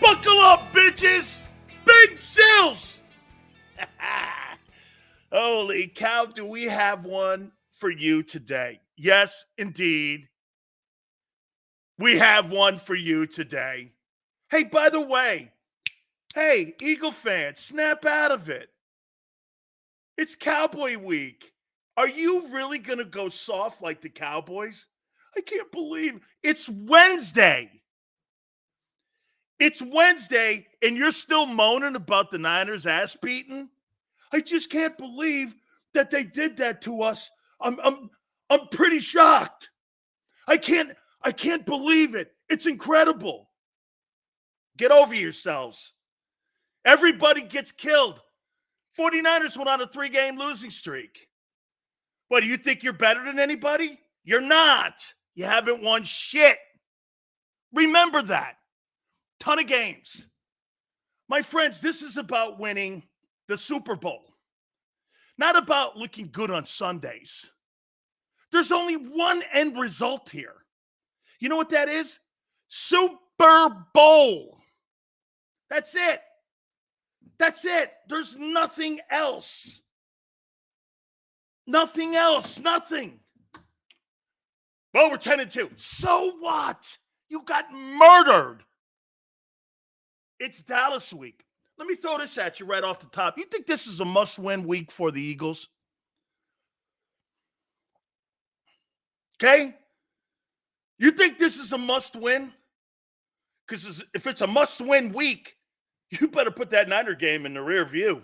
Buckle up, bitches! Big Sills! Holy cow, do we have one for you today? Yes, indeed. We have one for you today. Hey, by the way, hey, Eagle fans, snap out of it. It's Cowboy week. Are you really going to go soft like the Cowboys? I can't believe it's Wednesday. It's Wednesday, and you're still moaning about the Niners ass beating? I just can't believe that they did that to us. I'm pretty shocked. I can't believe it. It's incredible. Get over yourselves. Everybody gets killed. 49ers went on a 3-game losing streak. What, do you think you're better than anybody? You're not. You haven't won shit. Remember that. Ton of games. My friends, this is about winning the Super Bowl. Not about looking good on Sundays. There's only one end result here. You know what that is? Super Bowl. That's it. That's it. There's nothing else. Nothing else. Nothing. Well, we're 10-2. So what? You got murdered. It's Dallas week. Let me throw this at you right off the top. You think this is a must-win week for the Eagles? Okay? You think this is a must-win? Because if it's a must-win week, you better put that Niner game in the rear view.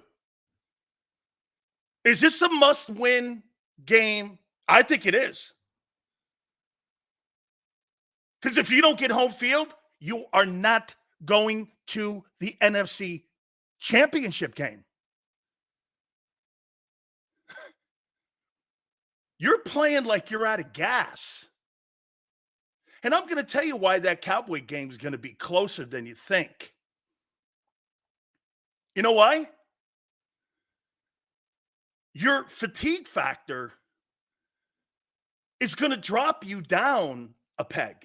Is this a must-win game? I think it is. Because if you don't get home field, you are not going to the NFC Championship game. You're playing like you're out of gas. And I'm going to tell you why that Cowboy game is going to be closer than you think. You know why? Your fatigue factor is going to drop you down a peg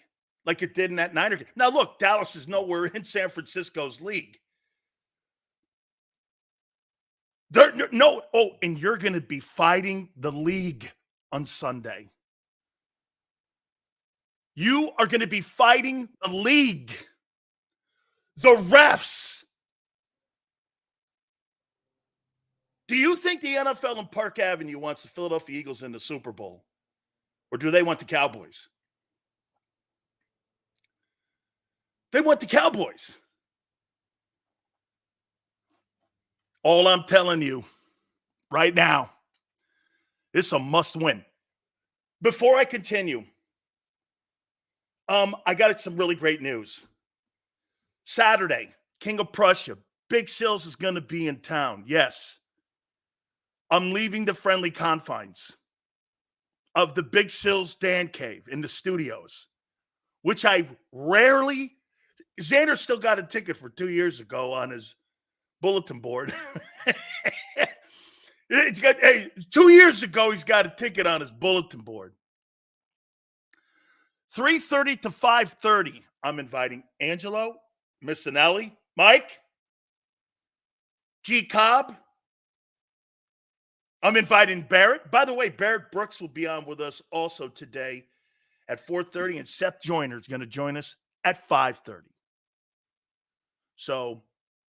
like it did in that Niner game. Now, look, Dallas is nowhere in San Francisco's league. And you're going to be fighting the league on Sunday. You are going to be fighting the league, the refs. Do you think the NFL and Park Avenue wants the Philadelphia Eagles in the Super Bowl? Or do they want the Cowboys? They want the Cowboys. All I'm telling you right now, this is a must-win. Before I continue, I got some really great news. Saturday, King of Prussia, Big Sills is going to be in town. Yes. I'm leaving the friendly confines of the Big Sills Dan Cave in the studios, which I rarely. Xander still got a ticket for 2 years ago on his bulletin board. It's got 2 years ago, he's got a ticket on his bulletin board. 3:30 to 5:30. I'm inviting Angelo, Missinelli, Mike, G. Cobb. I'm inviting Barrett. By the way, Barrett Brooks will be on with us also today at 4:30, and Seth Joiner is going to join us at 5:30. So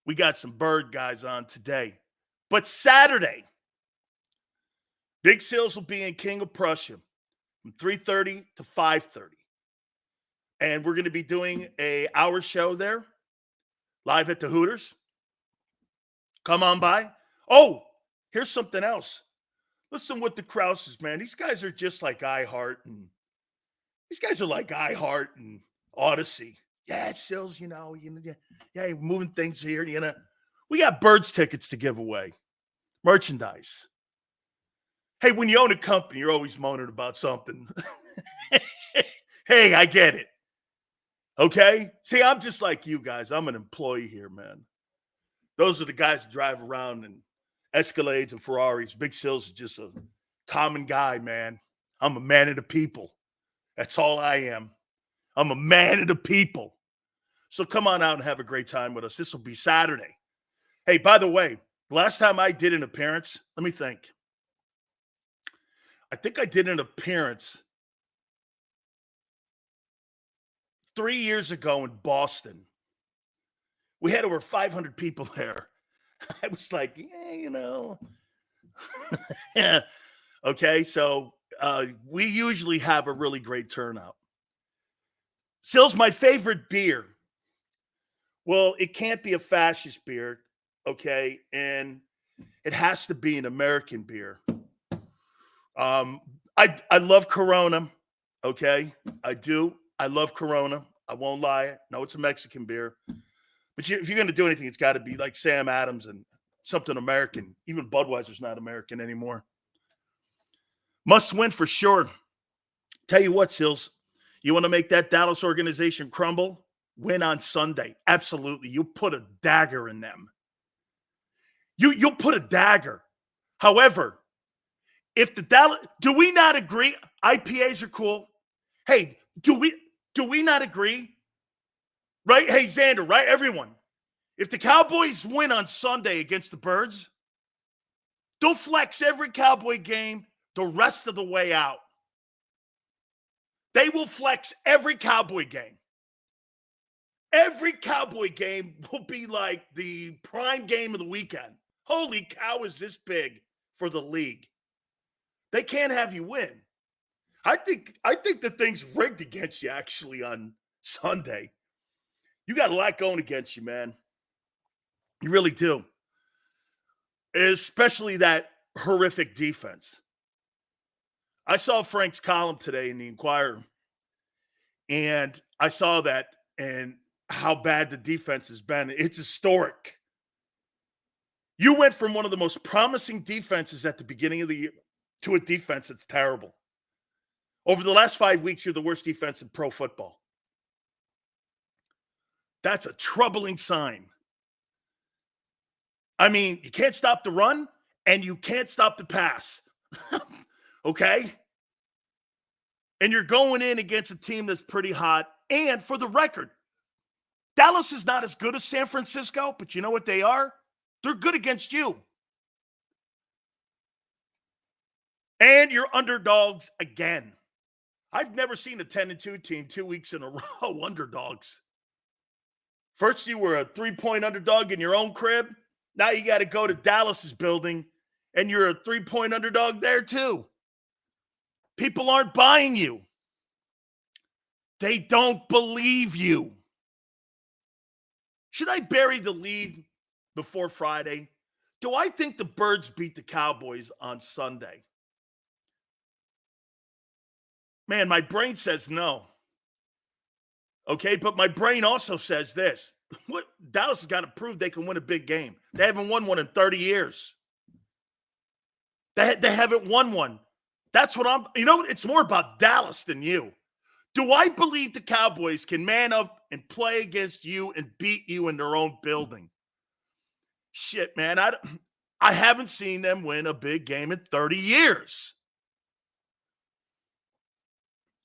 we got some bird guys on today. But Saturday, Big Sills will be in King of Prussia from 3:30 to 5:30. And we're going to be doing an hour show there, live at the Hooters. Come on by. Oh, here's something else. Listen with the Krauses, man. These guys are just like iHeart. These guys are like iHeart and Odyssey. Yeah, Sills, yeah, moving things here. We got Birds tickets to give away. Merchandise. Hey, when you own a company, you're always moaning about something. Hey, I get it. Okay? See, I'm just like you guys. I'm an employee here, man. Those are the guys that drive around in Escalades and Ferraris. Big Sills is just a common guy, man. I'm a man of the people. That's all I am. I'm a man of the people. So come on out and have a great time with us. This will be Saturday. Hey, by the way, last time I did an appearance, let me think. I think I did an appearance 3 years ago in Boston. We had over 500 people there. I was like, yeah. Yeah. Okay, so we usually have a really great turnout. Sills, my favorite beer. Well, it can't be a fascist beer, okay? And it has to be an American beer. I love Corona, okay? I do. I love Corona. I won't lie. No, it's a Mexican beer. But if you're going to do anything, it's got to be like Sam Adams and something American. Even Budweiser's not American anymore. Must win for sure. Tell you what, Sills, you want to make that Dallas organization crumble? Win on Sunday. Absolutely. You put a dagger in them. You'll put a dagger. However, if the Dallas, do we not agree? IPAs are cool. Hey, do we not agree? Right? Hey, Xander, right? Everyone. If the Cowboys win on Sunday against the Birds, they'll flex every Cowboy game the rest of the way out. They will flex every Cowboy game. Every Cowboy game will be like the prime game of the weekend. Holy cow, is this big for the league? They can't have you win. I think the thing's rigged against you actually on Sunday. You got a lot going against you, man. You really do. Especially that horrific defense. I saw Frank's column today in the Inquirer, and I saw that and how bad the defense has been. It's historic. You went from one of the most promising defenses at the beginning of the year to a defense that's terrible. Over the last 5 weeks, you're the worst defense in pro football. That's a troubling sign. I mean, you can't stop the run, and you can't stop the pass. Okay? And you're going in against a team that's pretty hot. And for the record, Dallas is not as good as San Francisco, but you know what they are? They're good against you. And you're underdogs again. I've never seen a 10-2 team 2 weeks in a row underdogs. First, you were a 3-point underdog in your own crib. Now you got to go to Dallas's building, and you're a 3-point underdog there too. People aren't buying you. They don't believe you. Should I bury the lead before Friday? Do I think the Birds beat the Cowboys on Sunday? Man, my brain says no. Okay, but my brain also says this. What Dallas has got to prove they can win a big game. They haven't won one in 30 years. They haven't won one. That's what it's more about Dallas than you. Do I believe the Cowboys can man up and play against you and beat you in their own building? Shit, man. I haven't seen them win a big game in 30 years.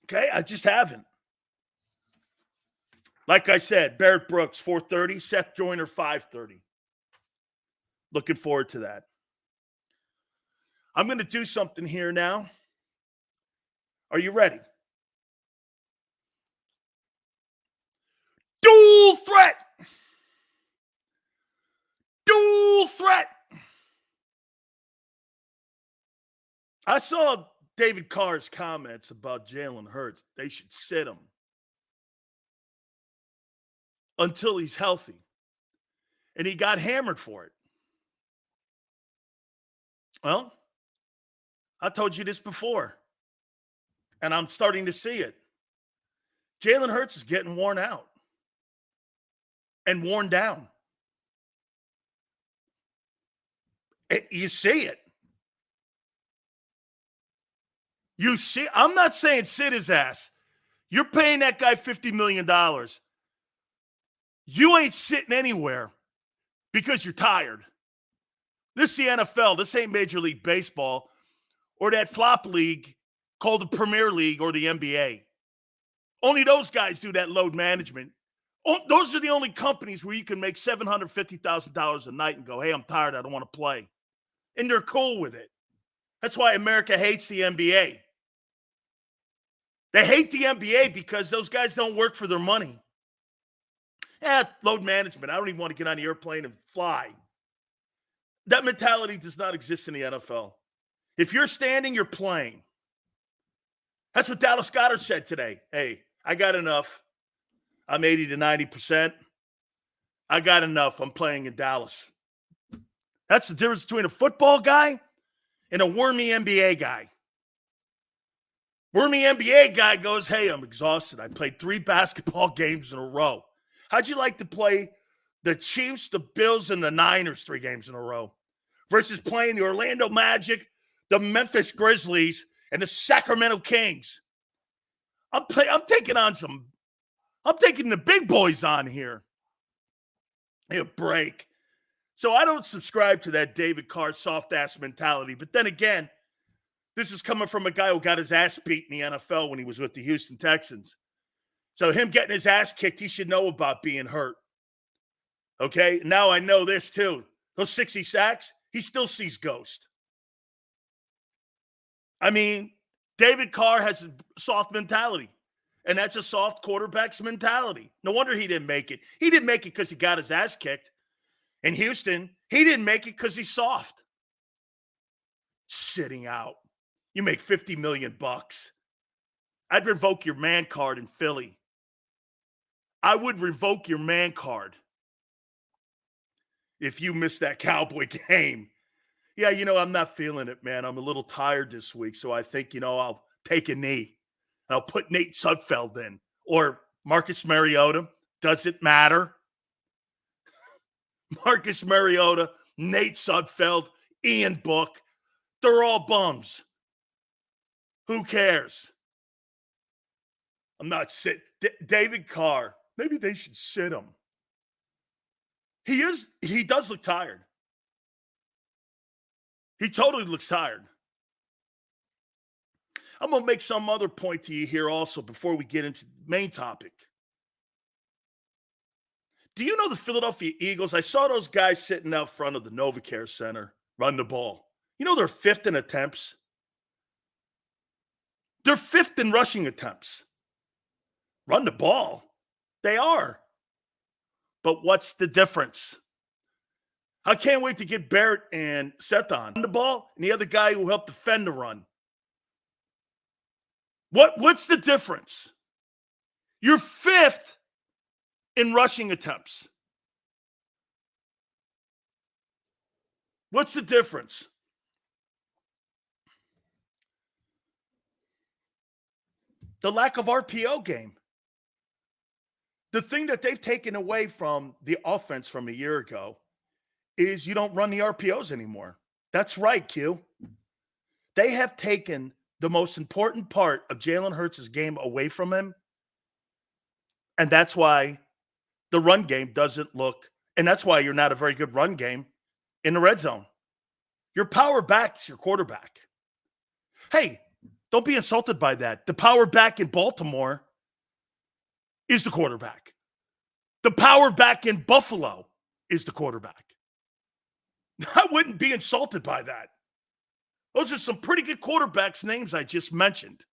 Okay, I just haven't. Like I said, Barrett Brooks, 4:30, Seth Joiner, 5:30. Looking forward to that. I'm going to do something here now. Are you ready? Dual threat. Dual threat. I saw David Carr's comments about Jalen Hurts. They should sit him until he's healthy. And he got hammered for it. Well, I told you this before, and I'm starting to see it. Jalen Hurts is getting worn out and worn down. You see it. You see, I'm not saying sit his ass. You're paying that guy $50 million. You ain't sitting anywhere because you're tired. This is the NFL. This ain't Major League Baseball or that flop league called the Premier League or the NBA. Only those guys do that load management. Those are the only companies where you can make $750,000 a night and go, hey, I'm tired. I don't want to play. And they're cool with it. That's why America hates the NBA. They hate the NBA because those guys don't work for their money. Load management. I don't even want to get on the airplane and fly. That mentality does not exist in the NFL. If you're standing, you're playing. That's what Dallas Goedert said today. Hey, I got enough. I'm 80 to 90%. I got enough. I'm playing in Dallas. That's the difference between a football guy and a wormy NBA guy. Wormy NBA guy goes, hey, I'm exhausted. I played 3 basketball games in a row. How'd you like to play the Chiefs, the Bills, and the Niners 3 games in a row versus playing the Orlando Magic, the Memphis Grizzlies, and the Sacramento Kings? I'm taking the big boys on here. A break. So I don't subscribe to that David Carr soft-ass mentality. But then again, this is coming from a guy who got his ass beat in the NFL when he was with the Houston Texans. So him getting his ass kicked, he should know about being hurt. Okay? Now I know this too. Those 60 sacks, he still sees ghost. I mean, David Carr has a soft mentality. And that's a soft quarterback's mentality. No wonder he didn't make it. He didn't make it because he got his ass kicked. In Houston, he didn't make it because he's soft. Sitting out. You make $50 million. I'd revoke your man card in Philly. I would revoke your man card if you missed that Cowboy game. Yeah, I'm not feeling it, man. I'm a little tired this week, so I think, I'll take a knee. I'll put Nate Sudfeld in. Or Marcus Mariota. Doesn't matter. Marcus Mariota, Nate Sudfeld, Ian Book. They're all bums. Who cares? I'm not sitting. David Carr. Maybe they should sit him. He does look tired. He totally looks tired. I'm going to make some other point to you here also before we get into the main topic. Do you know the Philadelphia Eagles? I saw those guys sitting out front of the NovaCare Center run the ball. You know they're 5th in attempts? They're 5th in rushing attempts. Run the ball. They are. But what's the difference? I can't wait to get Barrett and Seth on the ball and the other guy who helped defend the run. What's the difference? You're 5th in rushing attempts. What's the difference? The lack of RPO game. The thing that they've taken away from the offense from a year ago is you don't run the RPOs anymore. That's right, Q. They have taken the most important part of Jalen Hurts' game away from him. And that's why the run game doesn't look, and that's why you're not a very good run game in the red zone. Your power back's your quarterback. Hey, don't be insulted by that. The power back in Baltimore is the quarterback. The power back in Buffalo is the quarterback. I wouldn't be insulted by that. Those are some pretty good quarterbacks' names I just mentioned.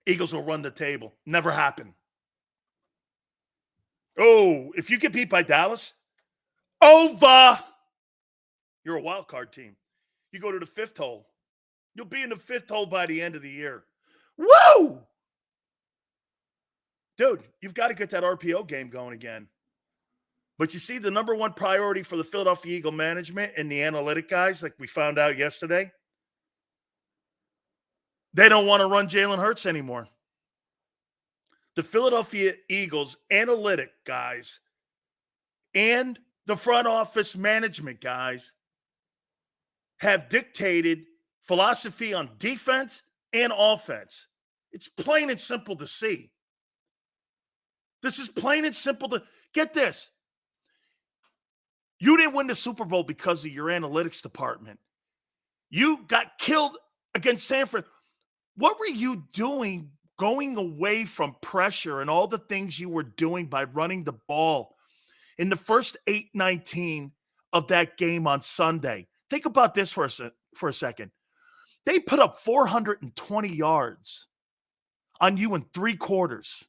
Eagles will run the table. Never happen. Oh, if you get beat by Dallas, over. You're a wild card team. You go to the 5th hole. You'll be in the 5th hole by the end of the year. Woo! Dude, you've got to get that RPO game going again. But you see, the number one priority for the Philadelphia Eagle management and the analytic guys, like we found out yesterday, they don't want to run Jalen Hurts anymore. The Philadelphia Eagles analytic guys and the front office management guys have dictated philosophy on defense and offense. It's plain and simple to see. This is plain and simple to get this. You didn't win the Super Bowl because of your analytics department. You got killed against San Fran. What were you doing going away from pressure and all the things you were doing by running the ball in the first 8-19 of that game on Sunday. Think about this for a second. They put up 420 yards on you in 3 quarters.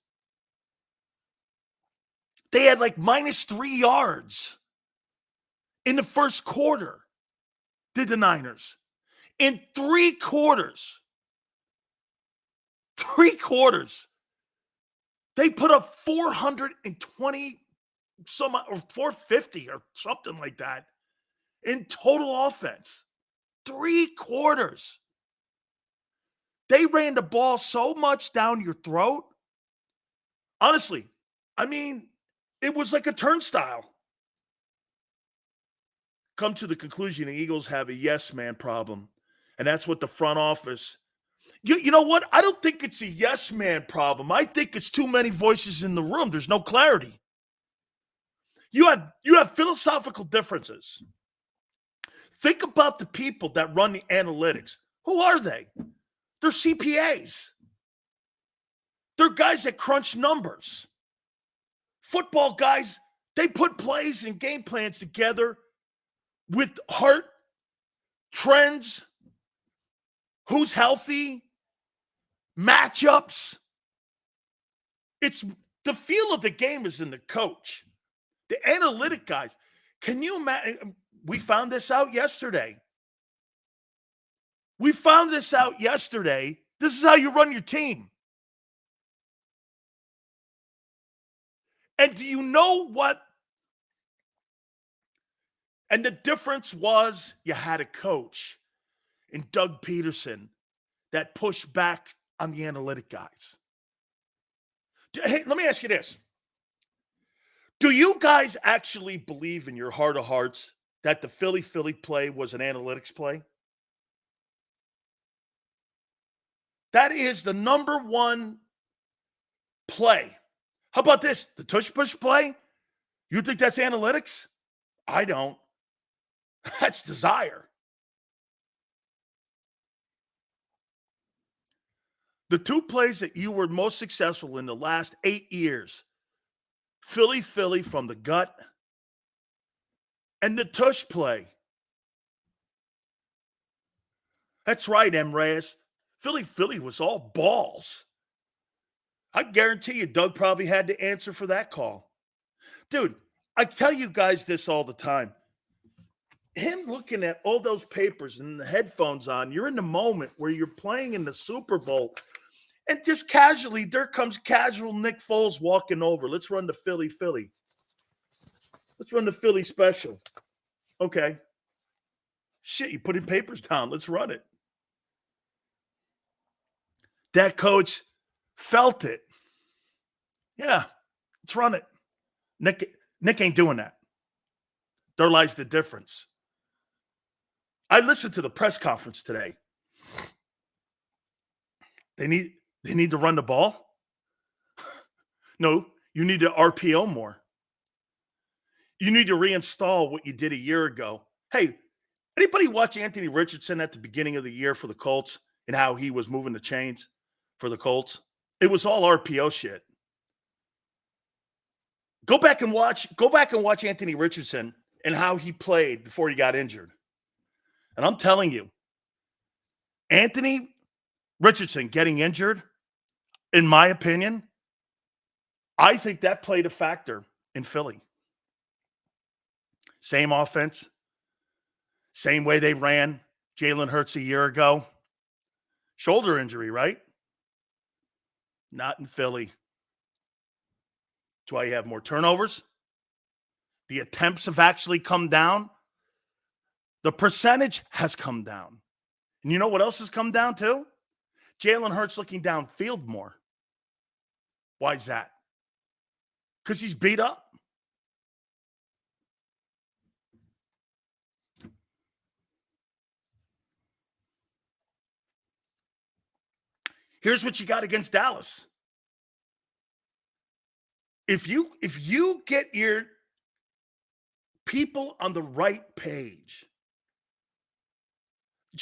They had like -3 yards in the first quarter, did the Niners. In 3 quarters, they put up 420 some or 450 or something like that in total offense. 3 quarters. They ran the ball so much down your throat. Honestly, I mean, it was like a turnstile. Come to the conclusion the Eagles have a yes man problem. And that's what the front office. You know what? I don't think it's a yes man problem. I think it's too many voices in the room. There's no clarity. You have philosophical differences. Think about the people that run the analytics. Who are they? They're CPAs. They're guys that crunch numbers. Football guys, they put plays and game plans together with heart, trends, who's healthy, matchups. It's the feel of the game is in the coach. The analytic guys. Can you imagine? We found this out yesterday. This is how you run your team. And do you know what? And the difference was you had a coach in Doug Peterson that pushed back on the analytic guys. Hey, let me ask you this. Do you guys actually believe in your heart of hearts that the Philly play was an analytics play? That is the number one play. How about this? The tush push play? You think that's analytics? I don't. That's desire. The 2 plays that you were most successful in the last 8 years, Philly from the gut and the tush play. That's right, M. Reyes. Philly was all balls. I guarantee you Doug probably had to answer for that call. Dude, I tell you guys this all the time. Him looking at all those papers and the headphones on, you're in the moment where you're playing in the Super Bowl, and just casually, there comes casual Nick Foles walking over. Let's run the Philly. Let's run the Philly special. Okay. Shit, you putting papers down. Let's run it. That coach felt it. Yeah, let's run it. Nick ain't doing that. There lies the difference. I listened to the press conference today. They need to run the ball? No, you need to RPO more. You need to reinstall what you did a year ago. Hey, anybody watch Anthony Richardson at the beginning of the year for the Colts and how he was moving the chains for the Colts? It was all RPO shit. Go back and watch Anthony Richardson and how he played before he got injured. And I'm telling you, Anthony Richardson getting injured, in my opinion, I think that played a factor in Philly. Same offense, same way they ran Jalen Hurts a year ago. Shoulder injury, right? Not in Philly. That's why you have more turnovers. The attempts have actually come down. The percentage has come down. And you know what else has come down too? Jalen Hurts looking downfield more. Why is that? Because he's beat up. Here's what you got against Dallas. If you get your people on the right page,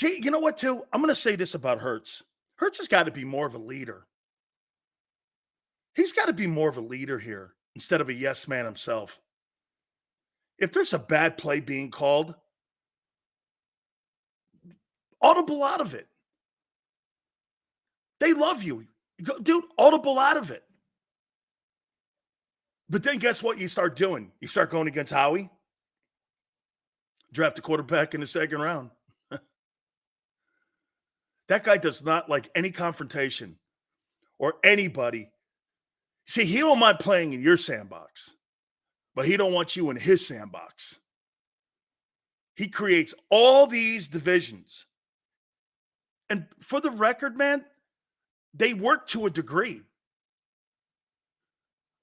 you know what, too? I'm going to say this about Hurts. Hurts has got to be more of a leader. He's got to be more of a leader here instead of a yes man himself. If there's a bad play being called, audible out of it. They love you. Dude, audible out of it. But then guess what you start doing? You start going against Howie. Draft a quarterback in the second round. That guy does not like any confrontation or anybody. See, he don't mind playing in your sandbox, but he don't want you in his sandbox. He creates all these divisions. And for the record, man, they work to a degree.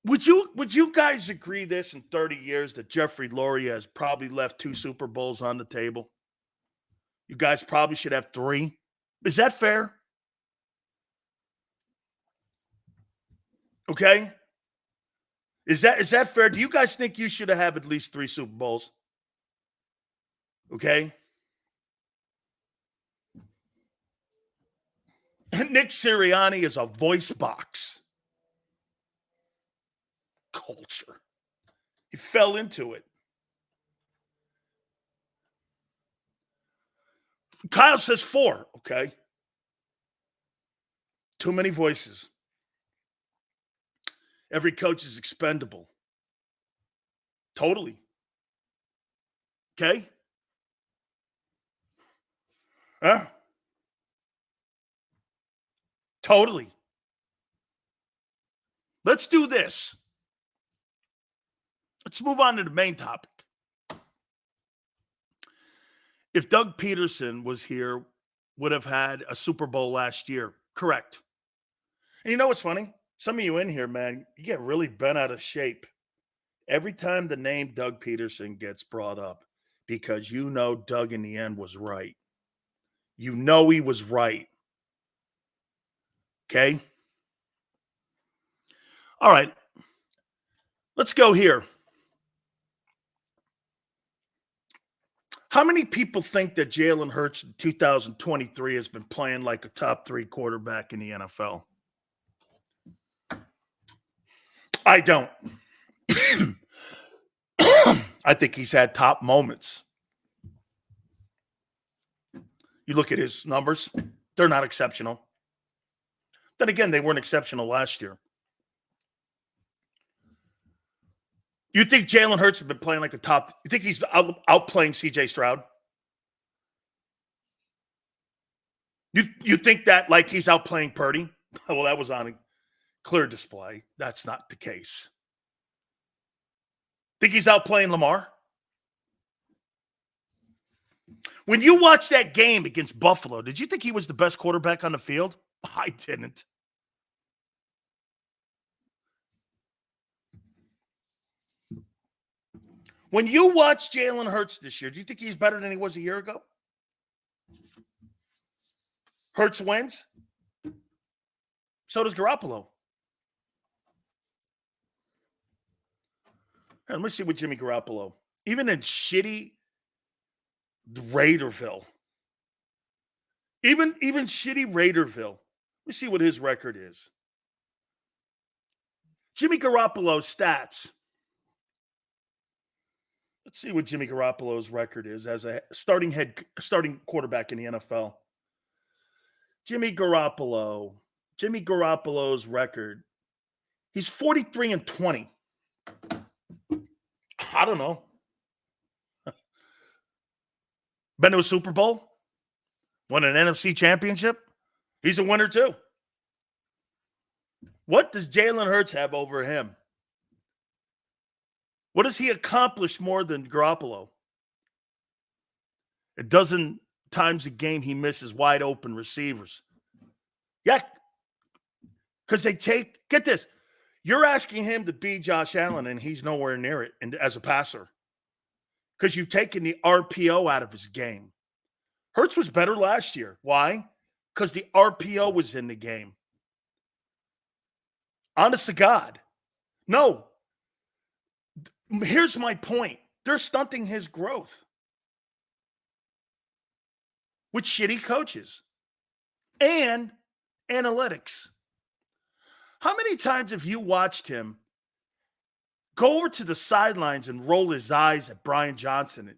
Would you guys agree this in 30 years that Jeffrey Lurie has probably left 2 Super Bowls on the table? You guys probably should have 3. Is that fair? Okay. Is that fair? Do you guys think you should have at least 3 Super Bowls? Okay. And Nick Sirianni is a voice box culture. He fell into it. Kyle says 4. Okay. Too many voices. Every coach is expendable. Totally. Okay? Huh? Totally. Let's do this. Let's move on to the main topic. If Doug Peterson was here, would have had a Super Bowl last year. Correct. And you know what's funny? Some of you in here, man, you get really bent out of shape every time the name Doug Peterson gets brought up because you know Doug in the end was right. You know he was right. Okay? All right. Let's go here. How many people think that Jalen Hurts in 2023 has been playing like a top 3 quarterback in the NFL? I don't. I think he's had top moments. You look at his numbers, they're not exceptional. Then again, they weren't exceptional last year. You think Jalen Hurts has been playing like the top? You think he's outplaying CJ Stroud? You think that like he's outplaying Purdy? Well, that was on a clear display. That's not the case. Think he's outplaying Lamar? When you watched that game against Buffalo, did you think he was the best quarterback on the field? I didn't. When you watch Jalen Hurts this year, do you think he's better than he was a year ago? Hurts wins. So does Garoppolo. Let me see what Jimmy Garoppolo. Even in shitty Raiderville. Even shitty Raiderville. Let me see what his record is. Jimmy Garoppolo's stats. Let's see what Jimmy Garoppolo's record is as a starting quarterback in the NFL. Jimmy Garoppolo's record. He's 43-20. I don't know. Been to a Super Bowl? Won an NFC championship? He's a winner too. What does Jalen Hurts have over him? What does he accomplish more than Garoppolo? A dozen times a game he misses wide open receivers. Yeah, because get this, you're asking him to be Josh Allen and he's nowhere near it as a passer because you've taken the RPO out of his game. Hurts was better last year. Why? Because the RPO was in the game. Honest to God. No. Here's my point. They're stunting his growth with shitty coaches and analytics. How many times have you watched him go over to the sidelines and roll his eyes at Brian Johnson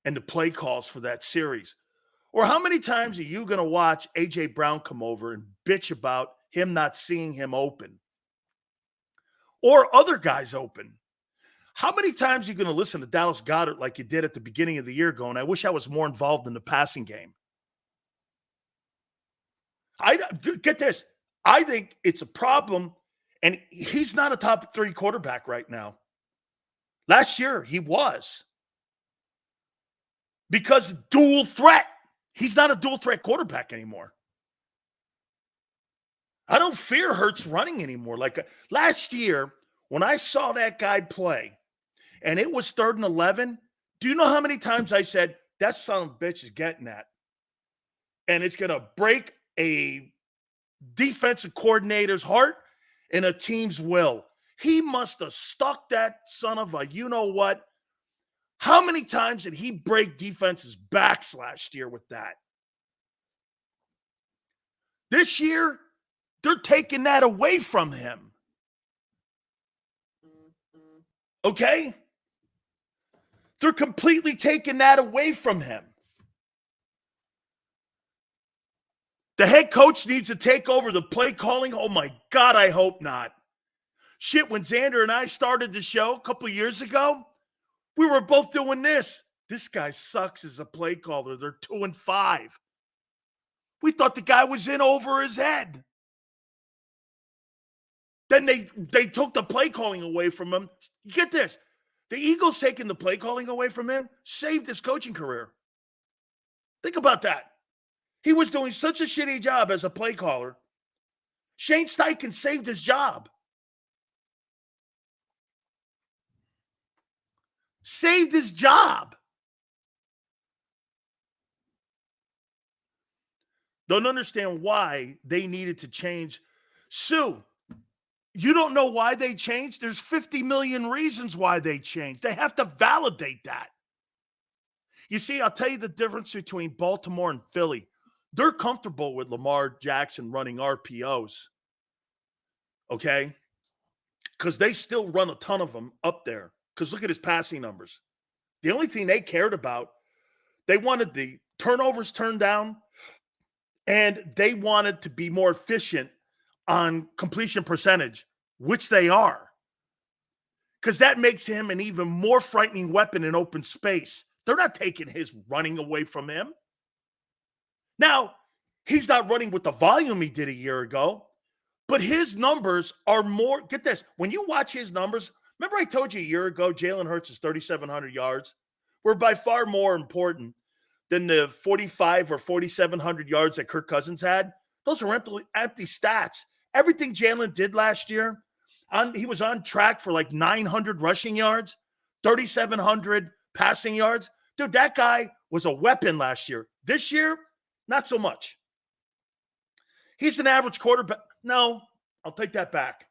and the play calls for that series? Or how many times are you going to watch A.J. Brown come over and bitch about him not seeing him open? Or other guys open? How many times are you going to listen to Dallas Goedert like you did at the beginning of the year going, I wish I was more involved in the passing game? Get this. I think it's a problem, and he's not a top 3 quarterback right now. Last year, he was. Because dual threat. He's not a dual threat quarterback anymore. I don't fear Hurts running anymore. Like last year, when I saw that guy play, and it was 3rd and 11, do you know how many times I said, that son of a bitch is getting that? And it's going to break a defensive coordinator's heart and a team's will. He must have stuck that son of a you-know-what. How many times did he break defenses' backs last year with that? This year, they're taking that away from him. Okay? They're completely taking that away from him. The head coach needs to take over the play calling. Oh, my God, I hope not. Shit, when Xander and I started the show a couple of years ago, we were both doing this. This guy sucks as a play caller. They're 2-5. We thought the guy was in over his head. Then they took the play calling away from him. Get this. The Eagles taking the play calling away from him saved his coaching career. Think about that. He was doing such a shitty job as a play caller. Shane Steichen saved his job. Saved his job. Don't understand why they needed to change. Sue, you don't know why they changed? There's 50 million reasons why they changed. They have to validate that. You see, I'll tell you the difference between Baltimore and Philly. They're comfortable with Lamar Jackson running RPOs, okay? Because they still run a ton of them up there. Because look at his passing numbers. The only thing they cared about, they wanted the turnovers turned down, and they wanted to be more efficient on completion percentage, which they are. Because that makes him an even more frightening weapon in open space. They're not taking his running away from him. Now, he's not running with the volume he did a year ago, but his numbers are more. Get this. When you watch his numbers, remember I told you a year ago, Jalen Hurts is 3,700 yards. Were by far more important than the 45 or 4,700 yards that Kirk Cousins had. Those are empty stats. Everything Jalen did last year, he was on track for like 900 rushing yards, 3,700 passing yards. Dude, that guy was a weapon last year. This year, not so much. He's an average quarterback. No, I'll take that back.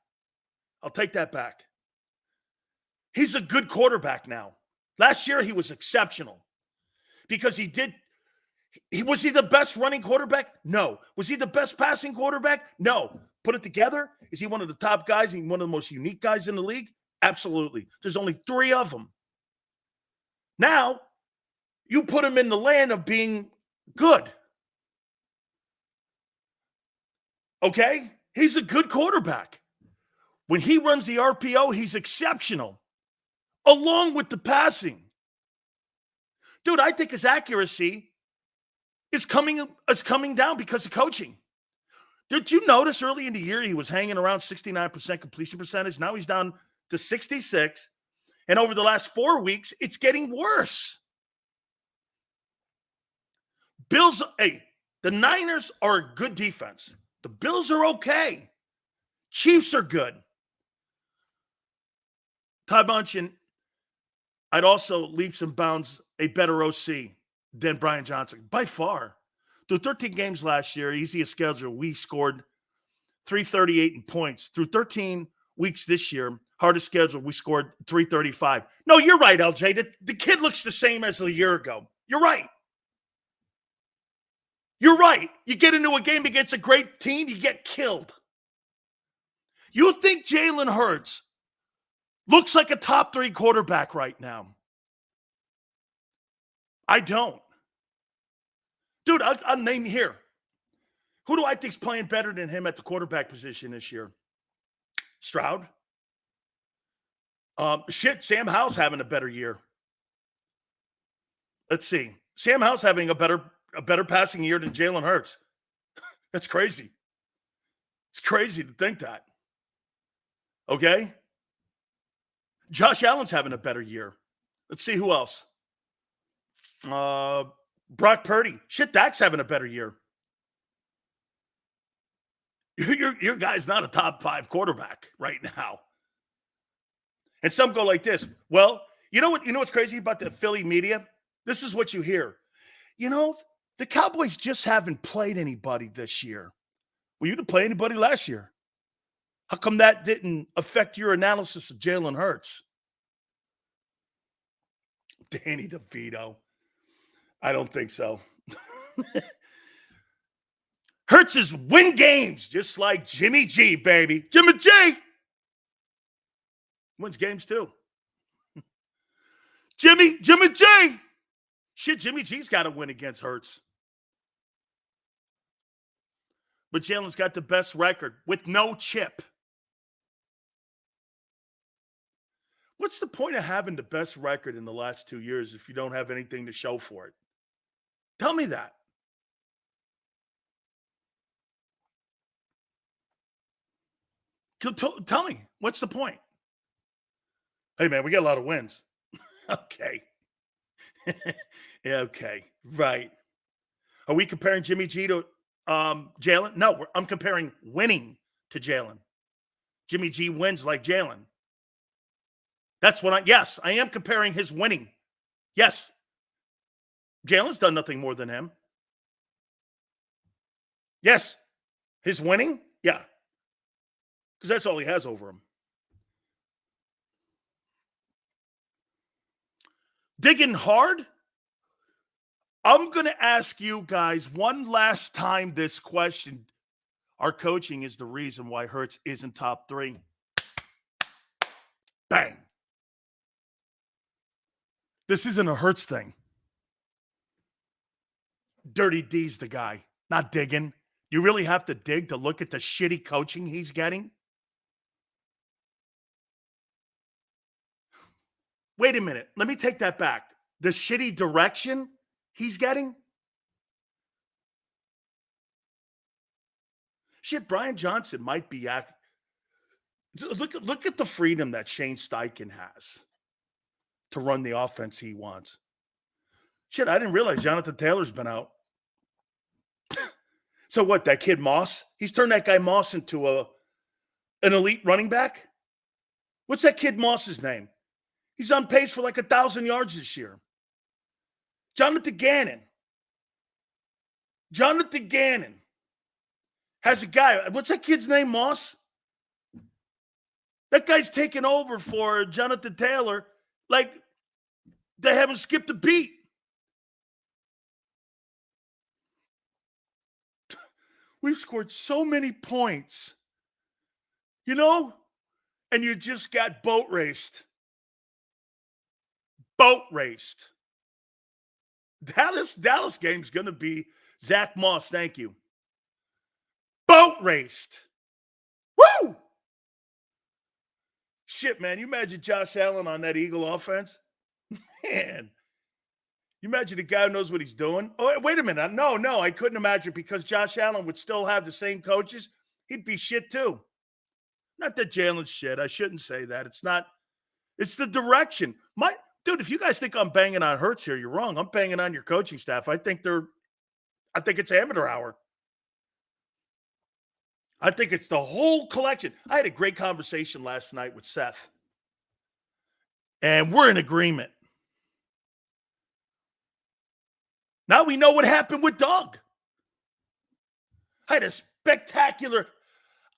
He's a good quarterback now. Last year, he was exceptional because was he the best running quarterback? No. Was he the best passing quarterback? No. Put it together. Is he one of the top guys and one of the most unique guys in the league? Absolutely. There's only 3 of them. Now, you put him in the land of being good. Okay? He's a good quarterback. When he runs the RPO, he's exceptional. Along with the passing. Dude, I think his accuracy is coming down because of coaching. Did you notice early in the year he was hanging around 69% completion percentage? Now he's down to 66. And over the last 4 weeks, it's getting worse. The Niners are a good defense. The Bills are okay. Chiefs are good. Ty Munchin, I'd also leaps and bounds a better OC than Brian Johnson, by far. Through 13 games last year, easiest schedule, we scored 338 in points. Through 13 weeks this year, hardest schedule, we scored 335. No, you're right, LJ. The kid looks the same as a year ago. You're right. You get into a game against a great team, you get killed. You think Jalen Hurts looks like a top 3 quarterback right now? I don't. Dude, I'll name you here. Who do I think's playing better than him at the quarterback position this year? Stroud. Sam Howell's having a better year. Let's see. Sam Howell's having a better passing year than Jalen Hurts. That's crazy. It's crazy to think that. Okay? Josh Allen's having a better year. Let's see who else. Brock Purdy. Dak's having a better year. Your guy's not a top 5 quarterback right now. And some go like this. Well, you know what's crazy about the Philly media? This is what you hear. The Cowboys just haven't played anybody this year. Well, you didn't play anybody last year. How come that didn't affect your analysis of Jalen Hurts? Danny DeVito. I don't think so. Hurts is win games, just like Jimmy G, baby. Jimmy G wins games too. Jimmy G. Shit, Jimmy G's got to win against Hurts. But Jalen's got the best record with no chip. What's the point of having the best record in the last 2 years if you don't have anything to show for it? Tell me that. Tell me, what's the point? Hey, man, we got a lot of wins. Okay. Yeah, okay. Right. Are we comparing Jimmy G to Jalen? No, I'm comparing winning to Jalen. Jimmy G wins like Jalen. That's what yes, I am comparing his winning. Yes. Jalen's done nothing more than him. Yes. His winning? Yeah. Because that's all he has over him. Digging hard? I'm going to ask you guys one last time this question. Our coaching is the reason why Hurts isn't top 3. Bang. This isn't a Hurts thing. Dirty D's the guy, not digging. You really have to dig to look at the shitty coaching he's getting? Wait a minute. Let me take that back. The shitty direction he's getting? Shit, Brian Johnson might be look at the freedom that Shane Steichen has to run the offense he wants. Shit, I didn't realize Jonathan Taylor's been out. So what, that kid Moss? He's turned that guy Moss into an elite running back? What's that kid Moss's name? He's on pace for like 1,000 yards this year. Jonathan Gannon has a guy. What's that kid's name, Moss? That guy's taking over for Jonathan Taylor like they haven't skipped a beat. We've scored so many points, and you just got boat raced. Dallas game's going to be Zach Moss. Thank you. Boat raced. Woo! Shit, man. You imagine Josh Allen on that Eagle offense? Man. You imagine the guy who knows what he's doing? Oh, wait a minute. No, I couldn't imagine because Josh Allen would still have the same coaches. He'd be shit too. Not that Jalen's shit. I shouldn't say that. It's not. It's the direction. Dude, if you guys think I'm banging on Hurts here, you're wrong. I'm banging on your coaching staff. I think it's amateur hour. I think it's the whole collection. I had a great conversation last night with Seth. And we're in agreement. Now we know what happened with Doug. I had a spectacular.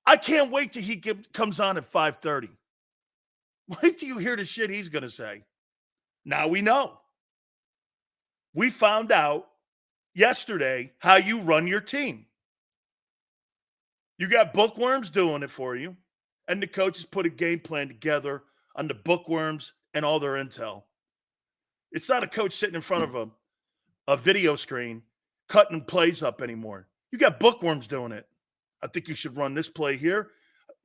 I can't wait till he comes on at 5:30. Wait till you hear the shit he's going to say. Now we know. We found out yesterday how you run your team. You got bookworms doing it for you. and the coaches put a game plan together on the bookworms and all their intel. It's not a coach sitting in front of a video screen cutting plays up anymore. You got bookworms doing it. I think you should run this play here.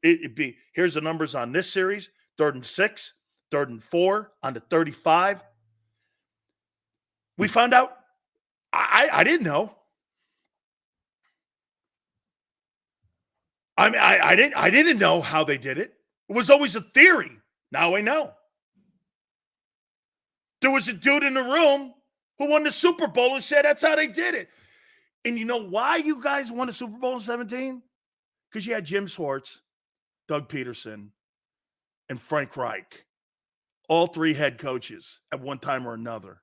It'd be, here's the numbers on this series, 3rd and 6, 3rd and 4 on the 35. We found out, I didn't know. I mean, I didn't know how they did it. It was always a theory. Now I know. There was a dude in the room who won the Super Bowl and said that's how they did it. And you know why you guys won the Super Bowl in 17? Because you had Jim Schwartz, Doug Peterson, and Frank Reich. All 3 head coaches at one time or another.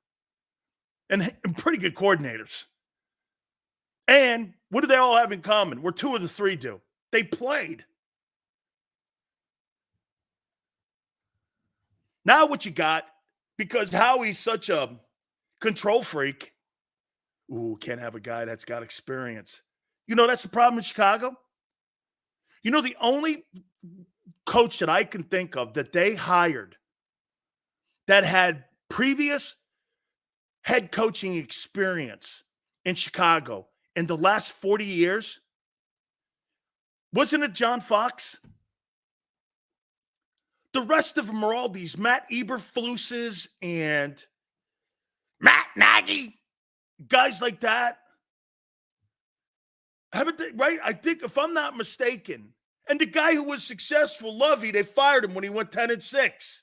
And pretty good coordinators. And what do they all have in common? Where 2 of the 3 do. They played. Now what you got, because Howie's such a control freak, can't have a guy that's got experience. You know, that's the problem in Chicago. You know, the only coach that I can think of that they hired that had previous head coaching experience in Chicago in the last 40 years, wasn't it John Fox? The rest of them are all these Matt Eberfluses and Matt Nagy, guys like that. Haven't they, right? I think, if I'm not mistaken, and the guy who was successful, Lovey, they fired him when he went 10-6.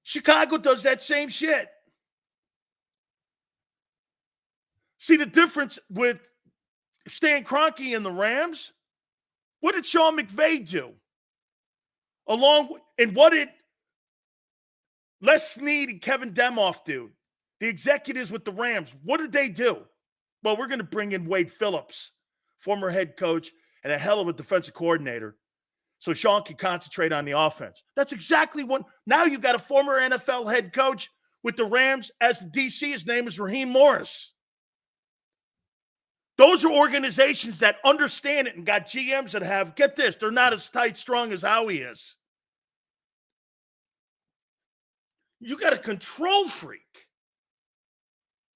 Chicago does that same shit. See the difference with Stan Kroenke and the Rams? What did Sean McVay do? And what did Les Snead and Kevin Demoff do? The executives with the Rams, what did they do? Well, we're going to bring in Wade Phillips, former head coach and a hell of a defensive coordinator, so Sean can concentrate on the offense. That's exactly what. Now you've got a former NFL head coach with the Rams as DC. His name is Raheem Morris. Those are organizations that understand it and got GMs that have, get this, they're not as tight, strong as Howie is. You got a control freak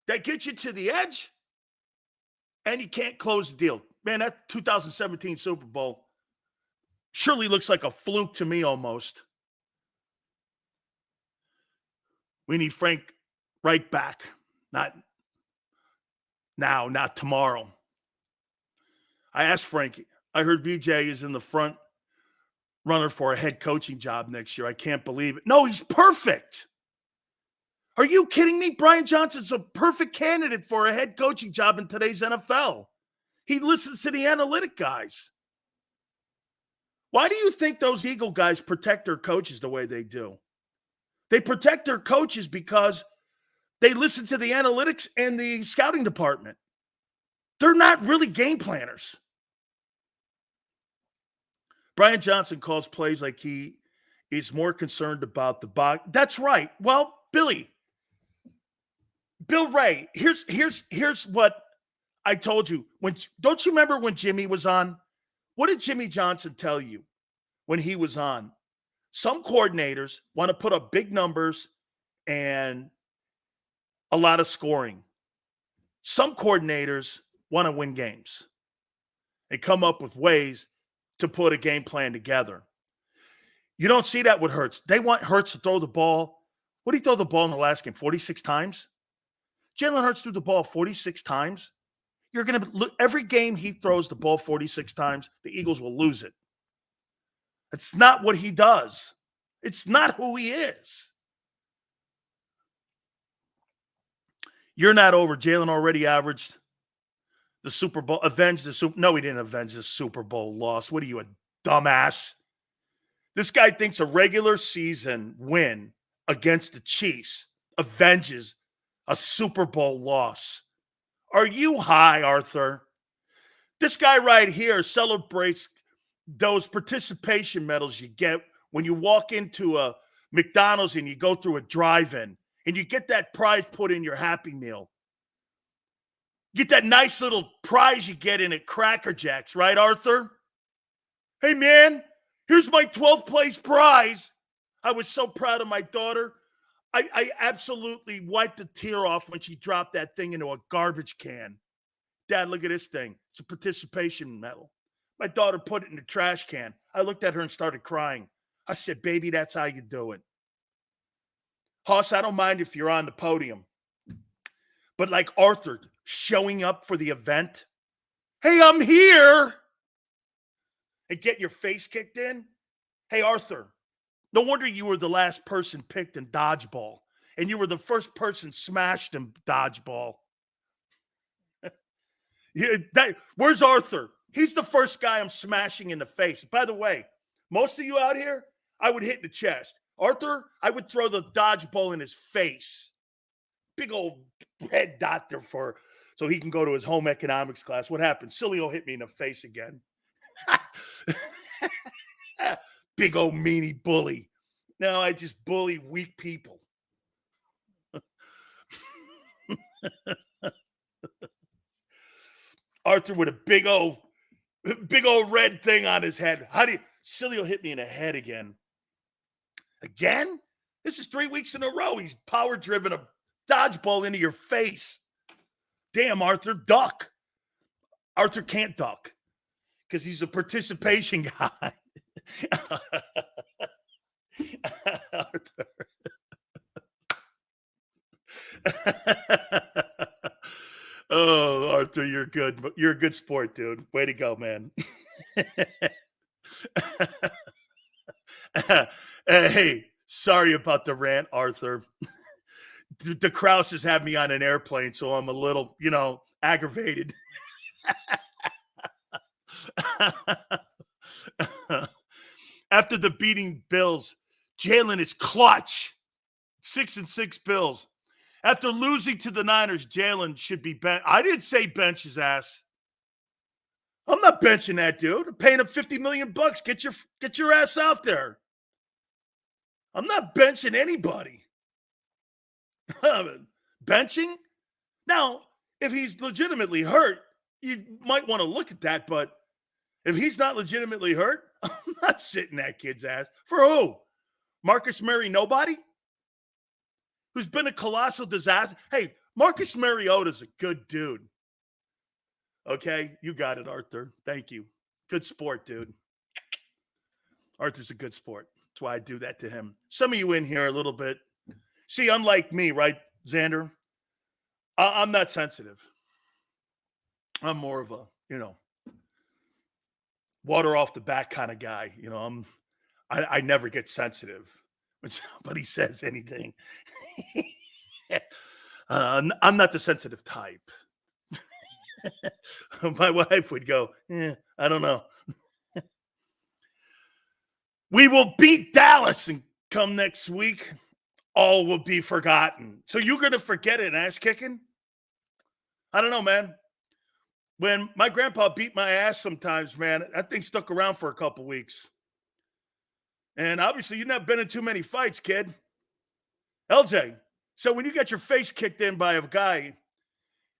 that gets you to the edge, and you can't close the deal. Man, that 2017 Super Bowl surely looks like a fluke to me almost. We need Frank Reich back. Not now, not tomorrow. I asked Frankie. I heard BJ is in the front runner for a head coaching job next year. I can't believe it. No, he's perfect. Are you kidding me? Brian Johnson's a perfect candidate for a head coaching job in today's NFL. He listens to the analytic guys. Why do you think those Eagle guys protect their coaches the way they do? They protect their coaches because they listen to the analytics and the scouting department. They're not really game planners. Brian Johnson calls plays like he is more concerned about the box. That's right. Well, Bill Ray, here's what I told you. Don't you remember when Jimmy was on? What did Jimmy Johnson tell you when he was on? Some coordinators want to put up big numbers and a lot of scoring. Some coordinators want to win games and come up with ways to put a game plan together. You don't see that with Hurts. They want Hurts to throw the ball. What did he throw the ball in the last game? 46 times? Jalen Hurts threw the ball 46 times. You're going to look every game he throws the ball 46 times, the Eagles will lose it. It's not what he does. It's not who he is. You're not over. Jalen already averaged the Super Bowl, avenged the Super. No, he didn't avenge the Super Bowl loss. What are you, a dumbass? This guy thinks a regular season win against the Chiefs avenges a Super Bowl loss. Are you high, Arthur? This guy right here celebrates those participation medals you get when you walk into a McDonald's and you go through a drive-in and you get that prize put in your Happy Meal. Get that nice little prize you get in at Cracker Jacks, right, Arthur? Hey, man, here's my 12th place prize. I was so proud of my daughter. I absolutely wiped a tear off when she dropped that thing into a garbage can. Dad, look at this thing. It's a participation medal. My daughter put it in the trash can. I looked at her and started crying. I said, baby, that's how you do it. Hoss, I don't mind if you're on the podium. But like Arthur showing up for the event. Hey, I'm here. And get your face kicked in. Hey, Arthur, no wonder you were the last person picked in dodgeball. And you were the first person smashed in dodgeball. Where's Arthur? He's the first guy I'm smashing in the face. By the way, most of you out here, I would hit in the chest. Arthur, I would throw the dodgeball in his face. Big old head doctor so he can go to his home economics class. What happened? Sileo hit me in the face again. Big old meanie bully. No, I just bully weak people. Arthur with a big old red thing on his head. Sileo hit me in the head again? Again? This is 3 weeks in a row. He's power-driven a dodgeball into your face. Damn, Arthur, duck. Arthur can't duck because he's a participation guy. Arthur. Oh, Arthur, you're good. You're a good sport, dude. Way to go, man. Hey, sorry about the rant, Arthur. The Krauses have me on an airplane, so I'm a little, aggravated. After the beating Bills, Jalen is clutch. 6-6 Bills. After losing to the Niners, Jalen should be bench. I didn't say bench his ass. I'm not benching that dude. I'm paying him $50 million. Get your ass out there. I'm not benching anybody. Benching? Now, if he's legitimately hurt, you might want to look at that. But if he's not legitimately hurt, I'm not sitting that kid's ass. For who? Marcus Mariota? Who's been a colossal disaster. Hey, Marcus Mariota's a good dude. Okay, you got it, Arthur. Thank you. Good sport, dude. Arthur's a good sport. That's why I do that to him. Some of you in here a little bit. See, unlike me, right, Xander? I'm not sensitive. I'm more of a, water off the back kind of guy. I never get sensitive when somebody says anything. I'm not the sensitive type. My wife would go, I don't know. We will beat Dallas and come next week, all will be forgotten. So you're going to forget it, ass kicking? I don't know, man. When my grandpa beat my ass sometimes, man, that thing stuck around for a couple weeks. And obviously, you've not been in too many fights, kid. LJ, so when you get your face kicked in by a guy,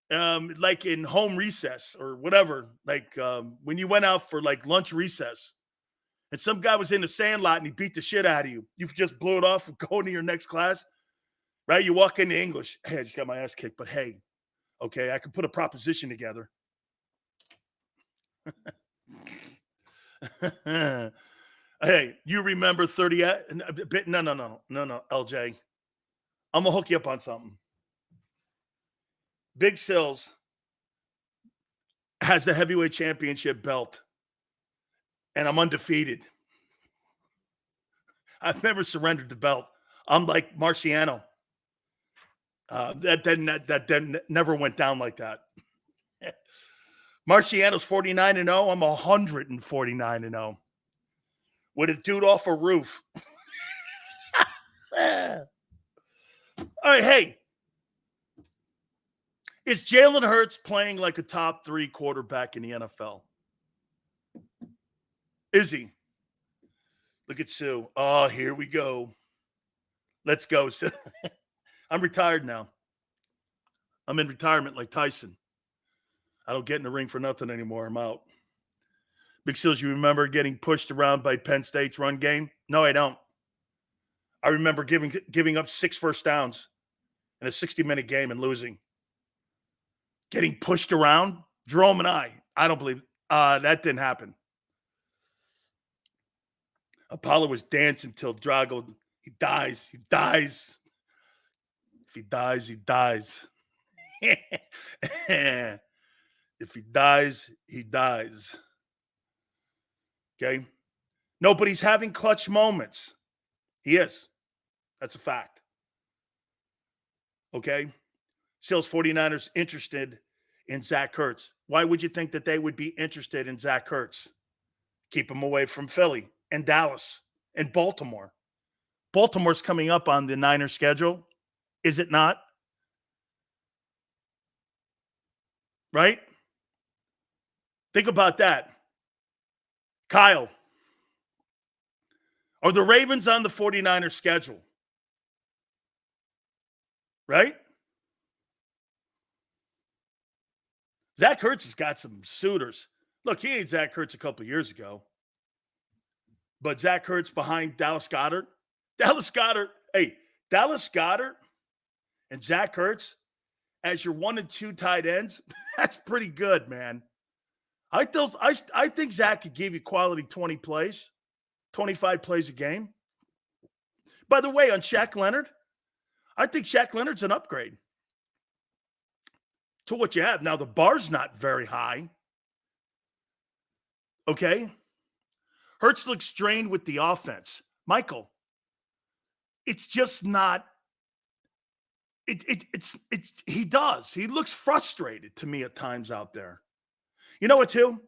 like in home recess or whatever, like when you went out for like lunch recess, and some guy was in the sand lot and he beat the shit out of you, you just blew it off and go into your next class, right? You walk into English. Hey, I just got my ass kicked, but hey, okay, I can put a proposition together. Hey, you remember 30? No, LJ. I'm going to hook you up on something. Big Sills has the heavyweight championship belt, and I'm undefeated. I've never surrendered the belt. I'm like Marciano. That never went down like that. Marciano's 49-0. I'm 149-0. With a dude off a roof. All right, hey. Is Jalen Hurts playing like a top 3 quarterback in the NFL? Is he? Look at Sue. Oh, here we go. Let's go. I'm retired now. I'm in retirement like Tyson. I don't get in the ring for nothing anymore. I'm out. Big Seals, you remember getting pushed around by Penn State's run game? No, I don't. I remember giving up 6 first downs in a 60-minute game and losing. Getting pushed around? Jerome and I don't believe that didn't happen. Apollo was dancing till Drago, he dies. He dies. If he dies, he dies. If he dies, he dies. Okay? No, but he's having clutch moments. He is. That's a fact. Okay? Sales 49ers interested in Zach Ertz. Why would you think that they would be interested in Zach Ertz? Keep him away from Philly and Dallas and Baltimore. Baltimore's coming up on the Niners schedule, is it not? Right? Think about that. Kyle, are the Ravens on the 49ers schedule? Right? Zach Ertz has got some suitors. Look, he ain't Zach Ertz a couple of years ago. But Zach Ertz behind Dallas Goedert. Dallas Goedert and Zach Ertz as your 1 and 2 tight ends, that's pretty good, man. I think Zach could give you quality 20 plays, 25 plays a game. By the way, on Shaq Leonard, I think Shaq Leonard's an upgrade to what you have. Now, the bar's not very high. Okay? Hurts looks strained with the offense. Michael, it's just not. He does. He looks frustrated to me at times out there. You know what, too?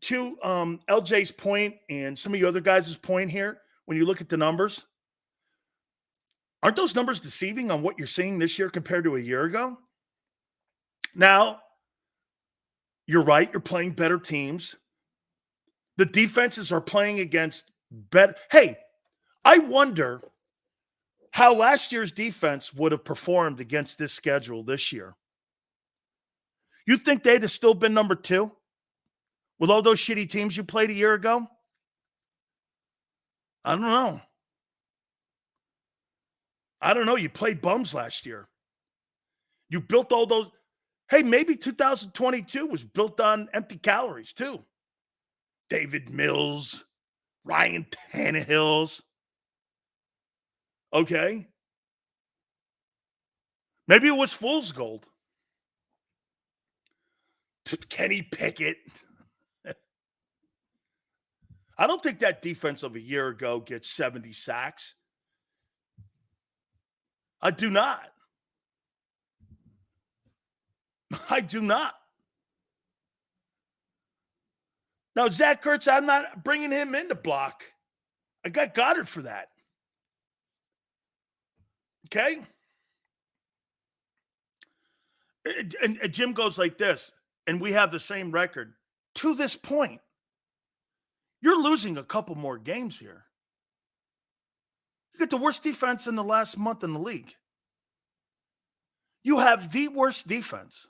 To LJ's point and some of you other guys' point here, when you look at the numbers, aren't those numbers deceiving on what you're seeing this year compared to a year ago? Now, you're right. You're playing better teams. The defenses are playing against better. Hey, I wonder how last year's defense would have performed against this schedule this year. You think they'd have still been number 2 with all those shitty teams you played a year ago? I don't know. You played bums last year. You built all those. Hey, maybe 2022 was built on empty calories too. David Mills, Ryan Tannehills. Okay. Maybe it was fool's gold. Kenny Pickett. I don't think that defense of a year ago gets 70 sacks. I do not. I do not. Now, Zach Ertz, I'm not bringing him in to block. I got Goddard for that. Okay? And Jim goes like this, and we have the same record. To this point, you're losing a couple more games here. You get the worst defense in the last month in the league. You have the worst defense.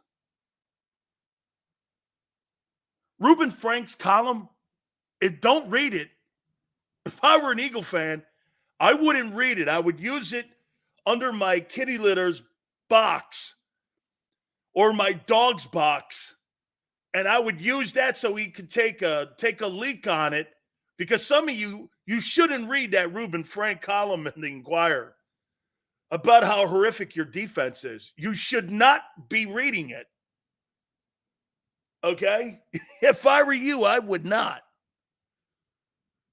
Reuben Frank's column, don't read it. If I were an Eagle fan, I wouldn't read it. I would use it under my kitty litter's box or my dog's box, and I would use that so he could take a leak on it, because some of you shouldn't read that Reuben Frank column in the Inquirer about how horrific your defense is. You should not be reading it. Okay? If I were you, I would not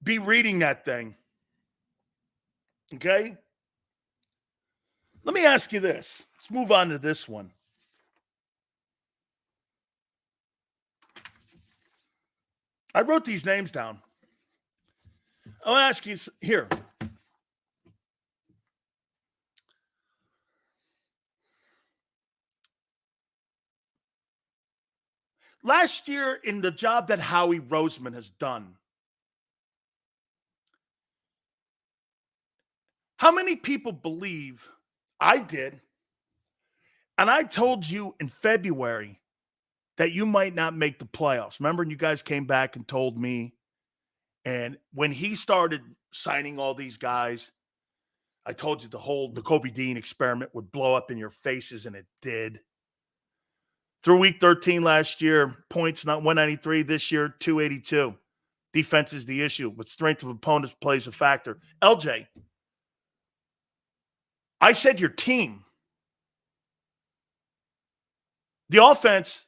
be reading that thing. Okay? Let me ask you this. Let's move on to this one. I wrote these names down. I'll ask you here. Last year, in the job that Howie Roseman has done, how many people believe I did? And I told you in February that you might not make the playoffs. Remember, you guys came back and told me, and when he started signing all these guys, I told you the Kobe Dean experiment would blow up in your faces, and it did. Through week 13 last year, points not 193. This year, 282. Defense is the issue, but strength of opponents plays a factor. LJ, I said your team. The offense,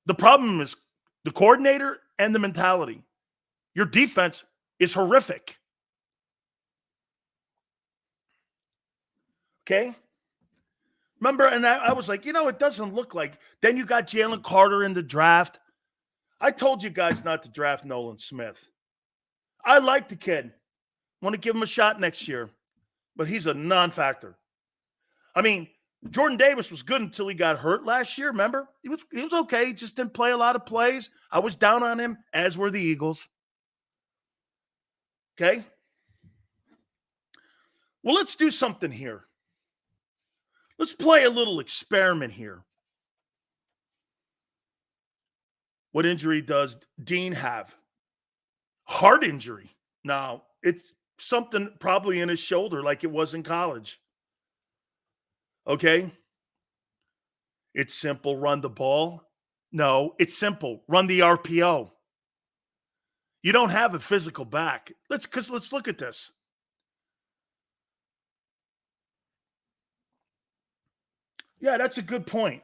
the problem is the coordinator and the mentality. Your defense is horrific. Okay? Remember, and I was like, it doesn't look like. Then you got Jalen Carter in the draft. I told you guys not to draft Nolan Smith. I like the kid. Want to give him a shot next year. But he's a non-factor. I mean, Jordan Davis was good until he got hurt last year, remember? He was okay. He just didn't play a lot of plays. I was down on him, as were the Eagles. Okay? Well, let's do something here. Let's play a little experiment here. What injury does Dean have? Heart injury. Now, it's something probably in his shoulder like it was in college. Okay? It's simple, run the ball. No, it's simple, run the RPO. You don't have a physical back. Let's look at this. Yeah, that's a good point.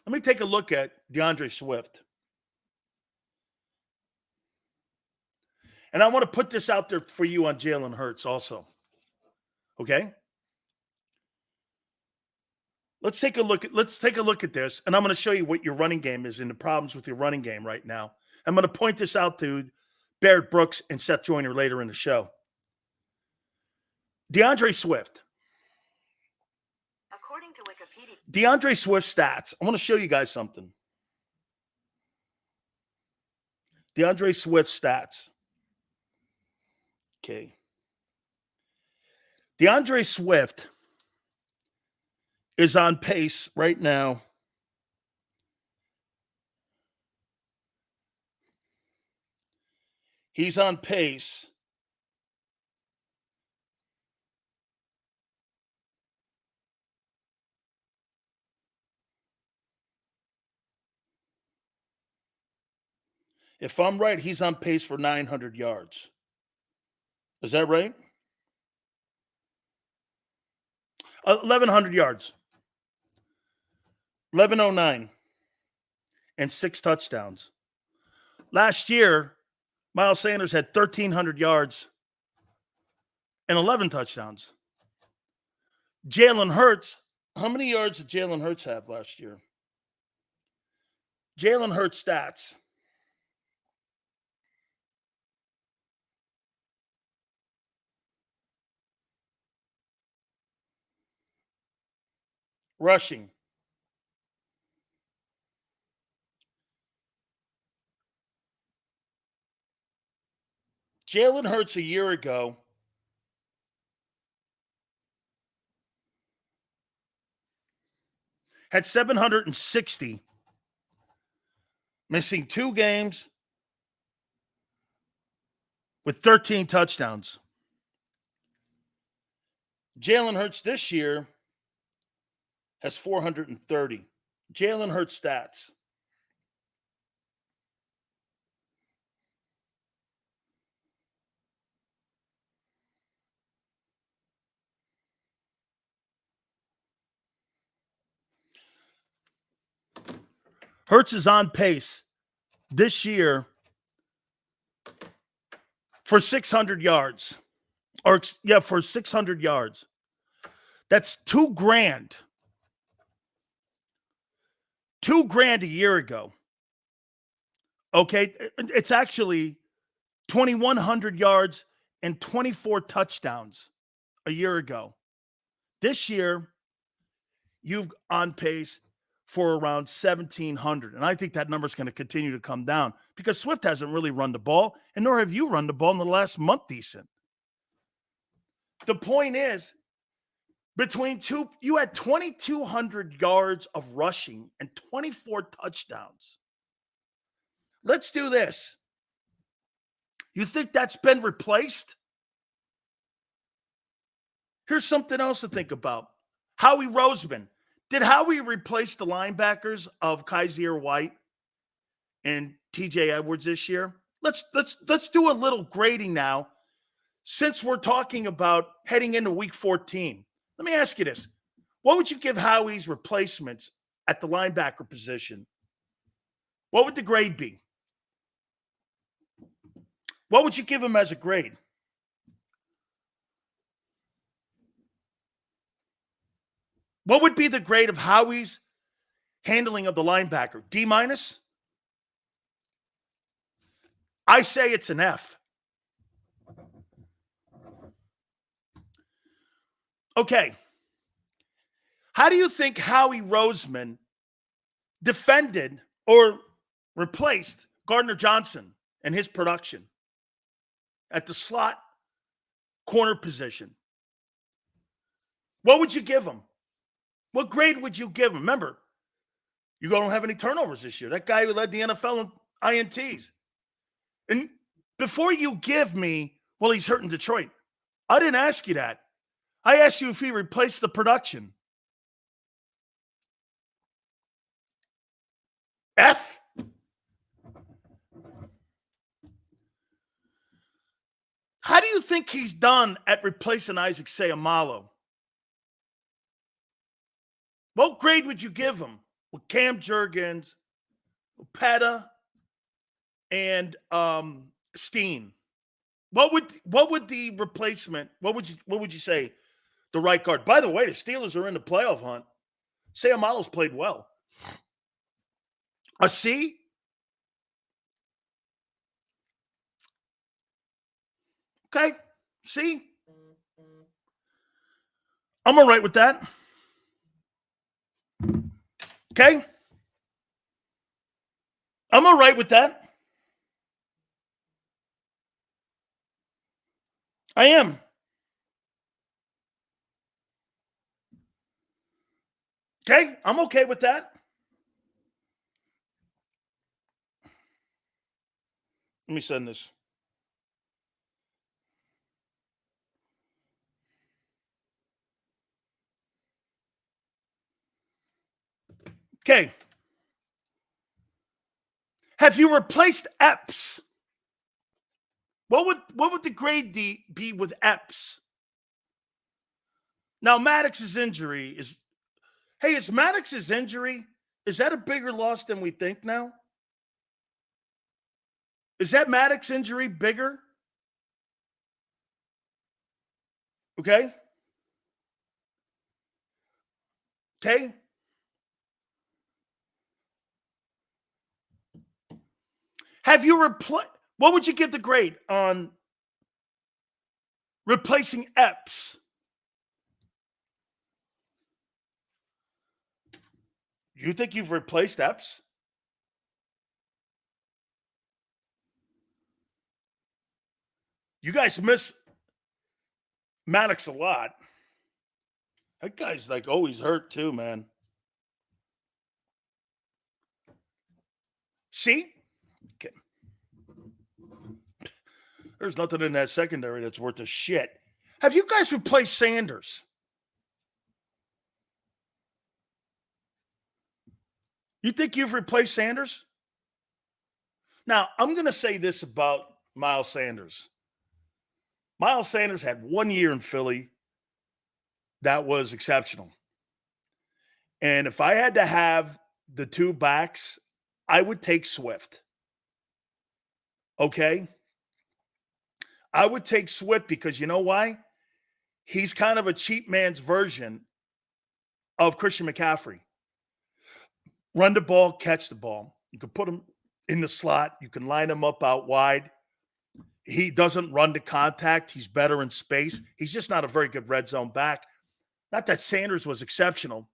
Let me take a look at DeAndre Swift. And I want to put this out there for you on Jalen Hurts also. Okay? Let's take a look at this, and I'm going to show you what your running game is and the problems with your running game right now. I'm going to point this out to Barrett Brooks and Seth Joiner later in the show. DeAndre Swift. According to Wikipedia, DeAndre Swift stats. I want to show you guys something. DeAndre Swift stats. Okay. DeAndre Swift is on pace right now. He's on pace if I'm right, he's on pace for 900 yards. Is that right? 1,100 yards. 1,109. And 6 touchdowns. Last year, Miles Sanders had 1,300 yards and 11 touchdowns. Jalen Hurts, how many yards did Jalen Hurts have last year? Jalen Hurts stats. Rushing. Jalen Hurts a year ago had 760, missing 2 games with 13 touchdowns. Jalen Hurts this year has 430. Jalen Hurts stats. Hurts is on pace this year for 600 yards. For 600 yards. That's $2,000. $2,000 a year ago. Okay, it's actually 2,100 yards and 24 touchdowns a year ago. This year, you've on pace for around 1,700. And I think that number is going to continue to come down because Swift hasn't really run the ball, and nor have you run the ball in the last month decent. The point is, You had 2,200 yards of rushing and 24 touchdowns. Let's do this. You think that's been replaced? Here's something else to think about. Howie Roseman. Did Howie replace the linebackers of Kaiser White and TJ Edwards this year? Let's do a little grading now, since we're talking about heading into week 14. Let me ask you this. What would you give Howie's replacements at the linebacker position? What would the grade be? What would you give him as a grade? What would be the grade of Howie's handling of the linebacker? D-? I say it's an F. Okay. How do you think Howie Roseman defended or replaced Gardner Johnson and his production at the slot corner position? What would you give him? What grade would you give him? Remember, you don't have any turnovers this year. That guy who led the NFL in INTs. And before you give me, well, he's hurt in Detroit, I didn't ask you that. I asked you if he replaced the production. F? How do you think he's done at replacing Isaac Seumalo? What grade would you give him with Cam Jurgens, Petta, and Steen? What would the replacement? What would you say? The right guard. By the way, the Steelers are in the playoff hunt. Seumalo's played well. A C? Okay, C. I'm all right with that. Okay? I'm all right with that. I am. Okay? I'm okay with that. Let me send this. Okay. Have you replaced Epps? What would the grade be with Epps? Now, Maddox's injury is Maddox's injury, is that a bigger loss than we think now? Is that Maddox injury bigger? Okay. Okay. Have you replaced? What would you give the grade on replacing Epps? You think you've replaced Epps? You guys miss Maddox a lot. That guy's like always hurt too, man. See? Okay. There's nothing in that secondary that's worth a shit. Have you guys replaced Sanders? You think you've replaced Sanders? Now, I'm going to say this about Miles Sanders. Miles Sanders had 1 year in Philly that was exceptional. And if I had to have the two backs, I would take Swift. Okay? I would take Swift because you know why? He's kind of a cheap man's version of Christian McCaffrey. Run the ball, catch the ball. You can put him in the slot. You can line him up out wide. He doesn't run to contact. He's better in space. He's just not a very good red zone back. Not that Sanders was exceptional.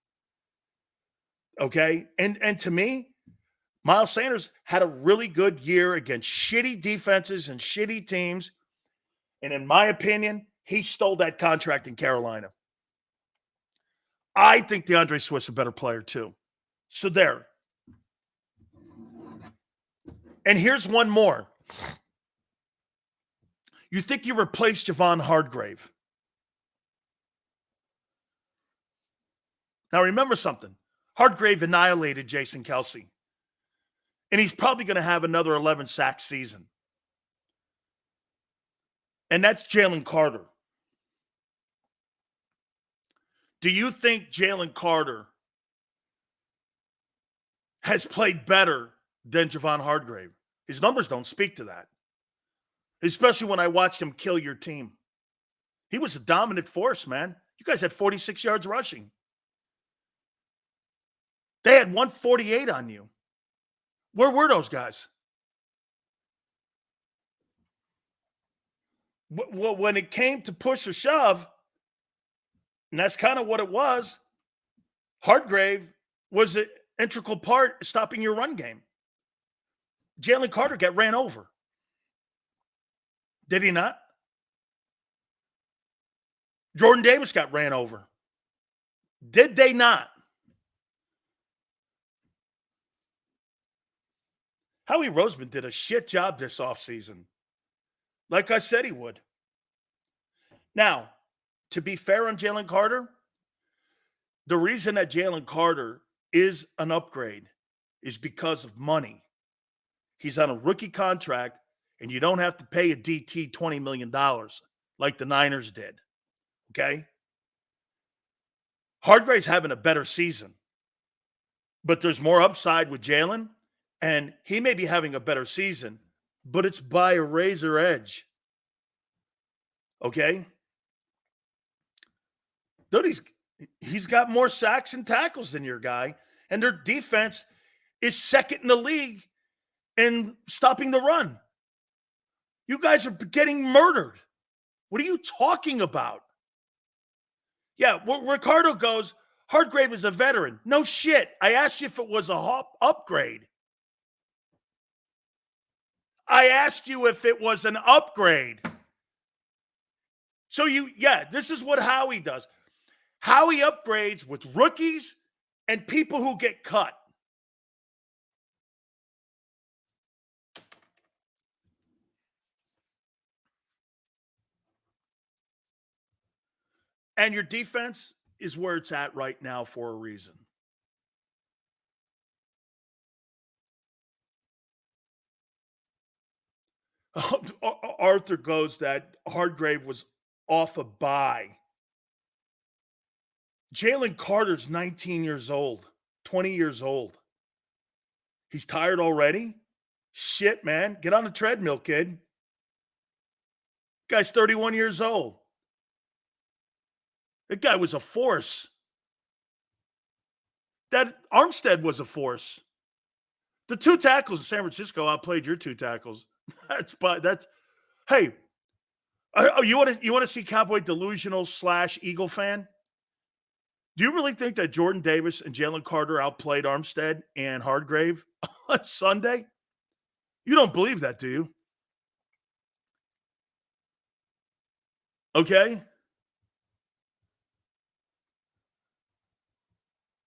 Okay? And to me, Miles Sanders had a really good year against shitty defenses and shitty teams. And in my opinion, he stole that contract in Carolina. I think DeAndre Swift's a better player too. So there. And here's one more. You think you replaced Javon Hargrave. Now remember something. Hargrave annihilated Jason Kelce. And he's probably going to have another 11-sack season. And that's Jalen Carter. Do you think Jalen Carter has played better than Javon Hargrave? His numbers don't speak to that. Especially when I watched him kill your team. He was a dominant force, man. You guys had 46 yards rushing. They had 148 on you. Where were those guys? When it came to push or shove, and that's kind of what it was, Hargrave was an integral part of stopping your run game. Jalen Carter got ran over. Did he not? Jordan Davis got ran over. Did they not? Howie Roseman did a shit job this offseason. Like I said he would. Now, to be fair on Jalen Carter, the reason that Jalen Carter is an upgrade is because of money. He's on a rookie contract, and you don't have to pay a DT $20 million like the Niners did. Okay? Hargrave's having a better season, but there's more upside with Jalen, and he may be having a better season, but it's by a razor edge. Okay? Dude, he's got more sacks and tackles than your guy, and their defense is second in the league in stopping the run. You guys are getting murdered. What are you talking about? Yeah, Ricardo goes, Hargrave is a veteran. No shit. I asked you if it was a upgrade. I asked you if it was an upgrade. So this is what Howie does. Howie upgrades with rookies and people who get cut. And your defense is where it's at right now for a reason. Arthur goes that Hargrave was off a bye. Jalen Carter's 19 years old, 20 years old. He's tired already? Shit, man. Get on the treadmill, kid. Guy's 31 years old. That guy was a force. That Armstead was a force. The two tackles in San Francisco outplayed your two tackles. Hey, you want to see Cowboy delusional / Eagle fan? Do you really think that Jordan Davis and Jalen Carter outplayed Armstead and Hargrave on Sunday? You don't believe that, do you? Okay?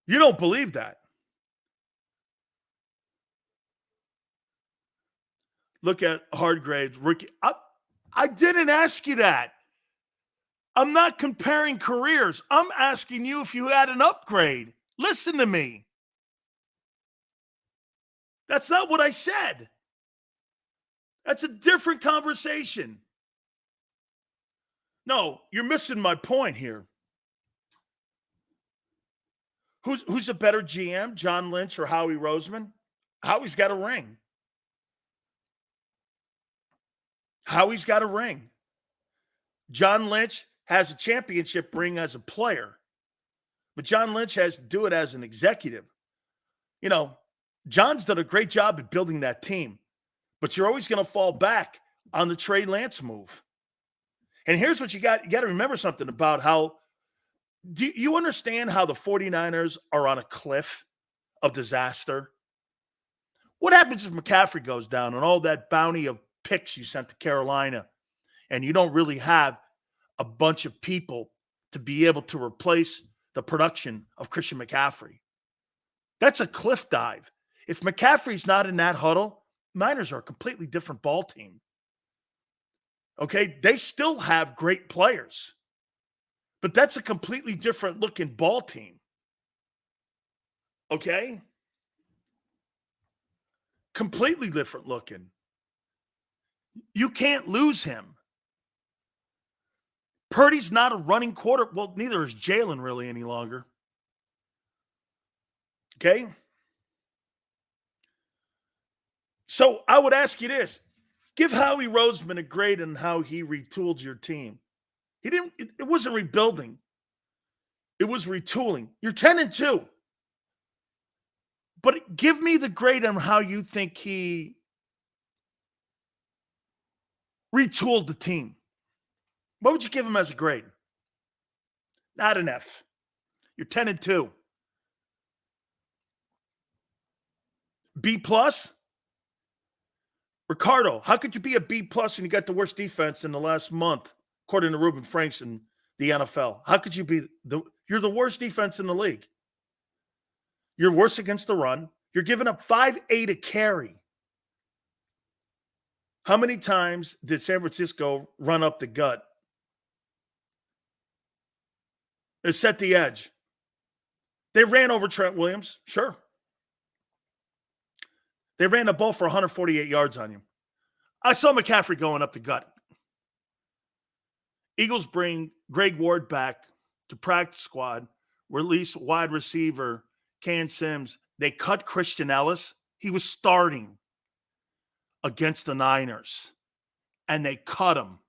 You don't believe that. Look at Hargrave's rookie. I didn't ask you that. I'm not comparing careers. I'm asking you if you had an upgrade. Listen to me. That's not what I said. That's a different conversation. No, you're missing my point here. Who's a better GM, John Lynch or Howie Roseman? Howie's got a ring. Howie's got a ring. John Lynch has a championship ring as a player, but John Lynch has to do it as an executive. You know, John's done a great job at building that team, but you're always going to fall back on the Trey Lance move. And here's what you got. You got to remember something about how – do you understand how the 49ers are on a cliff of disaster? What happens if McCaffrey goes down and all that bounty of picks you sent to Carolina and you don't really have a bunch of people to be able to replace the production of Christian McCaffrey. That's a cliff dive. If McCaffrey's not in that huddle, Niners are a completely different ball team. Okay? They still have great players, but that's a completely different looking ball team. Okay? Completely different looking. You can't lose him. Purdy's not a running quarter. Well, neither is Jalen really any longer. Okay? So I would ask you this. Give Howie Roseman a grade on how he retooled your team. It wasn't rebuilding. It was retooling. You're 10-2. But give me the grade on how you think he retooled the team. What would you give him as a grade? Not an F. You're 10-2. B plus? Ricardo, how could you be a B plus when you got the worst defense in the last month, according to Reuben Franks in the NFL? How could you be you're the worst defense in the league? You're worse against the run. You're giving up 5.8 a carry. How many times did San Francisco run up the gut? They set the edge. They ran over Trent Williams. Sure. They ran the ball for 148 yards on you. I saw McCaffrey going up the gut. Eagles bring Greg Ward back to practice squad, release wide receiver Can Sims. They cut Christian Ellis. He was starting against the Niners, and they cut him.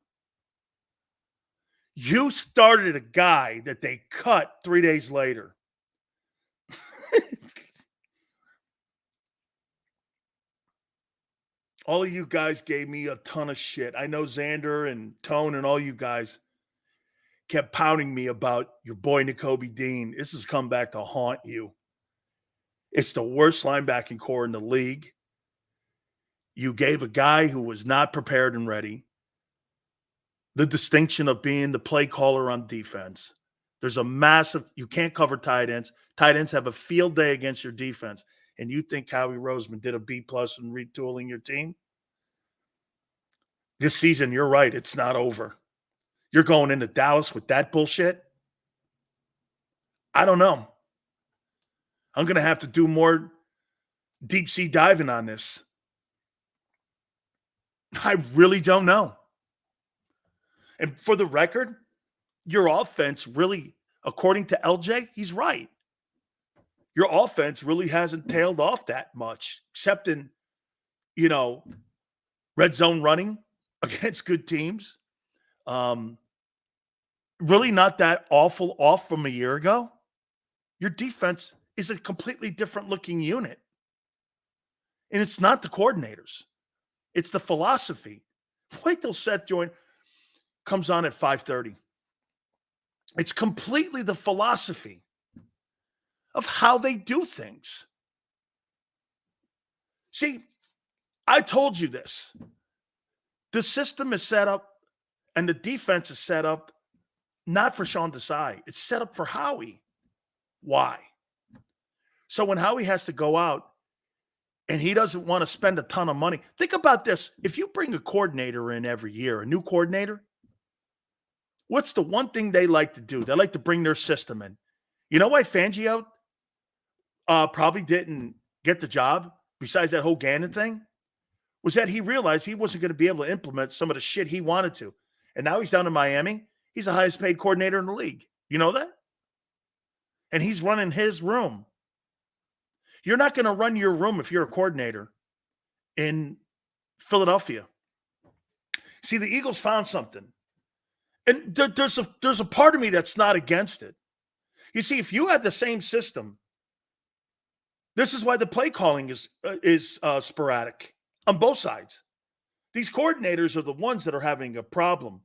You started a guy that they cut 3 days later. All of you guys gave me a ton of shit. I know Xander and Tone and all you guys kept pounding me about your boy Nakobe Dean. This has come back to haunt you. It's the worst linebacking core in the league. You gave a guy who was not prepared and ready the distinction of being the play caller on defense. There's a massive – you can't cover tight ends. Tight ends have a field day against your defense. And you think Howie Roseman did a B-plus in retooling your team? This season, you're right. It's not over. You're going into Dallas with that bullshit? I don't know. I'm going to have to do more deep-sea diving on this. I really don't know. And for the record, your offense really, according to LJ, he's right. Your offense really hasn't tailed off that much, except in, red zone running against good teams. Really not that awful off from a year ago. Your defense is a completely different looking unit. And it's not the coordinators. It's the philosophy. Wait till Seth Joiner comes on at 5:30. It's completely the philosophy of how they do things. See, I told you this. The system is set up and the defense is set up not for Sean Desai. It's set up for Howie. Why? So when Howie has to go out and he doesn't want to spend a ton of money, think about this. If you bring a coordinator in every year, a new coordinator, what's the one thing they like to do? They like to bring their system in. You know why Fangio probably didn't get the job, besides that whole Gannon thing, was that he realized he wasn't going to be able to implement some of the shit he wanted to. And now he's down in Miami. He's the highest paid coordinator in the league. You know that? And he's running his room. You're not going to run your room if you're a coordinator in Philadelphia. See, the Eagles found something. And there's a part of me that's not against it. You see, if you had the same system, this is why the play calling is sporadic on both sides. These coordinators are the ones that are having a problem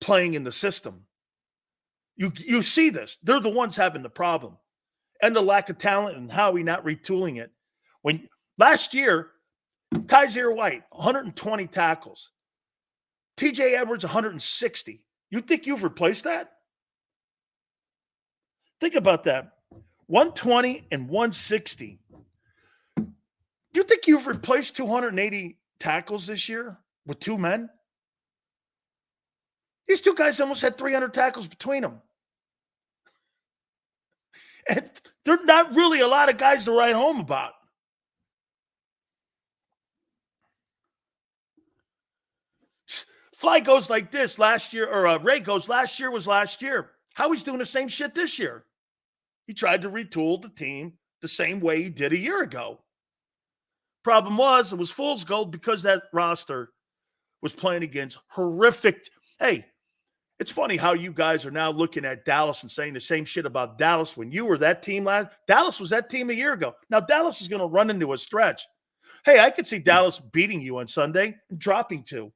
playing in the system. You see this. They're the ones having the problem. And the lack of talent and Howie not retooling it. When last year, Kaiser White, 120 tackles. TJ Edwards, 160. You think you've replaced that? Think about that. 120 and 160. Do you think you've replaced 280 tackles this year with two men? These two guys almost had 300 tackles between them. And they're not really a lot of guys to write home about. Fly goes like this last year, or Ray goes, last year was last year. Howie's doing the same shit this year. He tried to retool the team the same way he did a year ago. Problem was, it was fool's gold because that roster was playing against horrific. Hey, it's funny how you guys are now looking at Dallas and saying the same shit about Dallas when you were that team last. Dallas was that team a year ago. Now Dallas is going to run into a stretch. Hey, I could see Dallas beating you on Sunday and dropping two.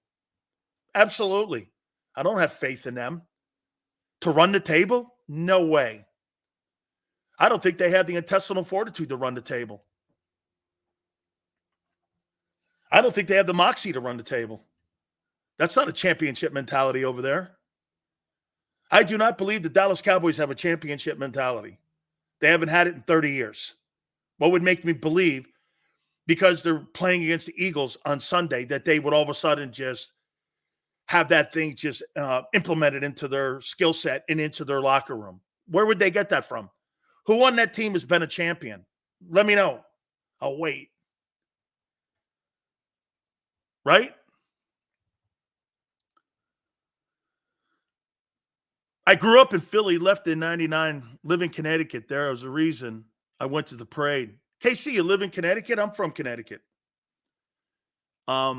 Absolutely. I don't have faith in them. To run the table? No way. I don't think they have the intestinal fortitude to run the table. I don't think they have the moxie to run the table. That's not a championship mentality over there. I do not believe the Dallas Cowboys have a championship mentality. They haven't had it in 30 years. What would make me believe, because they're playing against the Eagles on Sunday, that they would all of a sudden just have that thing just implemented into their skill set and into their locker room? Where would they get that from? Who on that team has been a champion? Let me know. I'll wait. Right? I grew up in Philly, left in 99, live in Connecticut. There was a reason I went to the parade. KC, you live in Connecticut? I'm from Connecticut. I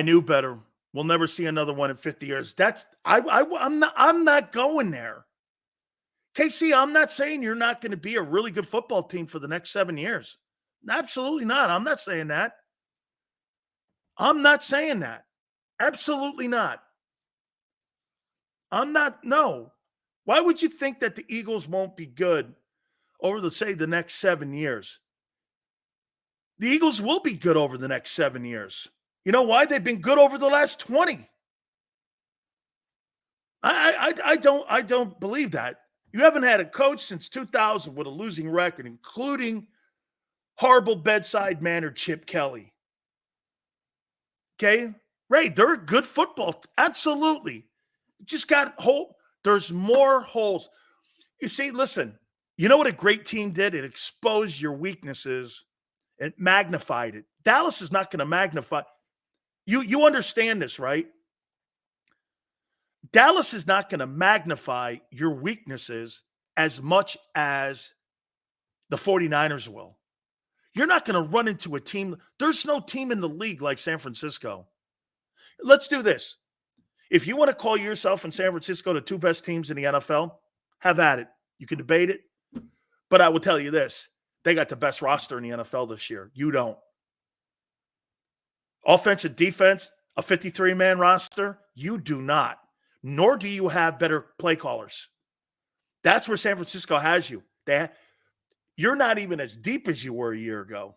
knew better. We'll never see another one in 50 years. I'm not going there. KC, I'm not saying you're not going to be a really good football team for the next 7 years. Absolutely not. I'm not saying that. I'm not saying that. Absolutely not. No. Why would you think that the Eagles won't be good over the next 7 years? The Eagles will be good over the next 7 years. You know why? They've been good over the last 20. I don't believe that. You haven't had a coach since 2000 with a losing record, including horrible bedside manner Chip Kelly. Okay? Ray, they're a good football. Absolutely. Just got there's more holes. You see, listen, you know what a great team did? It exposed your weaknesses. It magnified it. Dallas is not going to magnify. You understand this, right? Dallas is not going to magnify your weaknesses as much as the 49ers will. You're not going to run into a team. There's no team in the league like San Francisco. Let's do this. If you want to call yourself and San Francisco the two best teams in the NFL, have at it. You can debate it. But I will tell you this. They got the best roster in the NFL this year. You don't. Offense and defense, a 53-man roster, you do not. Nor do you have better play callers. That's where San Francisco has you. You're not even as deep as you were a year ago.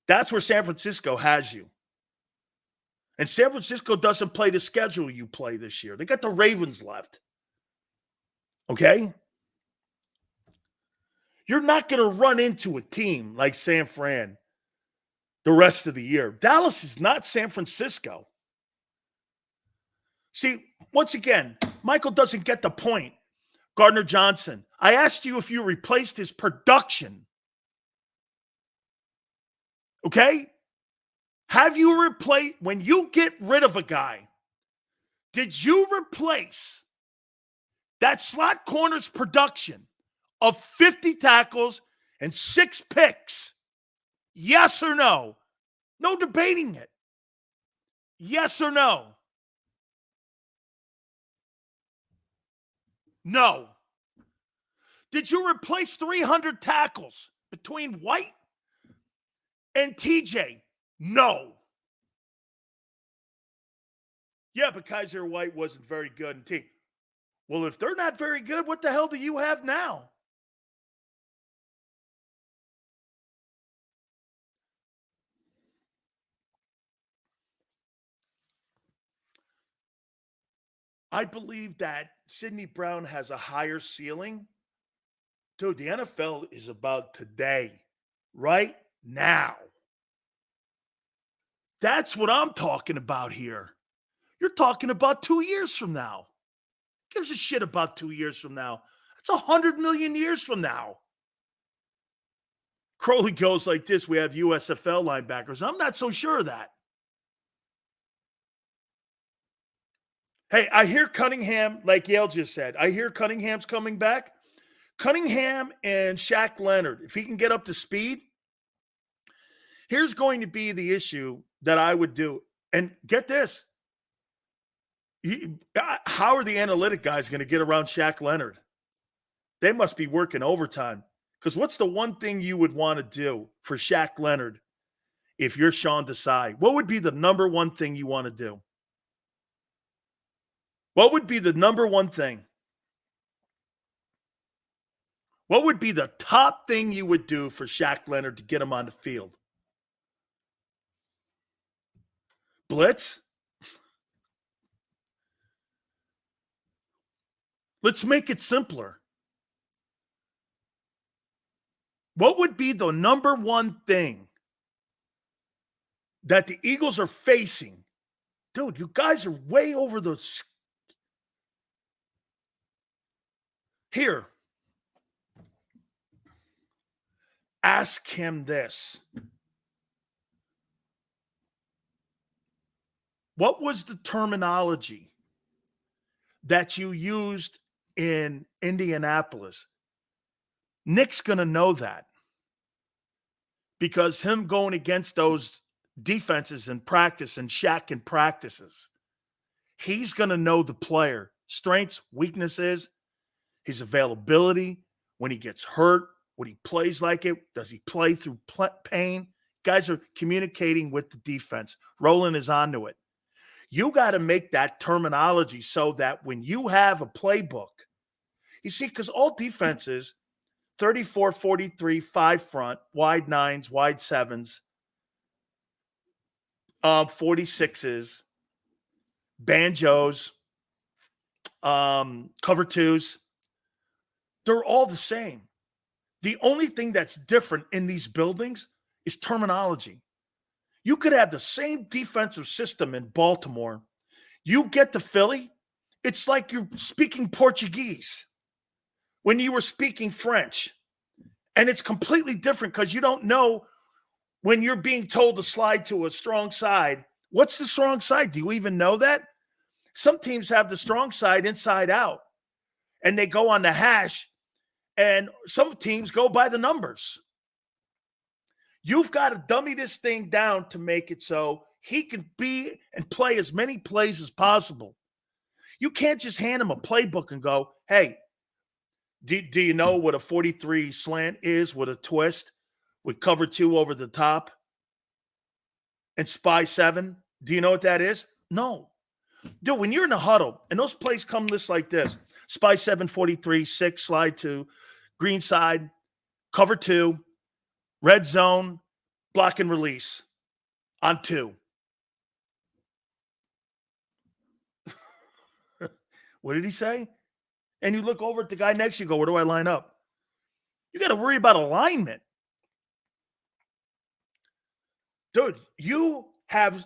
That's where San Francisco has you. And San Francisco doesn't play the schedule you play this year. They got the Ravens left. Okay? You're not going to run into a team like San Fran the rest of the year. Dallas is not San Francisco. See, once again, Michael doesn't get the point. Gardner Johnson, I asked you if you replaced his production. Okay? Have you replaced, when you get rid of a guy, did you replace that slot corner's production of 50 tackles and 6 picks? Yes or no? No debating it. Yes or no? No. Did you replace 300 tackles between White and TJ? No. Yeah, but Kaiser White wasn't very good in team. Well, if they're not very good, what the hell do you have now? I believe that Sidney Brown has a higher ceiling. Dude, the NFL is about today, right now. That's what I'm talking about here. You're talking about 2 years from now. Gives a shit about 2 years from now. That's 100 million years from now. Crowley goes like this: we have USFL linebackers. I'm not so sure of that. Hey, I hear Cunningham, like Yale just said, I hear Cunningham's coming back. Cunningham and Shaq Leonard, if he can get up to speed, here's going to be the issue that I would do. And get this. How are the analytic guys going to get around Shaq Leonard? They must be working overtime. Because what's the one thing you would want to do for Shaq Leonard if you're Sean Desai? What would be the number one thing you want to do? What would be the number one thing? What would be the top thing you would do for Shaq Leonard to get him on the field? Blitz? Let's make it simpler. What would be the number one thing that the Eagles are facing? Dude, you guys are way over the... Here. Ask him this. What was the terminology that you used in Indianapolis? Nick's going to know that because him going against those defenses in practice and Shaq in practices, he's going to know the player, strengths, weaknesses, his availability, when he gets hurt, what he plays like it, does he play through pain? Guys are communicating with the defense. Roland is onto it. You got to make that terminology so that when you have a playbook, you see, because all defenses, 34, 43, 5 front, wide 9s, wide 7s, 46s, banjos, cover 2s, they're all the same. The only thing that's different in these buildings is terminology. You could have the same defensive system in Baltimore. You get to Philly, it's like you're speaking Portuguese when you were speaking French. And it's completely different because you don't know when you're being told to slide to a strong side. What's the strong side? Do you even know that? Some teams have the strong side inside out, and they go on the hash, and some teams go by the numbers. You've got to dummy this thing down to make it so he can be and play as many plays as possible. You can't just hand him a playbook and go, hey, do you know what a 43 slant is with a twist, with cover 2 over the top and spy 7? Do you know what that is? No. Dude, when you're in a huddle and those plays come just like this, spy 7, 43, 6, slide 2, green side, cover 2, red zone, block and release on 2. What did he say? And you look over at the guy next to you, go, where do I line up? You got to worry about alignment. Dude, you have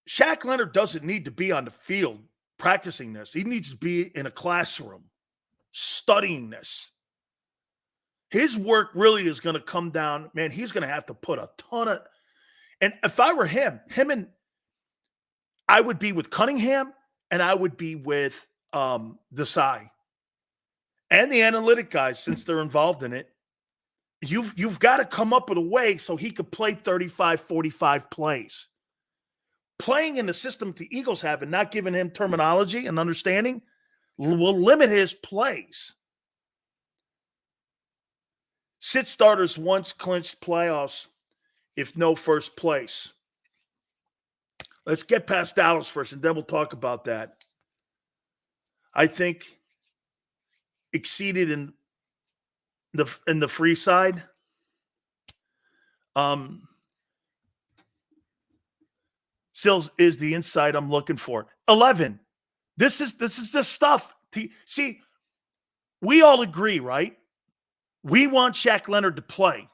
Shaq Leonard doesn't need to be on the field practicing this. He needs to be in a classroom studying this. His work really is going to come down, man, he's going to have to put a ton of, and if I were him and I would be with Cunningham and I would be with Desai and the analytic guys, since they're involved in it. You've got to come up with a way so he could play 35, 45 plays. Playing in the system the Eagles have and not giving him terminology and understanding will limit his plays. Sit starters once clinched playoffs if no first place. Let's get past Dallas first, and then we'll talk about that. I think exceeded in the free side. Sills is the insight I'm looking for. 11. This is just stuff. See, we all agree, right? We want Shaq Leonard to play.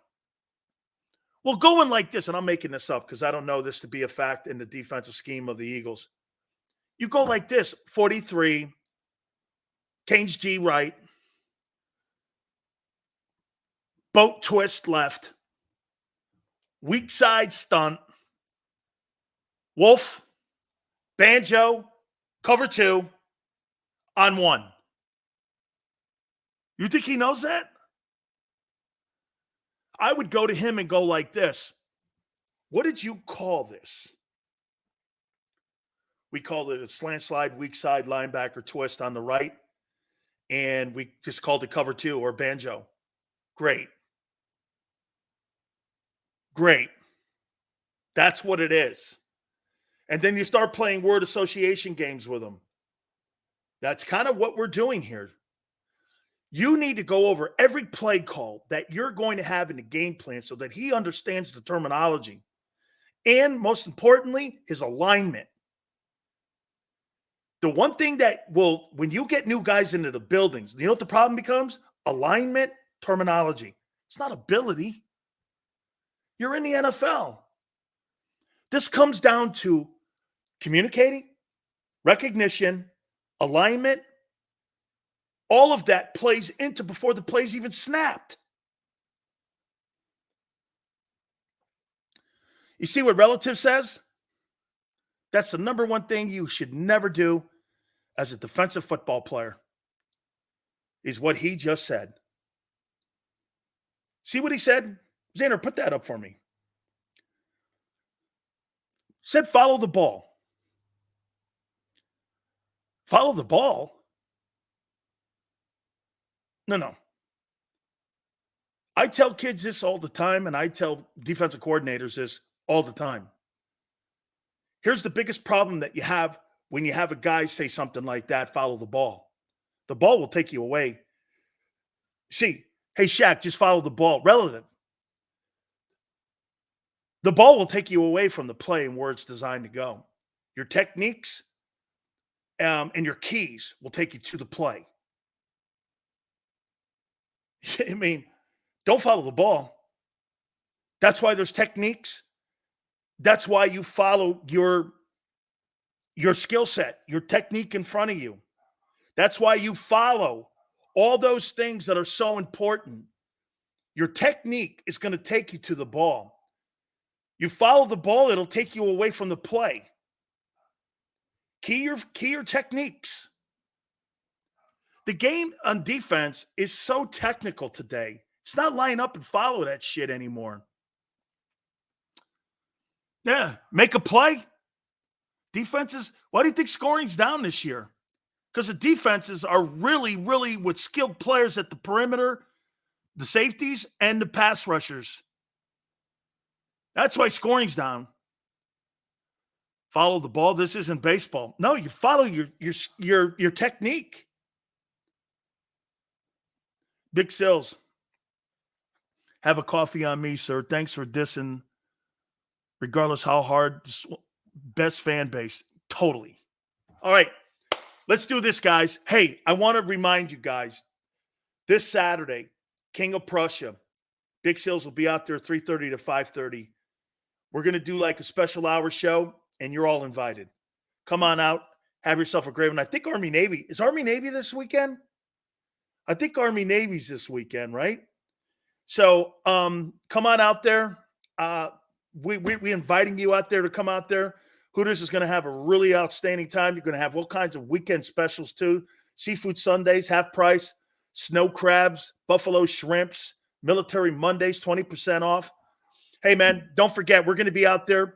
Well, going like this, and I'm making this up because I don't know this to be a fact in the defensive scheme of the Eagles. You go like this, 43, Canes G right, boat twist left, weak side stunt, Wolf, banjo, cover 2, on 1. You think he knows that? I would go to him and go like this. What did you call this? We called it a slant slide, weak side linebacker twist on the right. And we just called it cover 2 or banjo. Great. Great. That's what it is. And then you start playing word association games with them. That's kind of what we're doing here. You need to go over every play call that you're going to have in the game plan so that he understands the terminology. And most importantly, his alignment. The one thing that will, when you get new guys into the buildings, you know what the problem becomes? Alignment, terminology. It's not ability. You're in the NFL. This comes down to communicating, recognition, alignment. All of that plays into before the play's even snapped. You see what Relative says? That's the number one thing you should never do as a defensive football player, is what he just said. See what he said? Xander, put that up for me. Said follow the ball. Follow the ball? No. I tell kids this all the time, and I tell defensive coordinators this all the time. Here's the biggest problem that you have when you have a guy say something like that, follow the ball. The ball will take you away. See, hey, Shaq, just follow the ball. Relative. The ball will take you away from the play and where it's designed to go. Your techniques and your keys will take you to the play. I mean, don't follow the ball. That's why there's techniques. That's why you follow your skill set, your technique in front of you. That's why you follow all those things that are so important. Your technique is going to take you to the ball. You follow the ball, it'll take you away from the play. Key your techniques. The game on defense is so technical today. It's not line up and follow that shit anymore. Yeah, make a play. Defenses, why do you think scoring's down this year? Because the defenses are really, really with skilled players at the perimeter, the safeties, and the pass rushers. That's why scoring's down. Follow the ball. This isn't baseball. No, you follow your technique. Big Sills, have a coffee on me, sir. Thanks for dissing. Regardless how hard, best fan base. Totally. All right. Let's do this, guys. Hey, I want to remind you guys, this Saturday, King of Prussia, Big Sills will be out there 3:30 to 5:30. We're going to do like a special hour show, and you're all invited. Come on out. Have yourself a great one. I think Army Navy. Is Army Navy this weekend? I think Army Navy's this weekend, right? So come on out there. We inviting you out there to come out there. Hooters is going to have a really outstanding time. You're going to have all kinds of weekend specials too. Seafood Sundays, half price. Snow crabs, buffalo shrimps, military Mondays, 20% off. Hey, man, don't forget, we're going to be out there.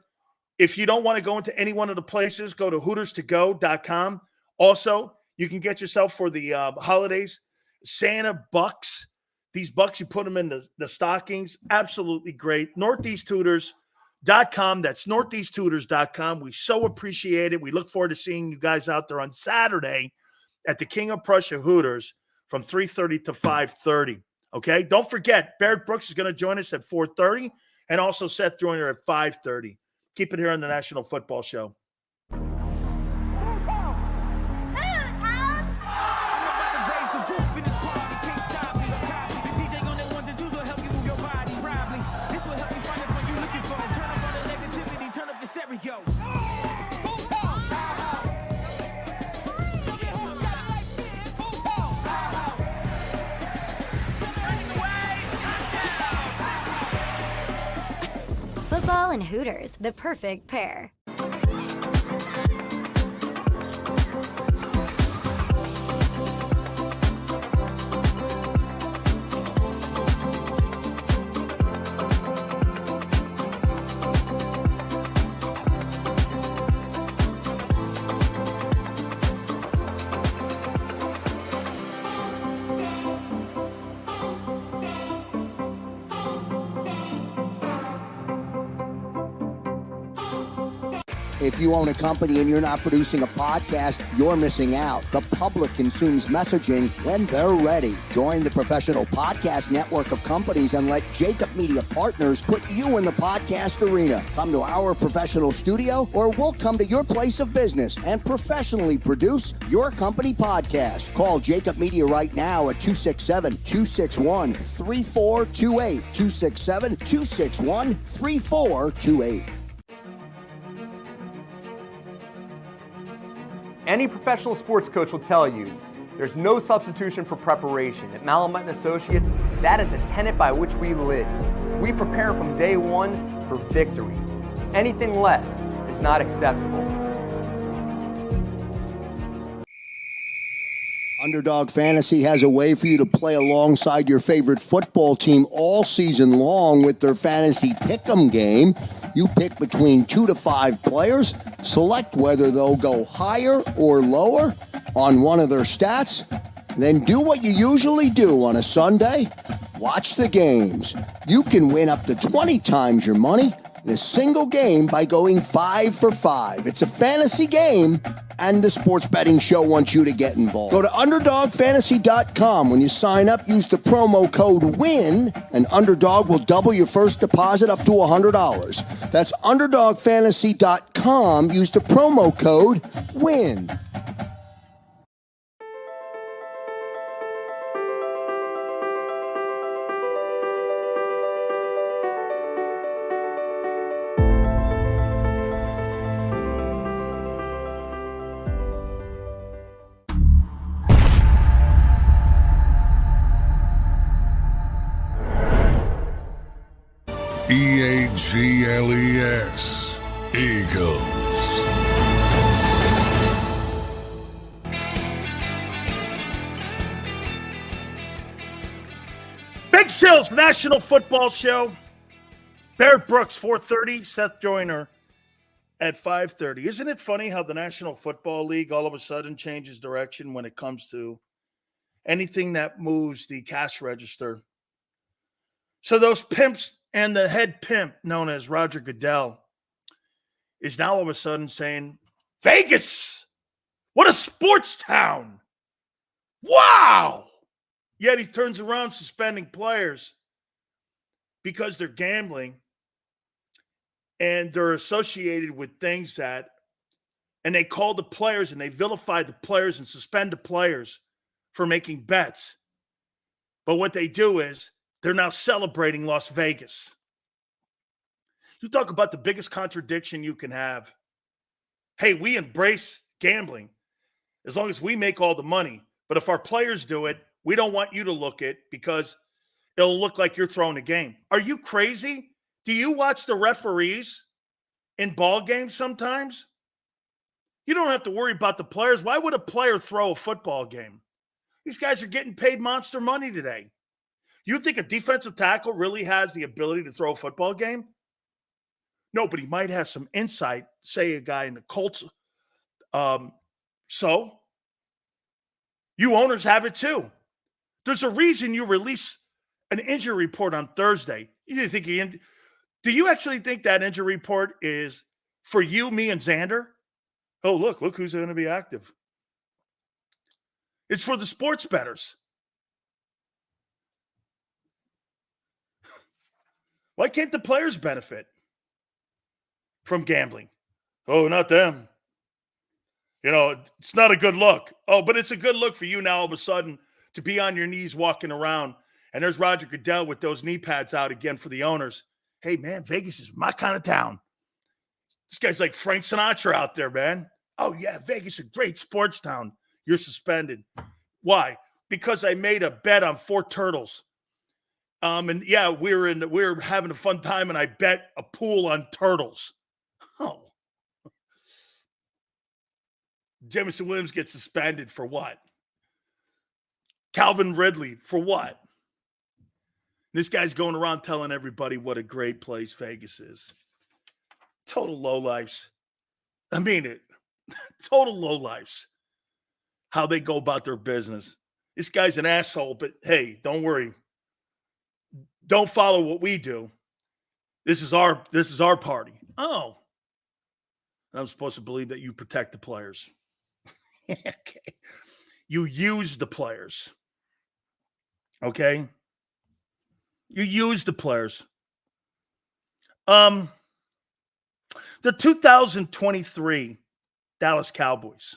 If you don't want to go into any one of the places, go to HootersToGo.com. Also, you can get yourself for the holidays Santa bucks. These bucks, you put them in the stockings. Absolutely great. NortheastHooters.com. That's NortheastHooters.com. We so appreciate it. We look forward to seeing you guys out there on Saturday at the King of Prussia Hooters from 3:30 to 5:30. Okay? Don't forget, Barrett Brooks is going to join us at 4:30 and also Seth Joiner at 5:30. Keep it here on the National Football Show. Hey! NFL and Hooters, the perfect pair. If you own a company and you're not producing a podcast, you're missing out. The public consumes messaging when they're ready. Join the professional podcast network of companies and let JAKIB Media Partners put you in the podcast arena. Come to our professional studio or we'll come to your place of business and professionally produce your company podcast. Call JAKIB Media right now at 267-261-3428. 267-261-3428. Any professional sports coach will tell you there's no substitution for preparation. At Malamut & Associates, that is a tenet by which we live. We prepare from day one for victory. Anything less is not acceptable. Underdog Fantasy has a way for you to play alongside your favorite football team all season long with their fantasy pick'em game. You pick between 2 to 5 players, select whether they'll go higher or lower on one of their stats, then do what you usually do on a Sunday, watch the games. You can win up to 20 times your money in a single game by going 5 for 5. It's a fantasy game, and the Sports Betting Show wants you to get involved. Go to UnderdogFantasy.com. When you sign up, use the promo code WIN, and Underdog will double your first deposit up to $100. That's UnderdogFantasy.com. Use the promo code WIN. EAGLES, Eagles. Big Sil's National Football Show. Barrett Brooks, 4:30. Seth Joiner at 5:30. Isn't it funny how the National Football League all of a sudden changes direction when it comes to anything that moves the cash register? So those pimps and the head pimp known as Roger Goodell is now all of a sudden saying, Vegas, what a sports town. Wow. Yet he turns around suspending players because they're gambling and they're associated with things that, and they call the players and they vilify the players and suspend the players for making bets. But what they do is they're now celebrating Las Vegas. You talk about the biggest contradiction you can have. Hey, we embrace gambling as long as we make all the money. But if our players do it, we don't want you to look it because it'll look like you're throwing a game. Are you crazy? Do you watch the referees in ball games sometimes? You don't have to worry about the players. Why would a player throw a football game? These guys are getting paid monster money today. You think a defensive tackle really has the ability to throw a football game? No, but he might have some insight, say a guy in the Colts. So you owners have it too. There's a reason you release an injury report on Thursday. Do you actually think that injury report is for you, me, and Xander? Oh, look who's going to be active. It's for the sports bettors. Why can't the players benefit from gambling? Oh, not them. It's not a good look. Oh, but it's a good look for you now all of a sudden to be on your knees walking around. And there's Roger Goodell with those knee pads out again for the owners. Hey, man, Vegas is my kind of town. This guy's like Frank Sinatra out there, man. Oh, yeah, Vegas is a great sports town. You're suspended. Why? Because I made a bet on 4 turtles. And yeah, we were having a fun time, and I bet a pool on turtles. Oh, Jamison Williams gets suspended for what? Calvin Ridley for what? This guy's going around telling everybody what a great place Vegas is. Total lowlifes. I mean it. Total lowlifes. How they go about their business. This guy's an asshole, but hey, don't worry. Don't follow what we do. This is our party. Oh. I'm supposed to believe that you protect the players. Okay. You use the players. Okay? You use the players. The 2023 Dallas Cowboys.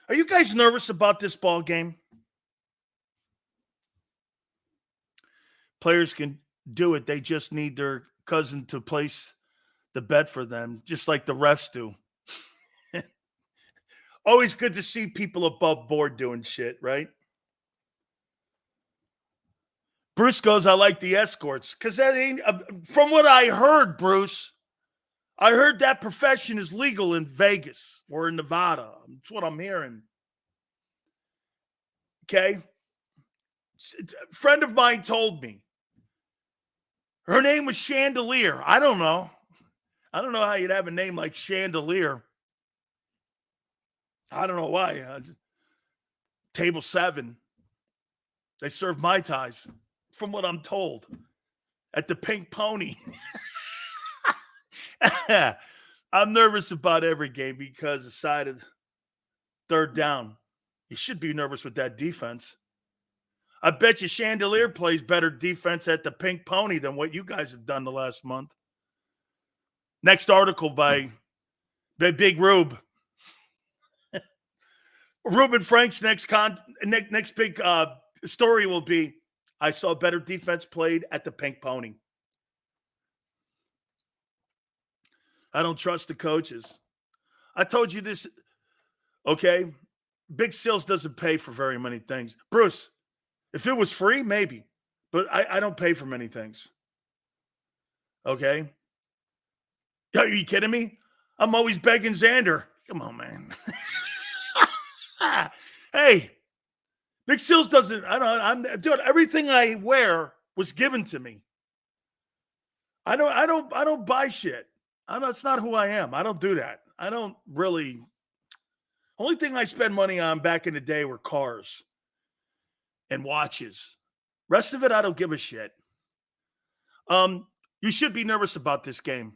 Are you guys nervous about this ball game? Players can do it. They just need their cousin to place the bet for them, just like the refs do. Always good to see people above board doing shit, right? Bruce goes, I like the escorts. Because that ain't, from what I heard, Bruce, I heard that profession is legal in Vegas or in Nevada. That's what I'm hearing. Okay? A friend of mine told me. Her name was Chandelier. I don't know. I don't know how you'd have a name like Chandelier. I don't know why. Table 7. They serve Mai Tais, from what I'm told, at the Pink Pony. I'm nervous about every game because decided third down. You should be nervous with that defense. I bet you Chandelier plays better defense at the Pink Pony than what you guys have done the last month. Next article by Big Rube. Reuben Frank's next big story will be, I saw better defense played at the Pink Pony. I don't trust the coaches. I told you this, okay? Big Sills doesn't pay for very many things. Bruce, if it was free, maybe. But I don't pay for many things. Okay? Are you kidding me? I'm always begging Xander. Come on, man. Hey, Big Sills doesn't, dude, everything I wear was given to me. I don't buy shit. It's not who I am. I don't do that. I don't really. Only thing I spend money on back in the day were cars and watches. Rest of it, I don't give a shit. You should be nervous about this game.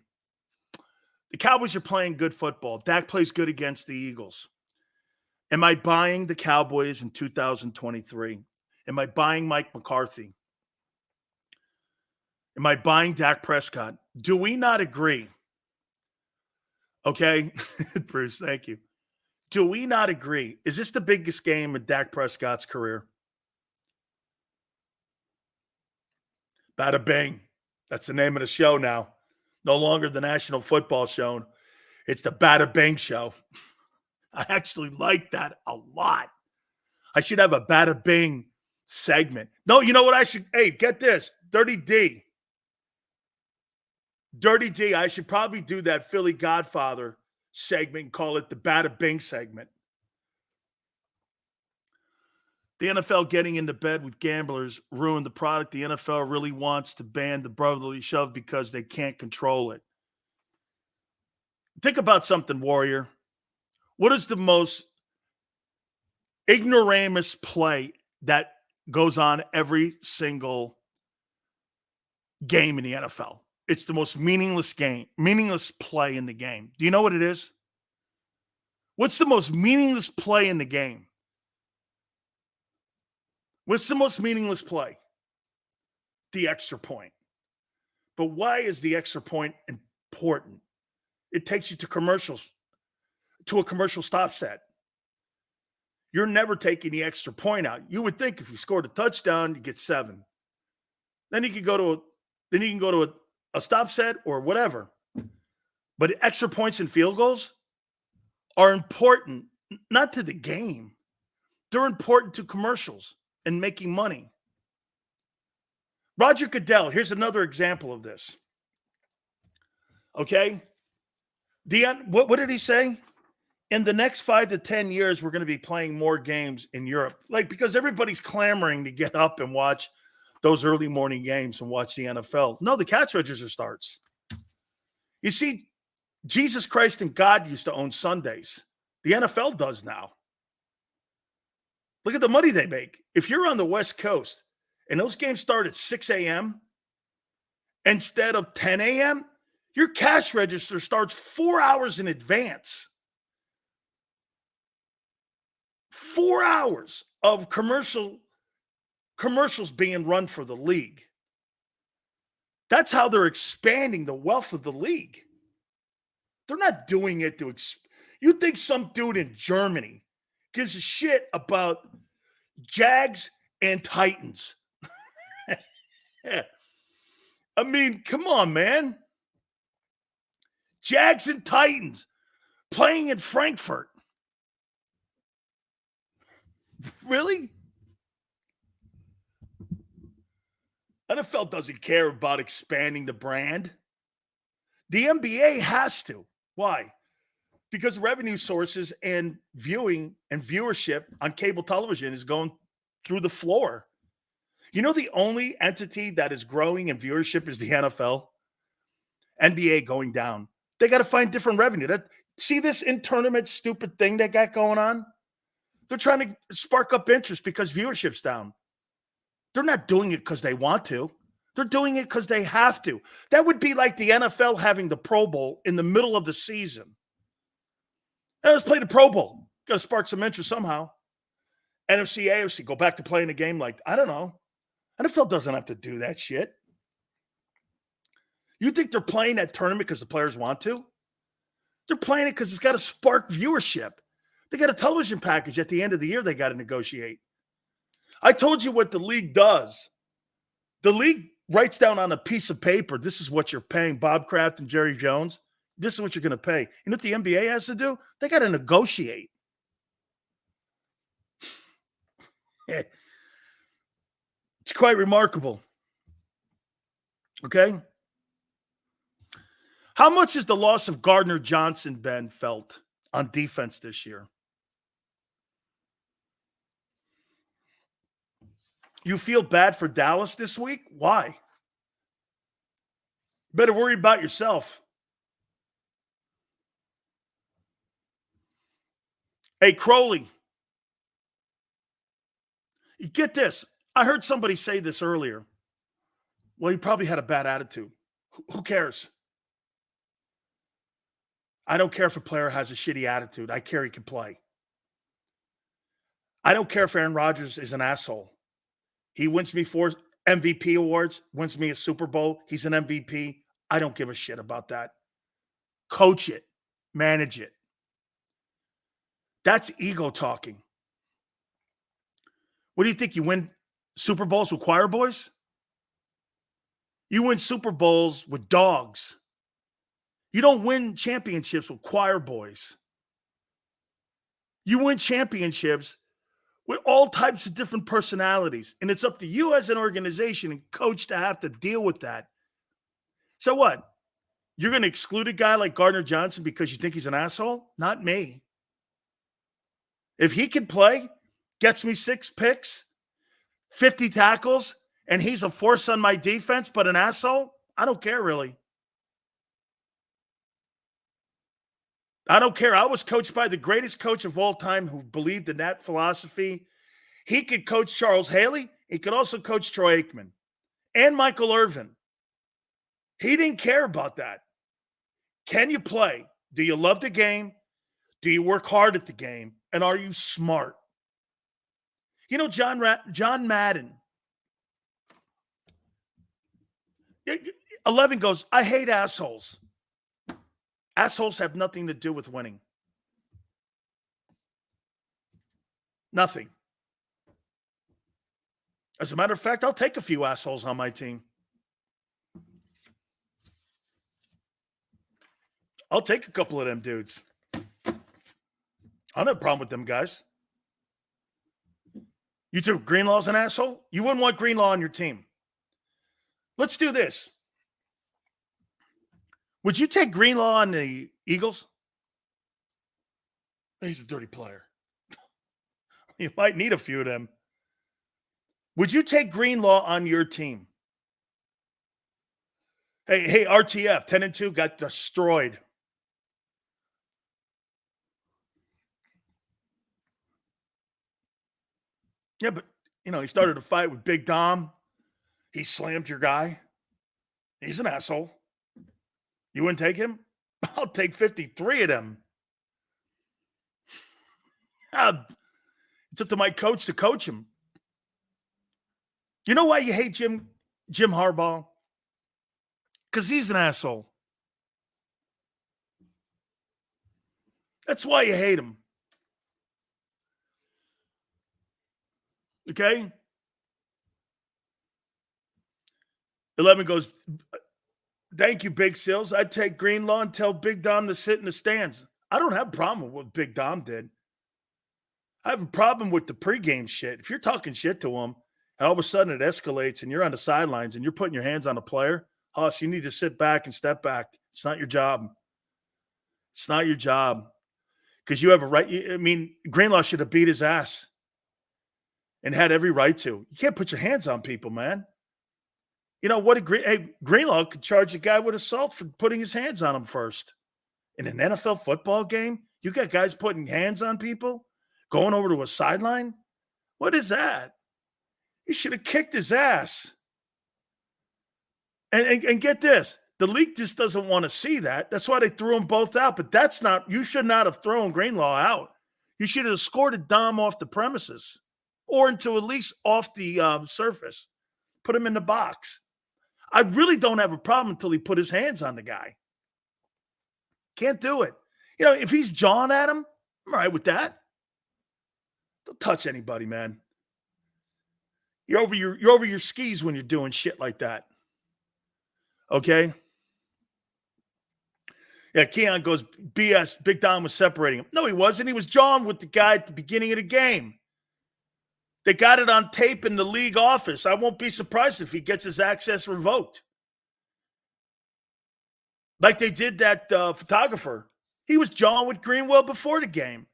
The Cowboys are playing good football. Dak plays good against the Eagles. Am I buying the Cowboys in 2023? Am I buying Mike McCarthy? Am I buying Dak Prescott? Do we not agree? Okay, Bruce, thank you. Do we not agree? Is this the biggest game in Dak Prescott's career? Bada bing. That's the name of the show now. No longer the National Football Show. It's the Bada Bing Show. I actually like that a lot. I should have a Bada Bing segment. No, you know what I should? Hey, get this. Dirty D. I should probably do that Philly Godfather segment and call it the Bada Bing segment. The NFL getting into bed with gamblers ruined the product. The NFL really wants to ban the brotherly shove because they can't control it. Think about something, Warrior. What is the most ignoramus play that goes on every single game in the NFL? It's the most meaningless play in the game. Do you know what it is? What's the most meaningless play in the game? What's the most meaningless play? The extra point. But why is the extra point important? It takes you to commercials, to a commercial stop set. You're never taking the extra point out. You would think if you scored a touchdown, you get 7. Then you can go to a stop set or whatever. But extra points and field goals are important, not to the game. They're important to commercials and making money. Roger Goodell, here's another example of this. Okay? What did he say? In the next 5 to 10 years, we're going to be playing more games in Europe. Like, because everybody's clamoring to get up and watch those early morning games and watch the NFL. No, the cash register starts. You see, Jesus Christ and God used to own Sundays. The NFL does now. Look at the money they make. If you're on the West Coast and those games start at 6 a.m. instead of 10 a.m., your cash register starts 4 hours in advance. 4 hours of commercials being run for the league. That's how they're expanding the wealth of the league. They're not doing it to you think some dude in Germany gives a shit about Jags and Titans? I mean, come on, man. Jags and Titans playing in Frankfurt. Really? NFL doesn't care about expanding the brand. The NBA has to. Why? Because revenue sources and viewing and viewership on cable television is going through the floor. You know, the only entity that is growing in viewership is the NFL. NBA going down. They got to find different revenue. See this in-tournament stupid thing they got going on? They're trying to spark up interest because viewership's down. They're not doing it because they want to. They're doing it because they have to. That would be like the NFL having the Pro Bowl in the middle of the season. Now, let's play the Pro Bowl. Got to spark some interest somehow. NFC, AFC, go back to playing a game like, I don't know. NFL doesn't have to do that shit. You think they're playing that tournament because the players want to? They're playing it because it's got to spark viewership. They got a television package at the end of the year they got to negotiate. I told you what the league does. The league writes down on a piece of paper, this is what you're paying Bob Kraft and Jerry Jones. This is what you're going to pay. You know what the NBA has to do? They got to negotiate. It's quite remarkable. Okay? How much has the loss of Gardner Johnson been felt on defense this year? You feel bad for Dallas this week? Why? Better worry about yourself. Hey, Crowley. You get this. I heard somebody say this earlier. Well, he probably had a bad attitude. Who cares? I don't care if a player has a shitty attitude. I care he can play. I don't care if Aaron Rodgers is an asshole. He wins me 4 MVP awards, wins me a Super Bowl. He's an MVP. I don't give a shit about that. Coach it. Manage it. That's ego talking. What do you think? You win Super Bowls with choir boys? You win Super Bowls with dogs. You don't win championships with choir boys. You win championships with all types of different personalities. And it's up to you as an organization and coach to have to deal with that. So what? You're going to exclude a guy like Gardner Johnson because you think he's an asshole? Not me. If he can play, gets me 6 picks, 50 tackles, and he's a force on my defense, but an asshole, I don't care really. I don't care. I was coached by the greatest coach of all time who believed in that philosophy. He could coach Charles Haley. He could also coach Troy Aikman and Michael Irvin. He didn't care about that. Can you play? Do you love the game? Do you work hard at the game? And are you smart? You know, John Madden. 11 goes, I hate assholes. Assholes have nothing to do with winning. Nothing. As a matter of fact, I'll take a few assholes on my team. I'll take a couple of them dudes. I don't have a problem with them guys. You think Greenlaw's an asshole? You wouldn't want Greenlaw on your team. Let's do this. Would you take Greenlaw on the Eagles? He's a dirty player. You might need a few of them. Would you take Greenlaw on your team? Hey, RTF, 10-2, got destroyed. Yeah, but, he started a fight with Big Dom. He slammed your guy. He's an asshole. You wouldn't take him? I'll take 53 of them. It's up to my coach to coach him. You know why you hate Jim Harbaugh? Because he's an asshole. That's why you hate him. Okay? 11 goes, thank you, Big Sills. I'd take Greenlaw and tell Big Dom to sit in the stands. I don't have a problem with what Big Dom did. I have a problem with the pregame shit. If you're talking shit to him, and all of a sudden it escalates and you're on the sidelines and you're putting your hands on a player, Huss, you need to sit back and step back. It's not your job. It's not your job. Because you have a right. Greenlaw should have beat his ass and had every right to. You can't put your hands on people, man. Greenlaw could charge a guy with assault for putting his hands on him first. In an NFL football game, you got guys putting hands on people, going over to a sideline. What is that? You should have kicked his ass. And get this, the league just doesn't want to see that. That's why they threw them both out. But you should not have thrown Greenlaw out. You should have escorted Dom off the premises or into at least off the surface. Put him in the box. I really don't have a problem until he put his hands on the guy. Can't do it. If he's jawing at him, I'm all right with that. Don't touch anybody, man. You're over your skis when you're doing shit like that. Okay? Yeah, Keon goes, BS, Big Dom was separating him. No, he wasn't. He was jawing with the guy at the beginning of the game. They got it on tape in the league office. I won't be surprised if he gets his access revoked. Like they did that photographer. He was jawing with Greenwell before the game.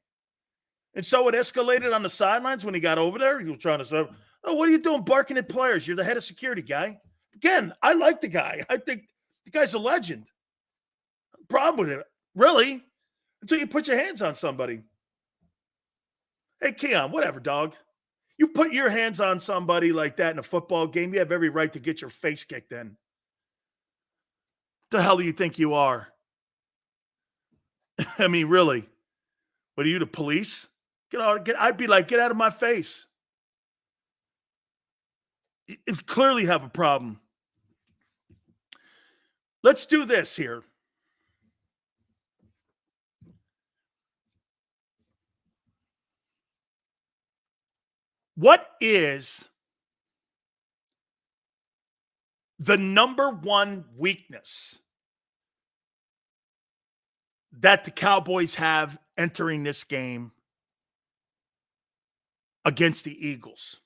And so it escalated on the sidelines when he got over there. He was trying to say, oh, what are you doing barking at players? You're the head of security, guy. Again, I like the guy. I think the guy's a legend. Problem with it, really, until you put your hands on somebody. Hey, Keon, whatever, dog. You put your hands on somebody like that in a football game, you have every right to get your face kicked in. What the hell do you think you are? I mean, really? What are you, the police? I'd be like, get out of my face. You clearly have a problem. Let's do this here. What is the number one weakness that the Cowboys have entering this game against the Eagles?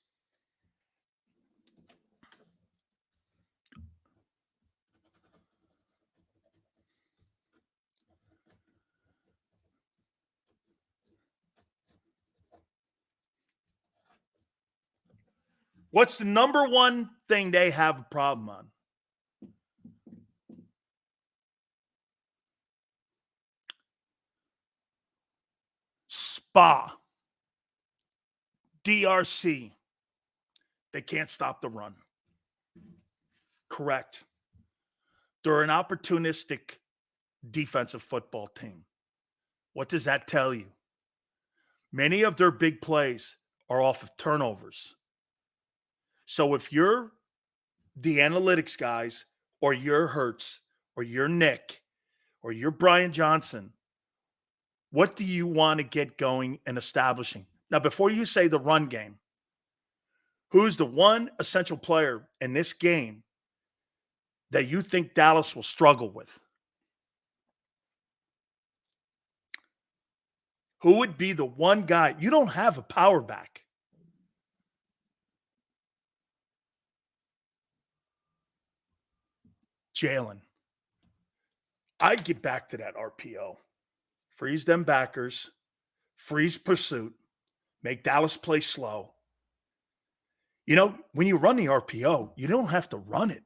What's the number one thing they have a problem on? Spa. DRC. They can't stop the run. Correct. They're an opportunistic defensive football team. What does that tell you? Many of their big plays are off of turnovers. So if you're the analytics guys, or you're Hurts, or you're Nick, or you're Brian Johnson, what do you want to get going and establishing? Now, before you say the run game, who's the one essential player in this game that you think Dallas will struggle with? Who would be the one guy? You don't have a power back. Jalen, I'd get back to that RPO. Freeze them backers, freeze pursuit, make Dallas play slow. You know, when you run the RPO, you don't have to run it.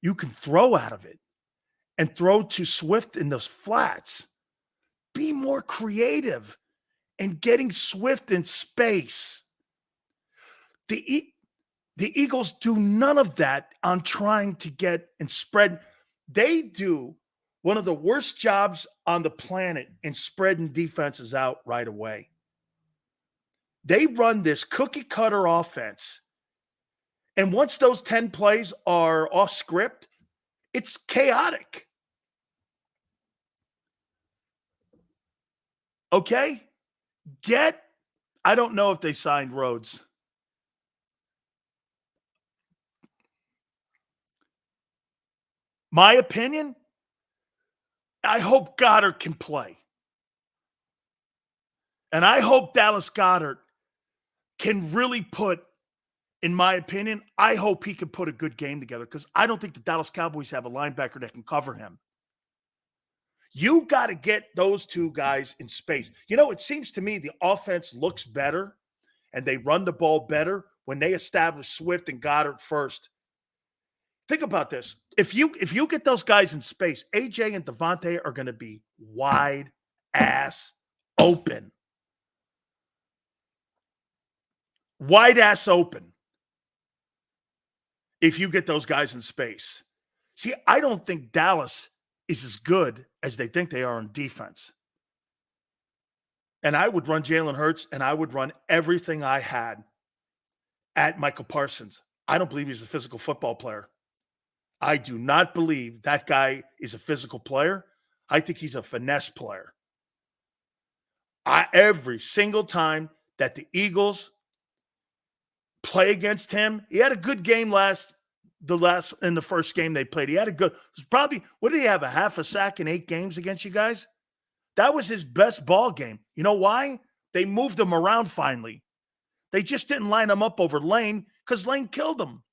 You can throw out of it and throw to Swift in those flats. Be more creative in getting Swift in space. The Eagles do none of that on trying to get and spread. They do one of the worst jobs on the planet in spreading defenses out right away. They run this cookie cutter offense. And once those 10 plays are off script, it's chaotic. Okay? I don't know if they signed Rhodes. My opinion, I hope Goddard can play. And I hope Dallas Goedert can really put, in my opinion, I hope he can put a good game together because I don't think the Dallas Cowboys have a linebacker that can cover him. You got to get those two guys in space. You know, it seems to me the offense looks better and they run the ball better when they establish Swift and Goddard first. Think about this. If you get those guys in space, AJ and Devontae are going to be wide ass open. Wide ass open. If you get those guys in space. See, I don't think Dallas is as good as they think they are on defense. And I would run Jalen Hurts and I would run everything I had at Michael Parsons. I don't believe he's a physical football player. I do not believe that guy is a physical player. I think he's a finesse player. Every single time that the Eagles play against him, he had a good game in the first game they played. He had a good, probably, what did he have, a half a sack in 8 games against you guys? That was his best ball game. You know why? They moved him around finally. They just didn't line him up over Lane because Lane killed him.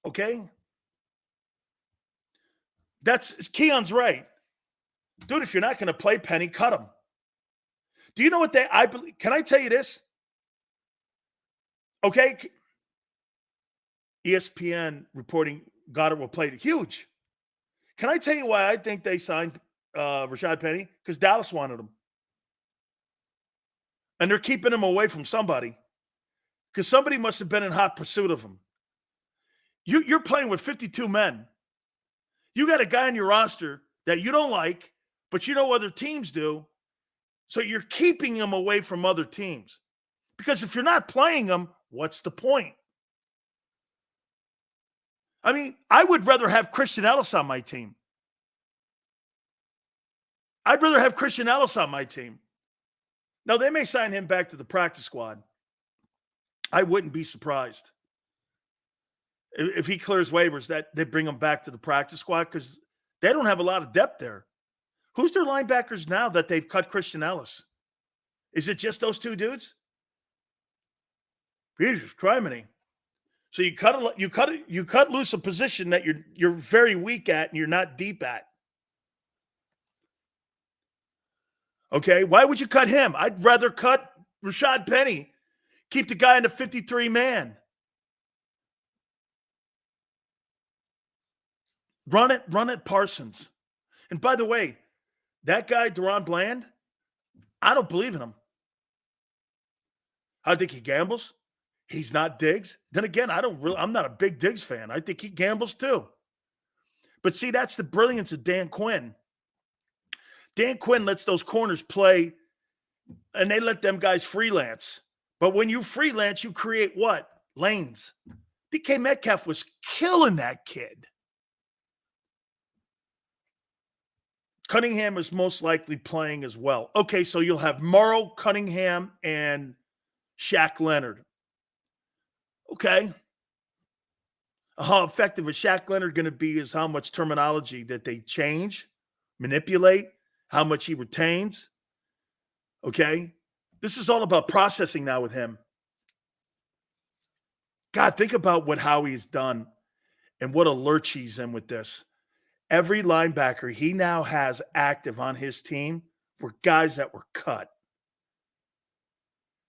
Okay? Keon's right. Dude, if you're not going to play Penny, cut him. Do you know what I believe? Can I tell you this? Okay? ESPN reporting Goddard will play. Huge. Can I tell you why I think they signed Rashad Penny? Because Dallas wanted him. And they're keeping him away from somebody. Because somebody must have been in hot pursuit of him. You're playing with 52 men. You got a guy on your roster that you don't like, but you know other teams do. So you're keeping him away from other teams. Because if you're not playing him, what's the point? I mean, I would rather have Christian Ellis on my team. I'd rather have Christian Ellis on my team. Now, they may sign him back to the practice squad. I wouldn't be surprised. If he clears waivers, that they bring him back to the practice squad because they don't have a lot of depth there. Who's their linebackers now that they've cut Christian Ellis? Is it just those two dudes? Jesus, criminy. So you cut loose a position that you're very weak at and you're not deep at. Okay, why would you cut him? I'd rather cut Rashad Penny. Keep the guy in the 53-man. Run it, Parsons. And by the way, that guy, Deron Bland, I don't believe in him. I think he gambles. He's not Diggs. Then again, I'm not a big Diggs fan. I think he gambles too. But see, that's the brilliance of Dan Quinn. Dan Quinn lets those corners play, and they let them guys freelance. But when you freelance, you create what? Lanes. DK Metcalf was killing that kid. Cunningham is most likely playing as well. Okay, so you'll have Morrow, Cunningham, and Shaq Leonard. Okay. How effective is Shaq Leonard going to be is how much terminology that they change, manipulate, how much he retains. Okay. This is all about processing now with him. God, think about what Howie's done and what a lurch he's in with this. Every linebacker he now has active on his team were guys that were cut.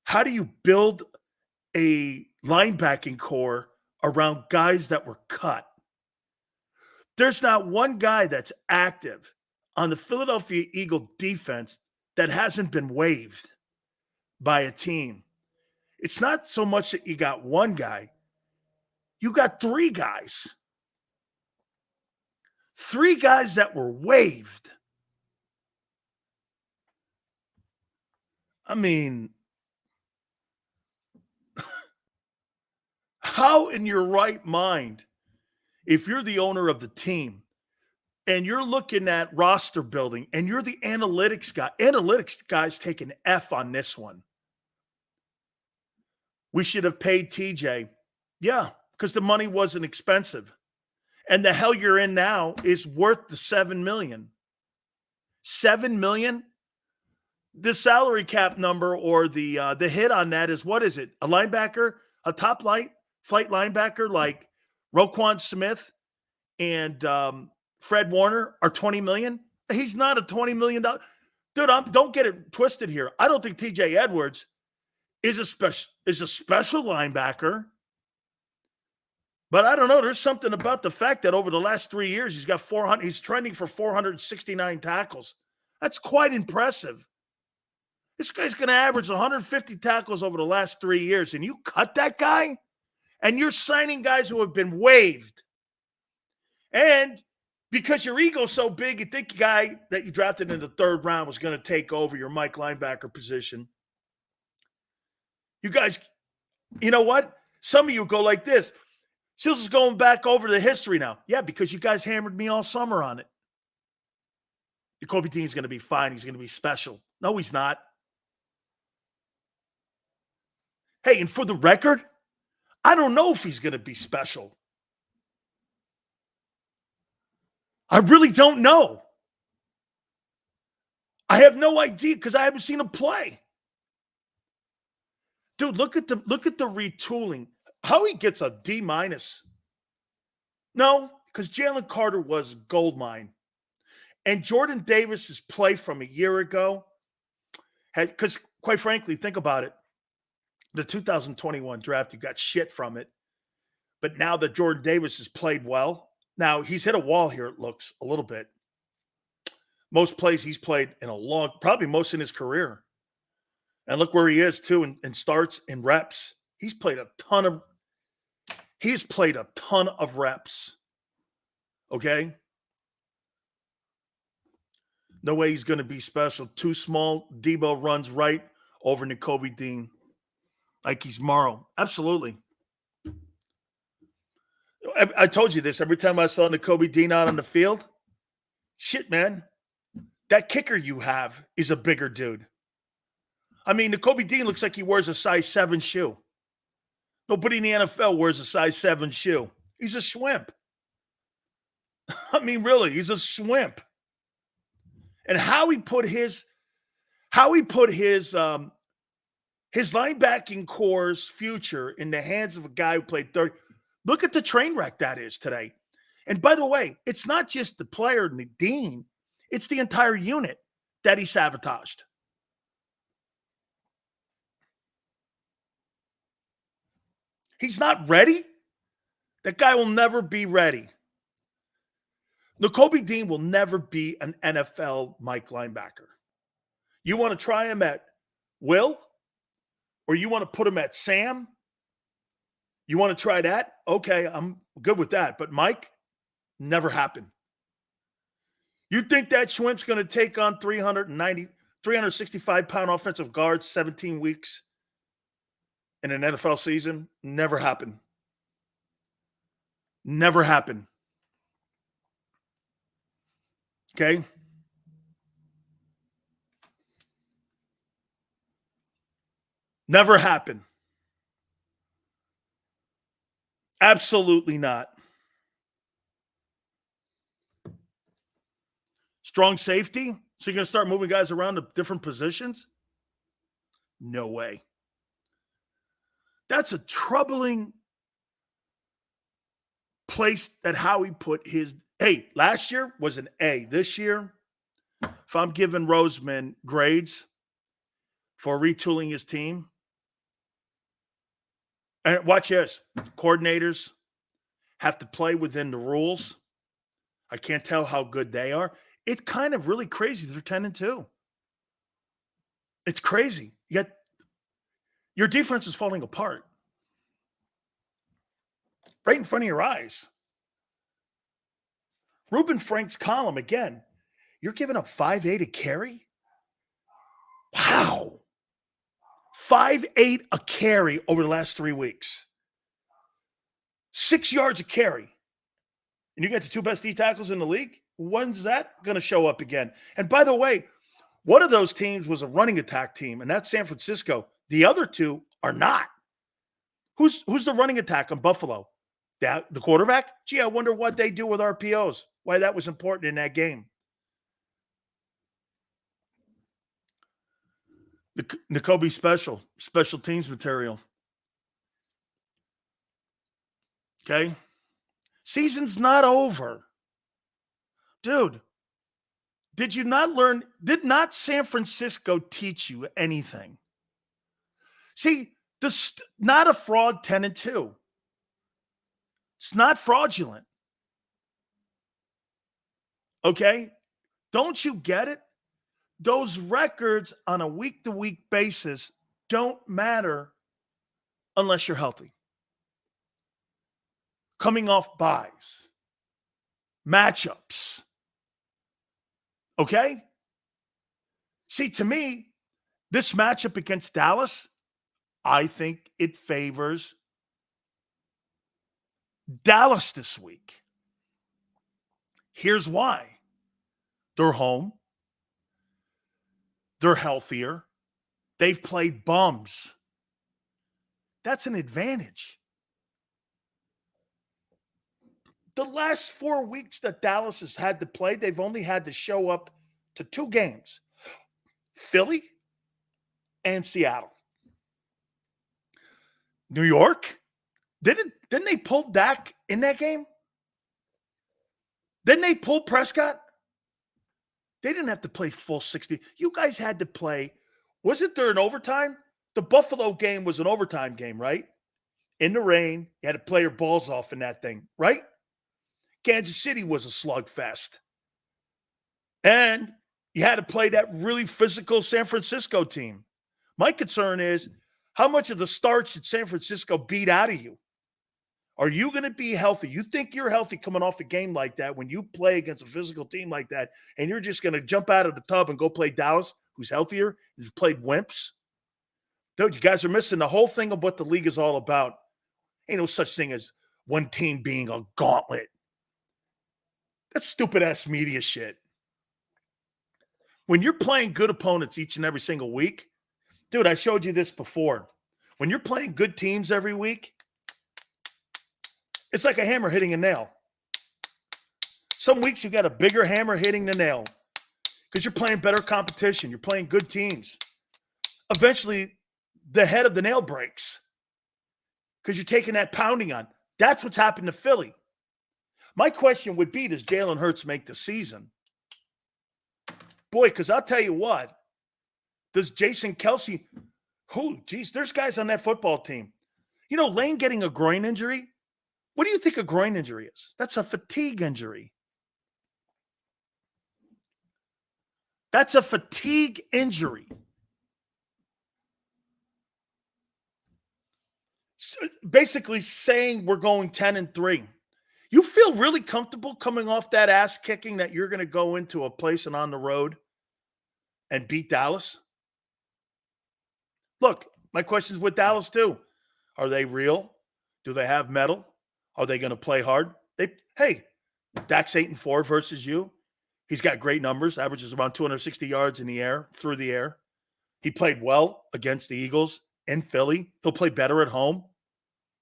How do you build a linebacking core around guys that were cut? There's not one guy that's active on the Philadelphia Eagle defense that hasn't been waived by a team. It's not so much that you got one guy. You got three guys. Three guys that were waived. I mean, how in your right mind, if you're the owner of the team and you're looking at roster building and you're the analytics guys take an F on this one. We should have paid TJ. Yeah, because the money wasn't expensive. And the hell you're in now is worth the $7 million. $7 million? The salary cap number or the hit on that is, what is it? A linebacker, a top flight linebacker like Roquan Smith and Fred Warner are $20 million? He's not a $20 million. Dude, don't get it twisted here. I don't think TJ Edwards is a special linebacker. But I don't know. There's something about the fact that over the last 3 years, he's trending for 469 tackles. That's quite impressive. This guy's going to average 150 tackles over the last 3 years, and you cut that guy? And you're signing guys who have been waived. And because your ego's so big, you think the guy that you drafted in the third round was going to take over your Mike linebacker position. You guys, you know what? Some of you go like this. Sills is going back over the history now. Yeah, because you guys hammered me all summer on it. Kobe Dean's going to be fine. He's going to be special. No, he's not. Hey, and for the record, I don't know if he's going to be special. I really don't know. I have no idea because I haven't seen him play. Dude, look at the retooling. How he gets a D-. No, because Jalen Carter was gold mine. And Jordan Davis's play from a year ago because quite frankly, think about it. The 2021 draft, you got shit from it. But now that Jordan Davis has played well, now he's hit a wall here, it looks a little bit. Most plays he's played in probably most in his career. And look where he is, too, in starts and reps. He's played a ton of reps. Okay? No way he's going to be special. Too small. Debo runs right over Nakobe Dean. Like he's Morrow. Absolutely. I told you this. Every time I saw Nakobe Dean out on the field, shit, man, that kicker you have is a bigger dude. I mean, Nakobe Dean looks like he wears a size 7 shoe. Nobody in the NFL wears a size 7 shoe. He's a shwimp. I mean, really, he's a shwimp. And how he put his linebacking core's future in the hands of a guy who played 30. Look at the train wreck that is today. And by the way, it's not just the player, Dean. It's the entire unit that he sabotaged. He's not ready. That guy will never be ready. Nakobe Dean will never be an NFL Mike linebacker. You want to try him at Will? Or you want to put him at Sam? You want to try that? Okay, I'm good with that. But Mike, never happened. You think that Schwimp's going to take on 365-pound offensive guards 17 weeks in an NFL season? Never happened. Never happened. Okay? Never happened. Absolutely not. Strong safety? So you're going to start moving guys around to different positions? No way. That's a troubling place that Howie put his – hey, last year was an A. This year, if I'm giving Roseman grades for retooling his team, and watch this, coordinators have to play within the rules. I can't tell how good they are. It's kind of really crazy. They're 10-2. It's crazy. Yet your defense is falling apart right in front of your eyes. Reuben Frank's column, again, you're giving up 5.8 a carry? Wow. 5.8 a carry over the last 3 weeks. 6 yards a carry. And you get the 2 best D tackles in the league? When's that going to show up again? And by the way, one of those teams was a running attack team, and that's San Francisco. The other 2 are not. Who's the running attack on Buffalo? The quarterback? Gee, I wonder what they do with RPOs, why that was important in that game. N'Kobe special teams material. Okay? Season's not over. Dude, did not San Francisco teach you anything? See, not a fraud 10-2. It's not fraudulent. Okay? Don't you get it? Those records on a week-to-week basis don't matter unless you're healthy. Coming off buys, matchups. Okay? See, to me, this matchup against Dallas, I think it favors Dallas this week. Here's why. They're home. They're healthier. They've played bums. That's an advantage. The last 4 weeks that Dallas has had to play, they've only had to show up to 2 games. Philly and Seattle. New York? Didn't they pull Dak in that game? Didn't they pull Prescott? They didn't have to play full 60. You guys had to play. Wasn't there an overtime? The Buffalo game was an overtime game, right? In the rain. You had to play your balls off in that thing, right? Kansas City was a slugfest. And you had to play that really physical San Francisco team. My concern is, how much of the starch did San Francisco beat out of you? Are you going to be healthy? You think you're healthy coming off a game like that when you play against a physical team like that, and you're just going to jump out of the tub and go play Dallas, who's healthier, who's played wimps? Dude, you guys are missing the whole thing of what the league is all about. Ain't no such thing as one team being a gauntlet. That's stupid-ass media shit. When you're playing good opponents each and every single week, dude, I showed you this before. When you're playing good teams every week, it's like a hammer hitting a nail. Some weeks you got a bigger hammer hitting the nail because you're playing better competition. You're playing good teams. Eventually, the head of the nail breaks because you're taking that pounding on. That's what's happened to Philly. My question would be, does Jalen Hurts make the season? Boy, because I'll tell you what, does Jason Kelce, there's guys on that football team. You know, Lane getting a groin injury, what do you think a groin injury is? That's a fatigue injury. That's a fatigue injury. So basically saying we're going 10-3. You feel really comfortable coming off that ass kicking that you're going to go into a place and on the road and beat Dallas? Look, my question's with Dallas too. Are they real? Do they have metal? Are they going to play hard? Hey, Dak's 8-4 versus you. He's got great numbers, averages around 260 yards in the air, through the air. He played well against the Eagles in Philly. He'll play better at home.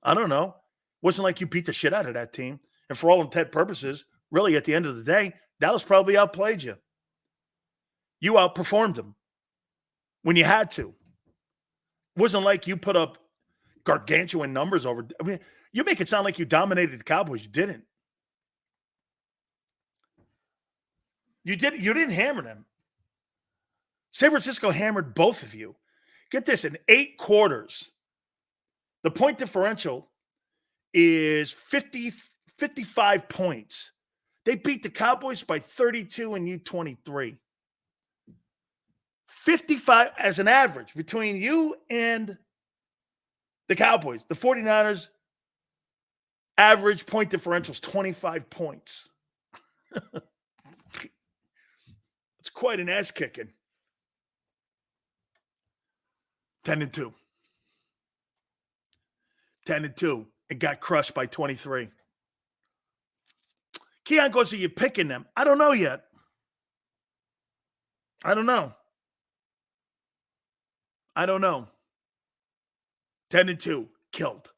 I don't know. Wasn't like you beat the shit out of that team. And for all intent purposes, really at the end of the day, Dallas probably outplayed you. You outperformed them when you had to. It wasn't like you put up gargantuan numbers over. I mean, You make it sound like you dominated the Cowboys. You didn't. You didn't hammer them. San Francisco hammered both of you. Get this, in 8 quarters, the point differential is 55 points. They beat the Cowboys by 32 and you 23. 55 as an average between you and the Cowboys. The 49ers average point differential is 25 points. It's quite an ass kicking. 10-2. 10-2. It got crushed by 23. Keon goes, are you picking them? I don't know yet. I don't know. 10-2. Killed.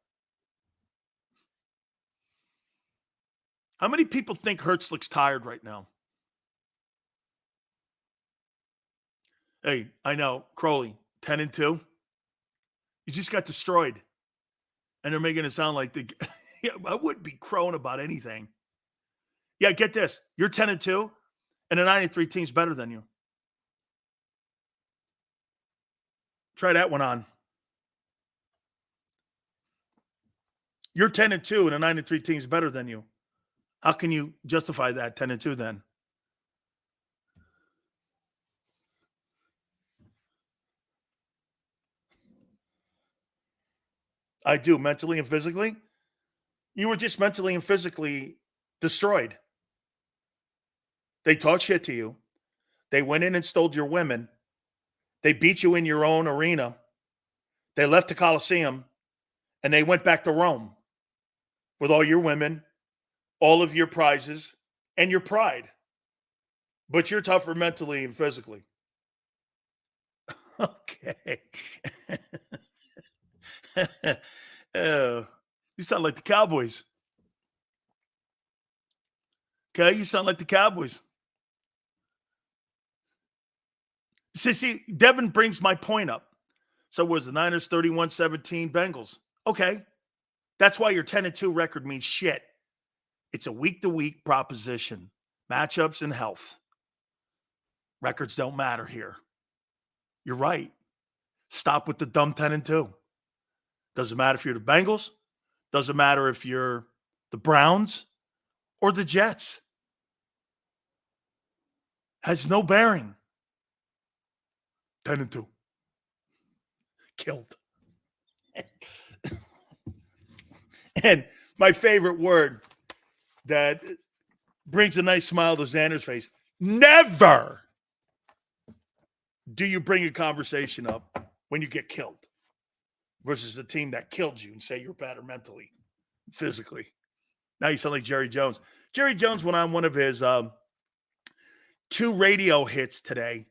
How many people think Hurts looks tired right now? Hey, I know. Crowley, 10-2. You just got destroyed. And they're making it sound like I wouldn't be crowing about anything. Yeah, get this. You're 10-2, and a 93 team's better than you. Try that one on. You're 10-2, and a 93 team's better than you. How can you justify that 10-2 then? I do, mentally and physically. You were just mentally and physically destroyed. They talked shit to you. They went in and stole your women. They beat you in your own arena. They left the Coliseum, and they went back to Rome with all your women, all of your prizes, and your pride. But you're tougher mentally and physically. Okay. You sound like the Cowboys. Okay, you sound like the Cowboys. See, Devin brings my point up. So was the Niners 31-17 Bengals. Okay. That's why your 10-2 record means shit. It's a week-to-week proposition. Matchups and health. Records don't matter here. You're right. Stop with the dumb 10-2. Doesn't matter if you're the Bengals. Doesn't matter if you're the Browns or the Jets. Has no bearing. 10-2. Killed. And my favorite word that brings a nice smile to Xander's face. Never do you bring a conversation up when you get killed versus the team that killed you and say you're better mentally, physically. Now you sound like Jerry Jones. Jerry Jones went on one of his 2 radio hits today,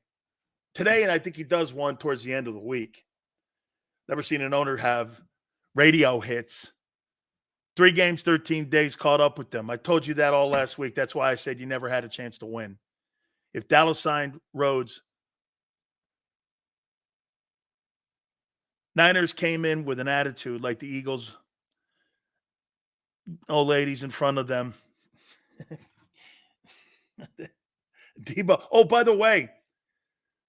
and I think he does one towards the end of the week. Never seen an owner have radio hits. 3 games, 13 days, caught up with them. I told you that all last week. That's why I said you never had a chance to win. If Dallas signed Rhodes, Niners came in with an attitude like the Eagles, old ladies in front of them. Debo. Oh, by the way,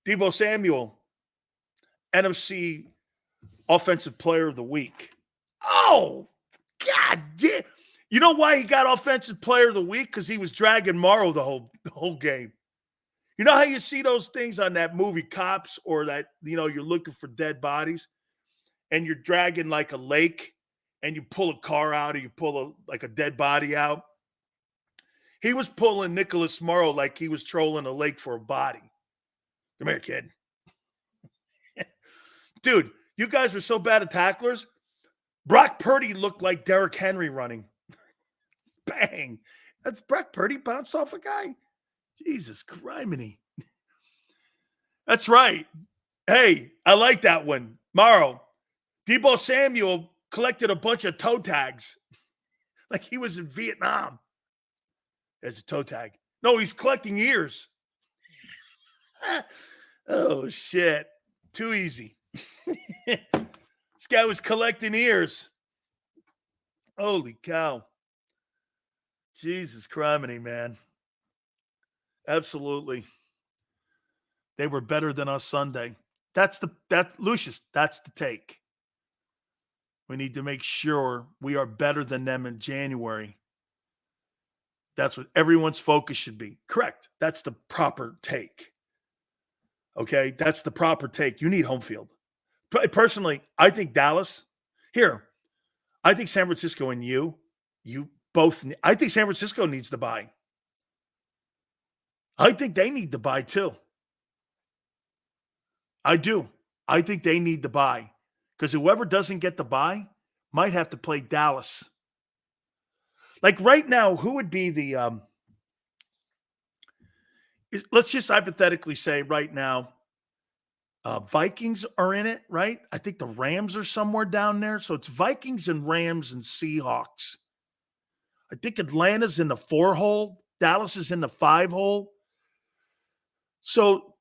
Debo Samuel, NFC Offensive Player of the Week. Oh, God damn. You know why he got Offensive Player of the Week? Because he was dragging Morrow the whole game. You know how you see those things on that movie Cops, or that, you're looking for dead bodies and you're dragging like a lake and you pull a car out or you pull a dead body out? He was pulling Nicholas Morrow like he was trolling a lake for a body. Come here, kid. Dude, you guys were so bad at tacklers. Brock Purdy looked like Derrick Henry running. Bang. That's Brock Purdy bounced off a guy. Jesus criminy. That's right. Hey, I like that one. Morrow, Debo Samuel collected a bunch of toe tags like he was in Vietnam. There's a toe tag. No, he's collecting ears. Oh, shit. Too easy. This guy was collecting ears. Holy cow. Jesus criminy, man. Absolutely. They were better than us Sunday. Lucius, that's the take. We need to make sure we are better than them in January. That's what everyone's focus should be. Correct. That's the proper take. Okay? That's the proper take. You need home field. Personally, I think Dallas, I think San Francisco and you both, I think San Francisco needs to buy. I think they need to buy too. I do. I think they need to buy because whoever doesn't get the buy might have to play Dallas. Like right now, who would be the let's just hypothetically say right now, Vikings are in it, right? I think the Rams are somewhere down there. So it's Vikings and Rams and Seahawks. I think Atlanta's in the 4 hole. Dallas is in the 5 hole. So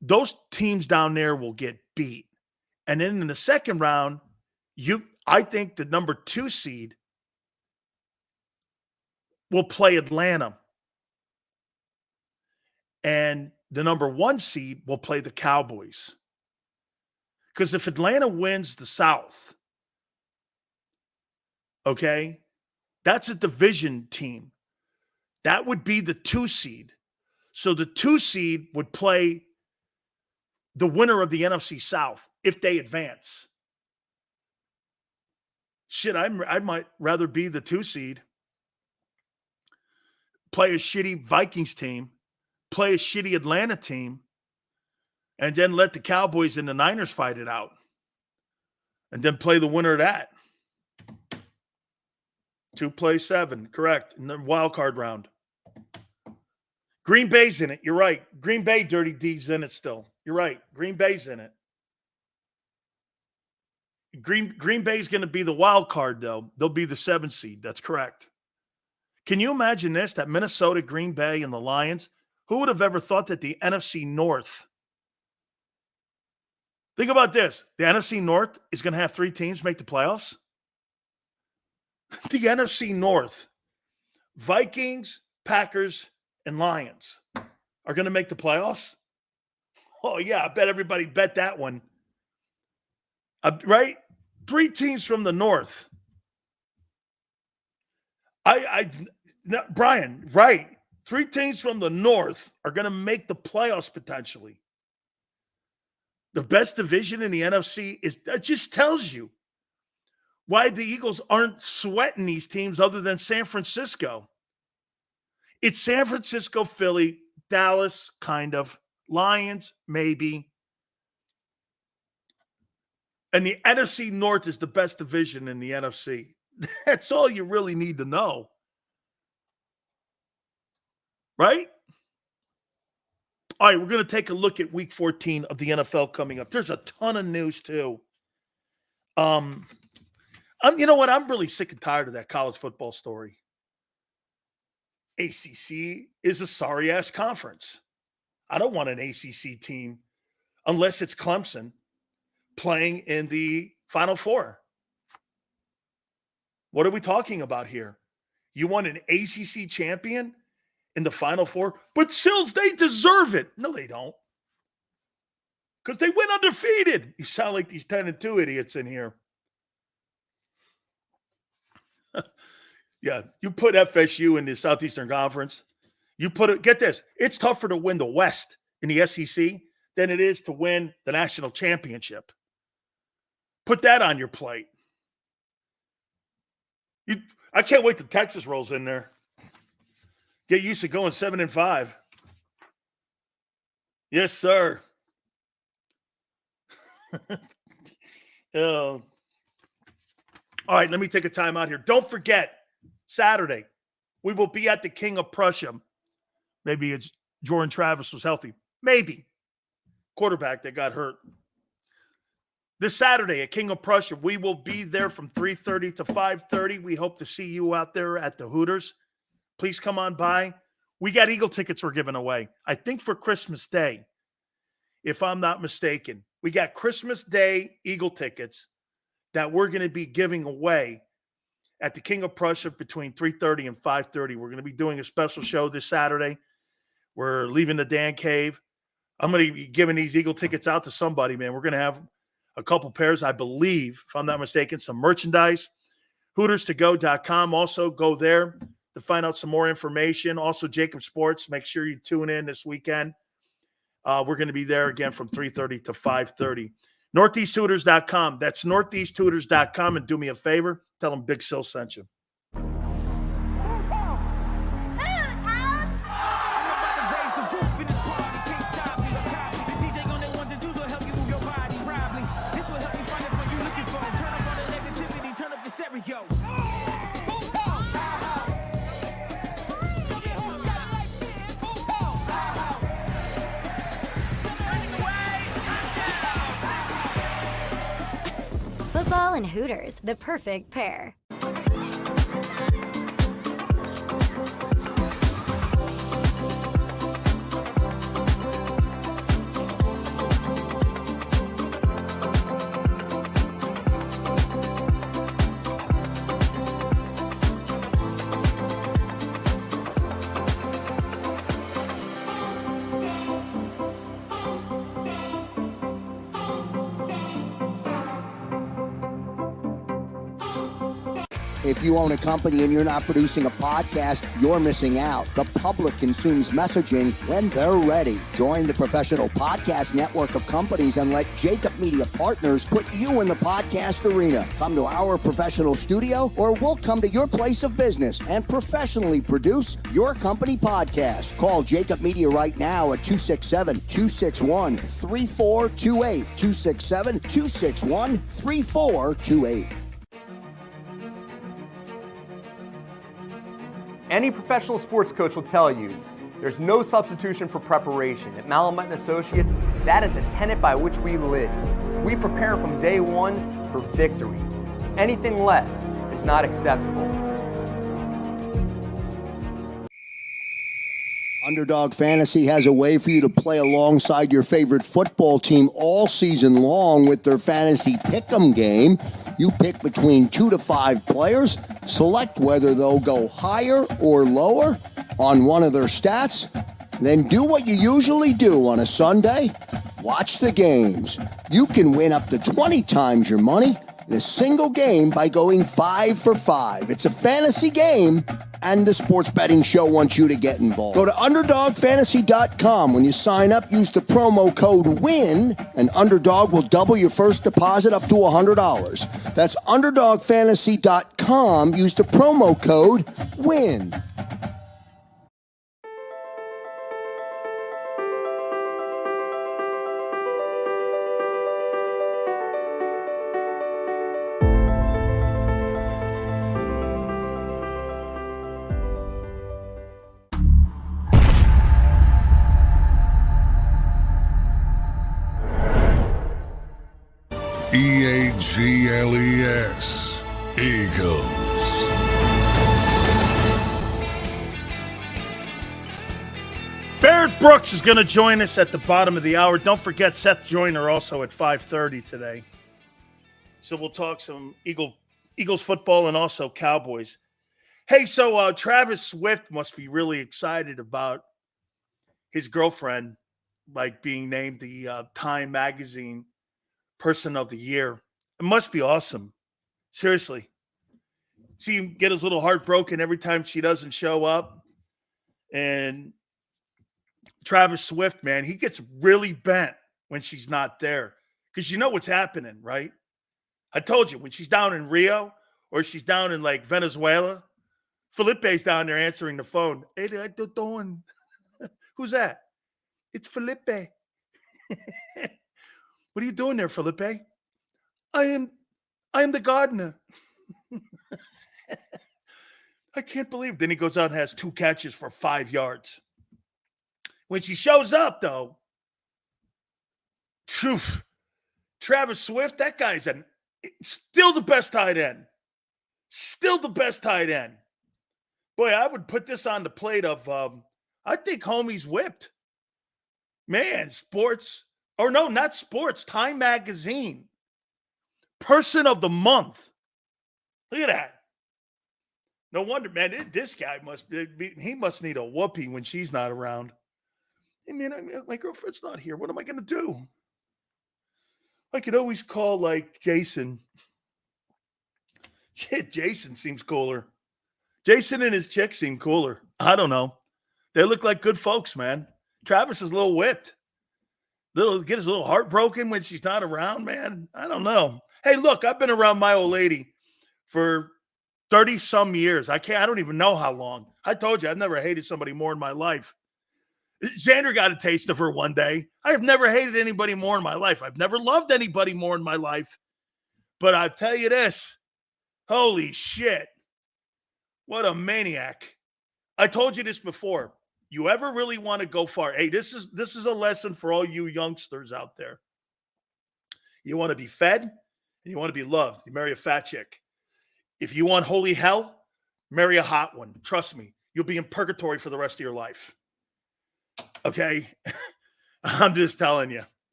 those teams down there will get beat. And then in the second round, I think the number 2 seed will play Atlanta. And the number 1 seed will play the Cowboys. Because if Atlanta wins the South, okay, that's a division team. That would be the 2 seed. So the 2 seed would play the winner of the NFC South if they advance. Shit, I might rather be the 2 seed. Play a shitty Vikings team, play a shitty Atlanta team, and then let the Cowboys and the Niners fight it out. And then play the winner of that. 2 play 7, correct. In the wild card round. Green Bay's in it. You're right. Green Bay, Dirty D's in it still. You're right. Green Bay's in it. Green Bay's going to be the wild card, though. They'll be the 7 seed. That's correct. Can you imagine this? That Minnesota, Green Bay, and the Lions? Who would have ever thought that the NFC North? Think about this. The NFC North is going to have 3 teams make the playoffs. The NFC North, Vikings, Packers, and Lions are going to make the playoffs. Oh, yeah, I bet everybody bet that one. Right? 3 teams from the North. Brian, right. 3 teams from the North are going to make the playoffs potentially. The best division in the NFC that just tells you why the Eagles aren't sweating these teams other than San Francisco. It's San Francisco, Philly, Dallas, kind of. Lions, maybe. And the NFC North is the best division in the NFC. That's all you really need to know. Right? All right, we're going to take a look at Week 14 of the NFL coming up. There's a ton of news, too. You know what? I'm really sick and tired of that college football story. ACC is a sorry-ass conference. I don't want an ACC team unless it's Clemson playing in the Final Four. What are we talking about here? You want an ACC champion in the Final Four? But Sills, they deserve it. No, they don't. Because they went undefeated. You sound like these 10-2 idiots in here. Yeah, you put FSU in the Southeastern Conference. Get this, it's tougher to win the West in the SEC than it is to win the national championship. Put that on your plate. I can't wait till Texas rolls in there. Get used to going 7-5. Yes, sir. All right, let me take a time out here. Don't forget, Saturday, we will be at the King of Prussia. Maybe it's Jordan Travis was healthy. Maybe. Quarterback that got hurt. This Saturday at King of Prussia, we will be there from 3:30 to 5:30. We hope to see you out there at the Hooters. Please come on by. We got Eagle tickets we're giving away. I think for Christmas Day, if I'm not mistaken. We got Christmas Day Eagle tickets that we're going to be giving away. at the King of Prussia between 3:30 and 5:30. We're going to be doing a special show this Saturday. We're leaving the Dan Cave. I'm going to be giving these Eagle tickets out to somebody, man. We're going to have a couple pairs, I believe, if I'm not mistaken, some merchandise. HootersToGo.com. Also go there to find out some more information. Also, JAKIB Sports. Make sure you tune in this weekend. We're going to be there again from 3:30 to 5:30. NortheastHooters.com. That's NortheastHooters.com. And do me a favor, tell them Big Sil sent you. Football and Hooters, the perfect pair. If you own a company and you're not producing a podcast, you're missing out. The public consumes messaging when they're ready. Join the professional podcast network of companies and let JAKIB Media Partners put you in the podcast arena. Come to our professional studio or we'll come to your place of business and professionally produce your company podcast. Call JAKIB Media right now at 267-261-3428. 267-261-3428. Any professional sports coach will tell you there's no substitution for preparation. At Malamut & Associates, that is a tenet by which we live. We prepare from day one for victory. Anything less is not acceptable. Underdog Fantasy has a way for you to play alongside your favorite football team all season long with their fantasy pick'em game. You pick between 2 to 5 players, select whether they'll go higher or lower on one of their stats, then do what you usually do on a Sunday, watch the games. You can win up to 20 times your money in a single game by going 5 for 5. It's a fantasy game, and the Sports Betting Show wants you to get involved. Go to UnderdogFantasy.com. When you sign up, use the promo code WIN, and Underdog will double your first deposit up to $100. That's UnderdogFantasy.com. Use the promo code WIN. EAGLES, Eagles. Barrett Brooks is going to join us at the bottom of the hour. Don't forget Seth Joiner also at 5:30 today. So we'll talk some Eagles football and also Cowboys. Hey, so Travis Swift must be really excited about his girlfriend, like being named the Time Magazine Person of the Year. It must be awesome. Seriously. See him get his little heart broken every time she doesn't show up. And Travis Swift, man, he gets really bent when she's not there. Because you know what's happening, right? I told you, when she's down in Rio or she's down in like Venezuela, Felipe's down there answering the phone. Hey, how you doing? Who's that? It's Felipe. What are you doing there, Felipe? I am the gardener. I can't believe it. Then he goes out and has 2 catches for 5 yards. When she shows up, though, Travis Swift, that guy's still the best tight end. Still the best tight end. Boy, I would put this on the plate of, I think homie's whipped. Man, sports. Or no, not sports. Time Magazine. Person of the month. Look at that. No wonder, man. This guy he must need a whoopee when she's not around. I mean, my girlfriend's not here. What am I going to do? I could always call, like, Jason. Shit, Jason seems cooler. Jason and his chick seem cooler. I don't know. They look like good folks, man. Travis is a little whipped. Get his little heart broken when she's not around, man. I don't know. Hey, look, I've been around my old lady for 30-some years. I don't even know how long. I told you, I've never hated somebody more in my life. Xander got a taste of her one day. I have never hated anybody more in my life. I've never loved anybody more in my life. But I tell you this, holy shit, what a maniac. I told you this before. You ever really want to go far? Hey, this is a lesson for all you youngsters out there. You want to be fed and you want to be loved. You marry a fat chick. If you want holy hell, marry a hot one. Trust me, you'll be in purgatory for the rest of your life. Okay? I'm just telling you.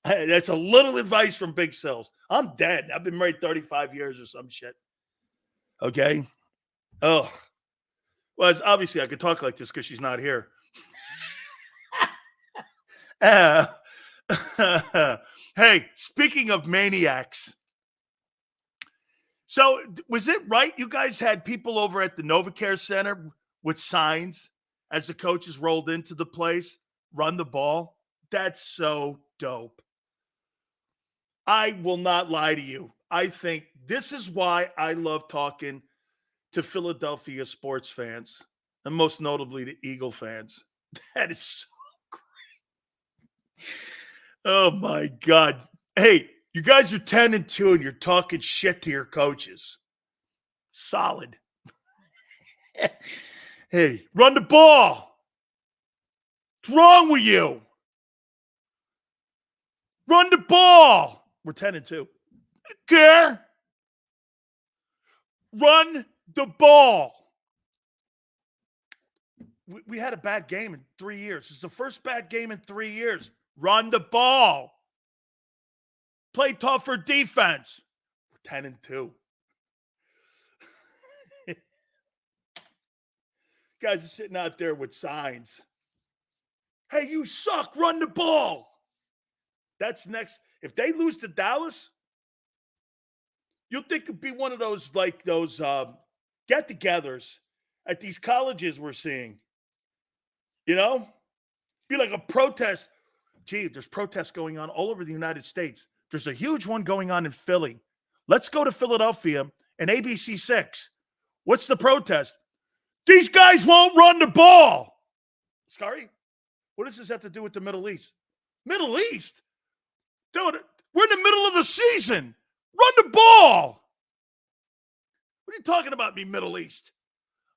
That's a little advice from Big Sills. I'm dead. I've been married 35 years or some shit. Okay? Oh. Well, obviously I could talk like this because she's not here. Hey, speaking of maniacs. So was it right you guys had people over at the NovaCare Center with signs as the coaches rolled into the place, run the ball? That's so dope. I will not lie to you. I think this is why I love talking to Philadelphia sports fans, and most notably the Eagle fans. That is so great. Oh, my God. Hey, you guys are 10-2, and you're talking shit to your coaches. Solid. Hey, run the ball. What's wrong with you? Run the ball. We're 10-2. Care? Run the ball. We had a bad game in 3 years. It's the first bad game in 3 years. Run the ball. Play tougher defense. We're 10-2. Guys are sitting out there with signs. Hey, you suck. Run the ball. That's next. If they lose to Dallas, you'll think it'd be one of those, like those get-togethers at these colleges we're seeing. You know? Be like a protest. Gee, there's protests going on all over the United States. There's a huge one going on in Philly. Let's go to Philadelphia and ABC 6. What's the protest? These guys won't run the ball. Sorry? What does this have to do with the Middle East? Middle East? Dude, we're in the middle of the season. Run the ball. What are you talking about, me Middle East?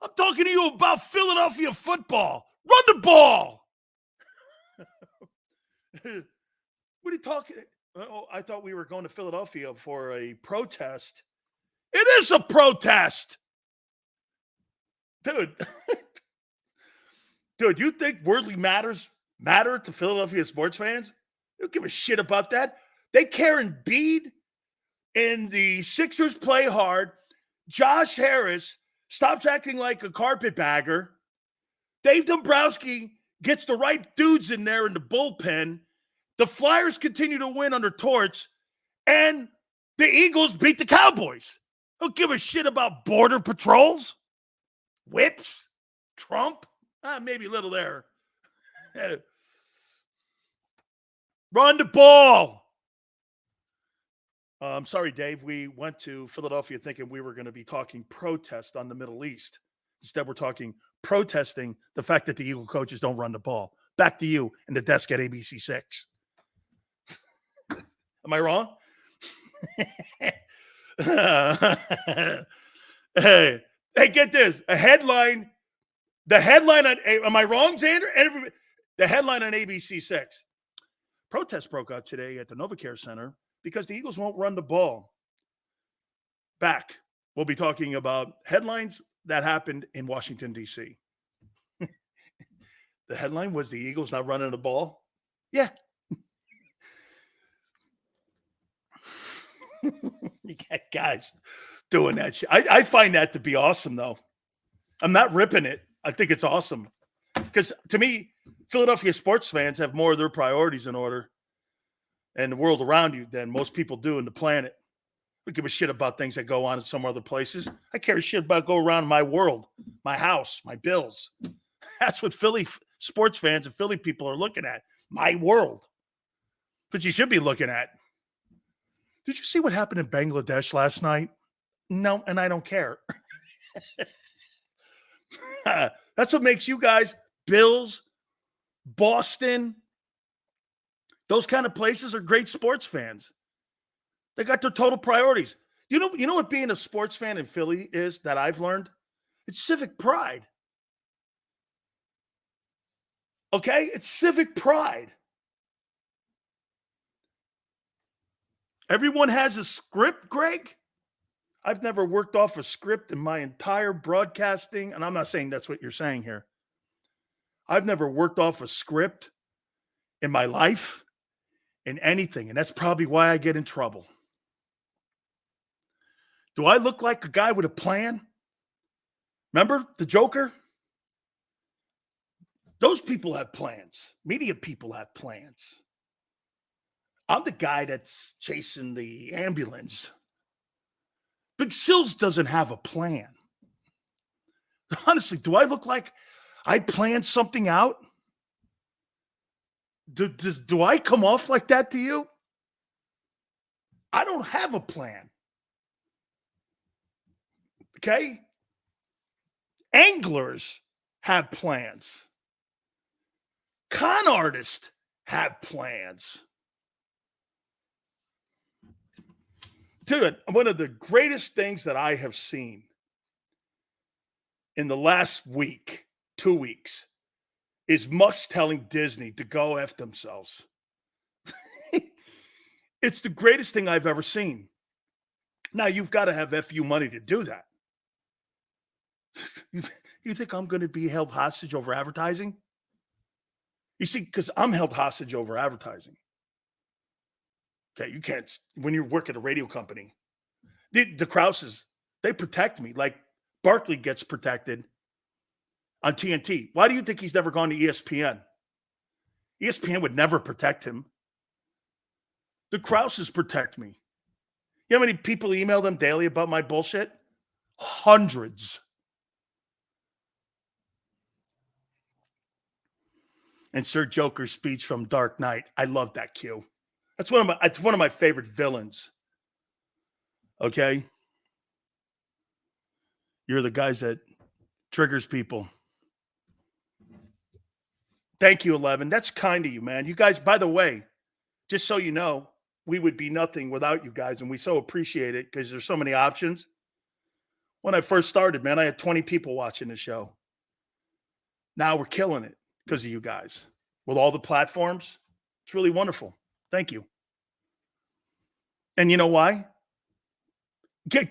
I'm talking to you about Philadelphia football. Run the ball. What are you talking? Oh, I thought we were going to Philadelphia for a protest. It is a protest. Dude. Dude, you think worldly matters matter to Philadelphia sports fans? They don't give a shit about that. They care Embiid and the Sixers play hard. Josh Harris stops acting like a carpetbagger. Dave Dombrowski gets the right dudes in there in the bullpen. The Flyers continue to win under Torts. And the Eagles beat the Cowboys. Don't give a shit about border patrols, whips, Trump. Maybe a little there. Run the ball. I'm sorry, Dave. We went to Philadelphia thinking we were going to be talking protest on the Middle East. Instead, we're talking protesting the fact that the Eagle coaches don't run the ball. Back to you in the desk at ABC 6. Am I wrong? Hey, get this. A headline. The headline on, am I wrong, Xander? The headline on ABC 6. Protests broke out today at the NovaCare Center because the Eagles won't run the ball. Back. We'll be talking about headlines that happened in Washington, D.C. The headline was the Eagles not running the ball. Yeah. Guys, doing that shit. I find that to be awesome, though. I'm not ripping it. I think it's awesome. Because to me, Philadelphia sports fans have more of their priorities in order and the world around you than most people do in the planet. We give a shit about things that go on in some other places. I care a shit about go around my world, my house, my bills. That's what Philly sports fans and Philly people are looking at. My world. But you should be looking at. Did you see what happened in Bangladesh last night? No, and I don't care. That's what makes you guys, Bills, Boston, those kind of places are great sports fans. They got their total priorities. You know what being a sports fan in Philly is that I've learned? It's civic pride. Okay? It's civic pride. Everyone has a script, Greg. I've never worked off a script in my entire broadcasting, and I'm not saying that's what you're saying here. I've never worked off a script in my life in anything, and that's probably why I get in trouble. Do I look like a guy with a plan? Remember the Joker? Those people have plans. Media people have plans. I'm the guy that's chasing the ambulance. Big Sills doesn't have a plan. Honestly, do I look like I planned something out? Do I come off like that to you? I don't have a plan. Okay? Anglers have plans. Con artists have plans. Dude, one of the greatest things that I have seen in the last week, 2 weeks, is Musk telling Disney to go F themselves. It's the greatest thing I've ever seen. Now, you've got to have FU money to do that. You think I'm going to be held hostage over advertising? You see, because I'm held hostage over advertising. Okay, you can't, when you work at a radio company, the Krauses, they protect me like Barkley gets protected on TNT. Why do you think he's never gone to ESPN? ESPN would never protect him. The Krauses protect me. You know how many people email them daily about my bullshit? Hundreds. And Sir Joker's speech from Dark Knight. I love that cue. It's one of my favorite villains. Okay? You're the guys that triggers people. Thank you, 11. That's kind of you, man. You guys, by the way, just so you know, we would be nothing without you guys, and we so appreciate it because there's so many options. When I first started, man, I had 20 people watching the show. Now we're killing it because of you guys. With all the platforms, it's really wonderful. Thank you. And you know why?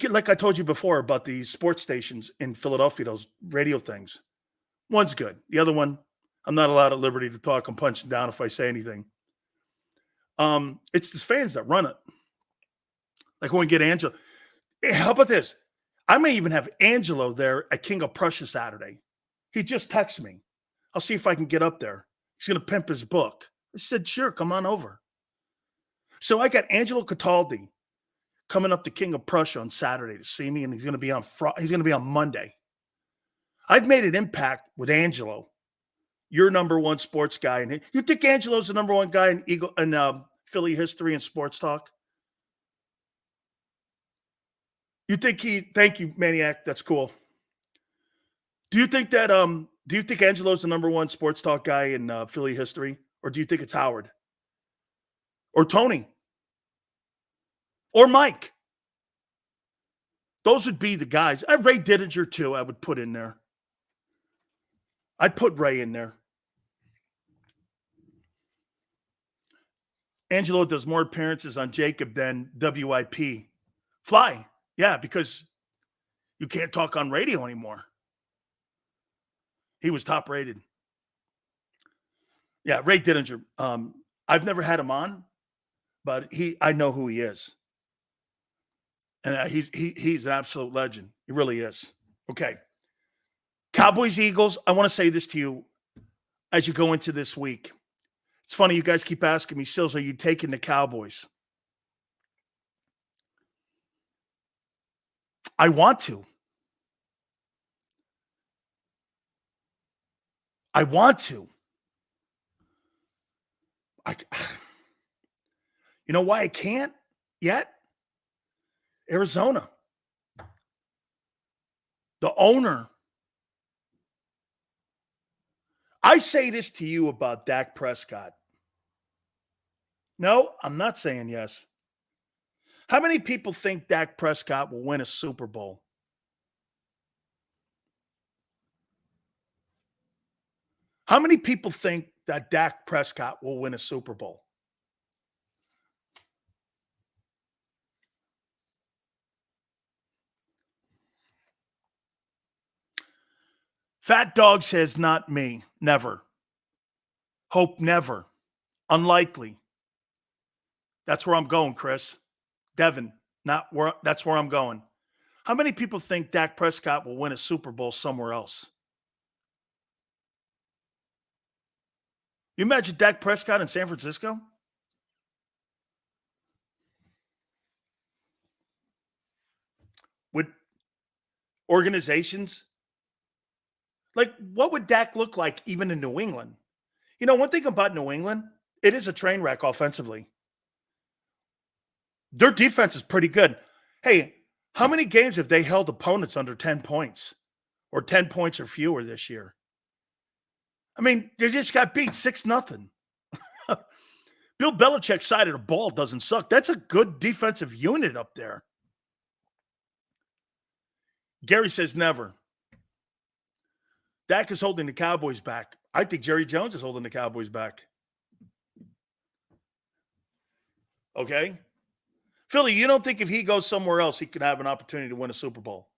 Like I told you before about the sports stations in Philadelphia, those radio things. One's good. The other one, I'm not allowed at liberty to talk. I'm punching down if I say anything. It's the fans that run it. Like when we get Angelo. Hey, how about this? I may even have Angelo there at King of Prussia Saturday. He just texted me. I'll see if I can get up there. He's going to pimp his book. I said, sure, come on over. So I got Angelo Cataldi coming up to King of Prussia on Saturday to see me, and he's going to be on Monday. I've made an impact with Angelo, your number one sports guy. And you think Angelo's the number one guy in Philly history and sports talk? You think thank you, Maniac. That's cool. Do you think Angelo's the number one sports talk guy in Philly history? Or do you think it's Howard? Or Tony? Or Mike? Those would be the guys. Ray Didinger, too, I would put in there. I'd put Ray in there. Angelo does more appearances on JAKIB than WIP. Fly. Yeah, because you can't talk on radio anymore. He was top rated. Yeah, Ray Didinger. I've never had him on, but I know who he is. And he's an absolute legend. He really is. Okay. Cowboys, Eagles, I want to say this to you as you go into this week. It's funny, you guys keep asking me, Sills, are you taking the Cowboys? I want to. I want to. You know why I can't yet? Arizona. The owner. I say this to you about Dak Prescott. No, I'm not saying yes. How many people think Dak Prescott will win a Super Bowl? How many people think that Dak Prescott will win a Super Bowl? Fat Dog says, not me. Never. Hope never. Unlikely. That's where I'm going, Chris. Devin, that's where I'm going. How many people think Dak Prescott will win a Super Bowl somewhere else? You imagine Dak Prescott in San Francisco? With organizations? Like, what would Dak look like even in New England? You know, one thing about New England, it is a train wreck offensively. Their defense is pretty good. Hey, how many games have they held opponents under 10 points or 10 points or fewer this year? I mean, they just got beat 6-0. Bill Belichick's side of the ball doesn't suck. That's a good defensive unit up there. Gary says never. Dak is holding the Cowboys back. I think Jerry Jones is holding the Cowboys back. Okay? Philly, you don't think if he goes somewhere else, he could have an opportunity to win a Super Bowl?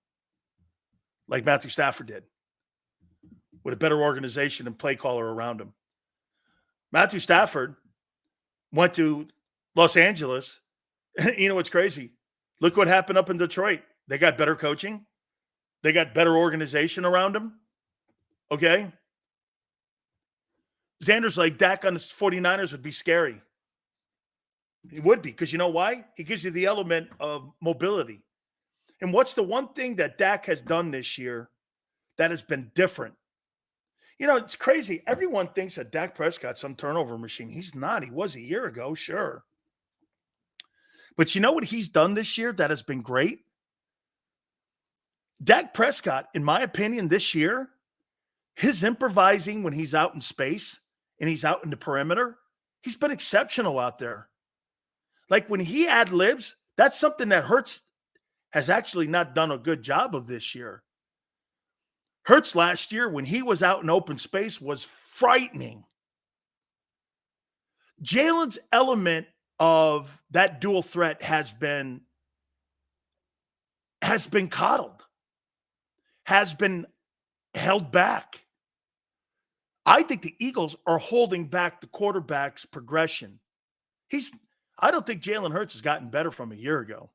Like Matthew Stafford did. With a better organization and play caller around him. Matthew Stafford went to Los Angeles. You know what's crazy? Look what happened up in Detroit. They got better coaching. They got better organization around him. Okay? Xander's like, Dak on the 49ers would be scary. He would be, because you know why? He gives you the element of mobility. And what's the one thing that Dak has done this year that has been different? You know, it's crazy. Everyone thinks that Dak Prescott's some turnover machine. He's not. He was a year ago, sure. But you know what he's done this year that has been great? Dak Prescott, in my opinion, this year, his improvising when he's out in space and he's out in the perimeter, he's been exceptional out there. Like when he ad-libs, that's something that Hurts has actually not done a good job of this year. Hurts last year, when he was out in open space, was frightening. Jalen's element of that dual threat has been coddled, has been held back. I think the Eagles are holding back the quarterback's progression. I don't think Jalen Hurts has gotten better from a year ago.